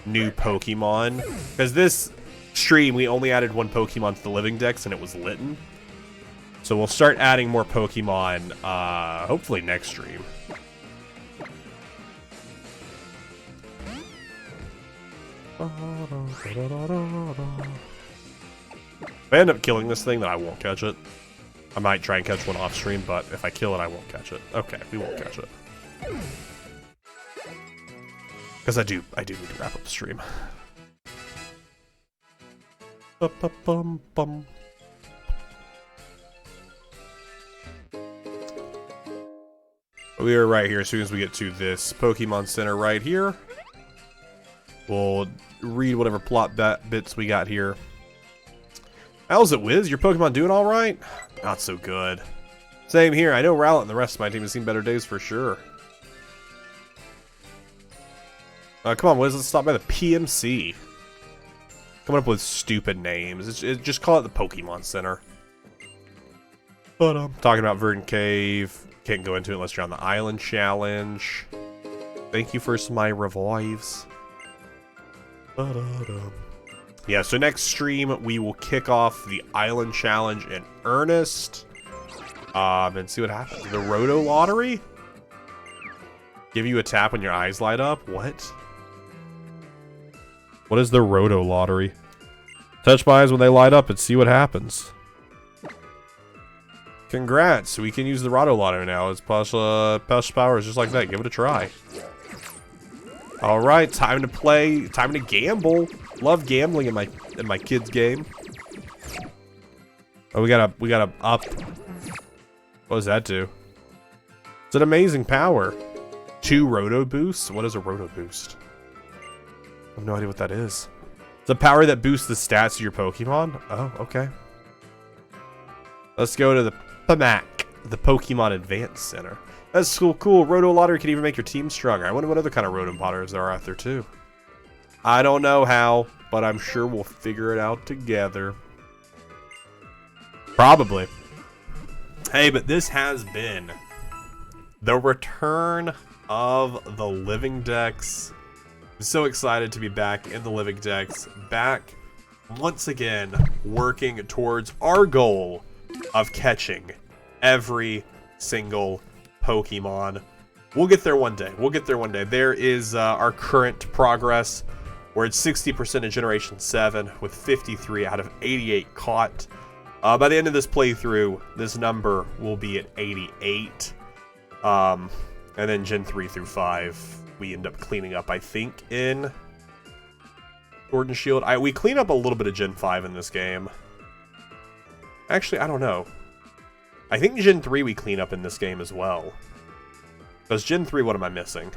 Speaker 1: new Pokemon. Because this stream, we only added one Pokemon to the Living Dex, and it was Litten. So we'll start adding more Pokemon, hopefully next stream. If I end up killing this thing, then I won't catch it. I might try and catch one off stream, but if I kill it, I won't catch it. Okay, we won't catch it. Because I do need to wrap up the stream. Bum. We are right here as soon as we get to this Pokemon Center right here. We'll read whatever plot bits we got here. How's it, Wiz? Your Pokemon doing alright? Not so good. Same here. I know Rowlet and the rest of my team have seen better days for sure. Come on, Wiz. Let's stop by the PMC. Coming up with stupid names. Just call it the Pokemon Center. But talking about Verdant Cave. Can't go into it unless you're on the Island Challenge. Thank you for my revives. Yeah, so next stream we will kick off the Island Challenge in earnest. And see what happens. The Roto Lottery? Give you a tap when your eyes light up? What? What is the Roto Lottery? Touch my eyes when they light up and see what happens. Congrats, we can use the Roto Lottery now. It's special powers just like that. Give it a try. Alright, time to play. Time to gamble. Love gambling in my kids' game. Oh, we got a up. What does that do? It's an amazing power. 2 Roto boosts? What is a Roto boost? I have no idea what that is. It's a power that boosts the stats of your Pokemon? Oh, okay. Let's go to the PMAC, the Pokemon Advance Center. That's cool. Roto Lottery can even make your team stronger. I wonder what other kind of Roto Potters there are out there, too. I don't know how, but I'm sure we'll figure it out together. Probably. Hey, but this has been the return of the Living Dex. I'm so excited to be back in the Living Dex. Back, once again, working towards our goal of catching every single Pokemon. We'll get there one day. There is our current progress. We're at 60% in Generation 7 with 53 out of 88 caught. By the end of this playthrough, this number will be at 88. And then Gen 3 through 5, we end up cleaning up, I think, in Sword and Shield. We clean up a little bit of Gen 5 in this game. Actually, I don't know. I think Gen 3 we clean up in this game as well. Because Gen 3, what am I missing?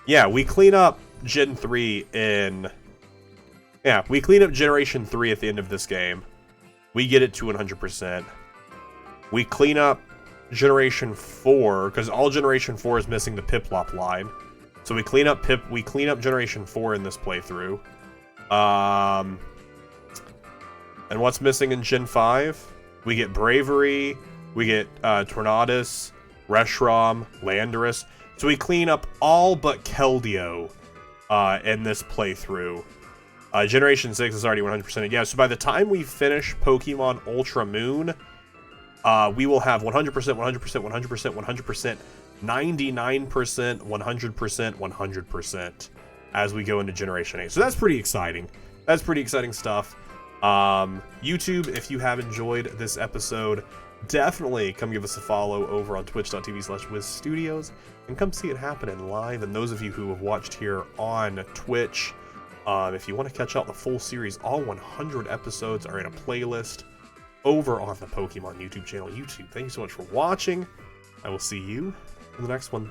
Speaker 1: Yeah, we clean up Gen 3 in... Yeah, we clean up Generation 3 at the end of this game. We get it to 100%. We clean up Generation 4, because all Generation 4 is missing the Piplup line. So we clean up Generation 4 in this playthrough. And what's missing in Gen 5? We get Bravery, we get Tornadus, Reshiram, Landorus. So we clean up all but Keldeo in this playthrough. Generation 6 is already 100%. Yeah, so by the time we finish Pokemon Ultra Moon, we will have 100%, 100%, 100%, 100%, 99%, 100%, 100% as we go into Generation 8. So that's pretty exciting. That's pretty exciting stuff. YouTube, if you have enjoyed this episode, definitely come give us a follow over on twitch.tv/WizStudios and come see it happening live. And those of you who have watched here on Twitch, if you want to catch out the full series, all 100 episodes are in a playlist over on the Pokemon YouTube channel. YouTube, thank you so much for watching. I will see you in the next one.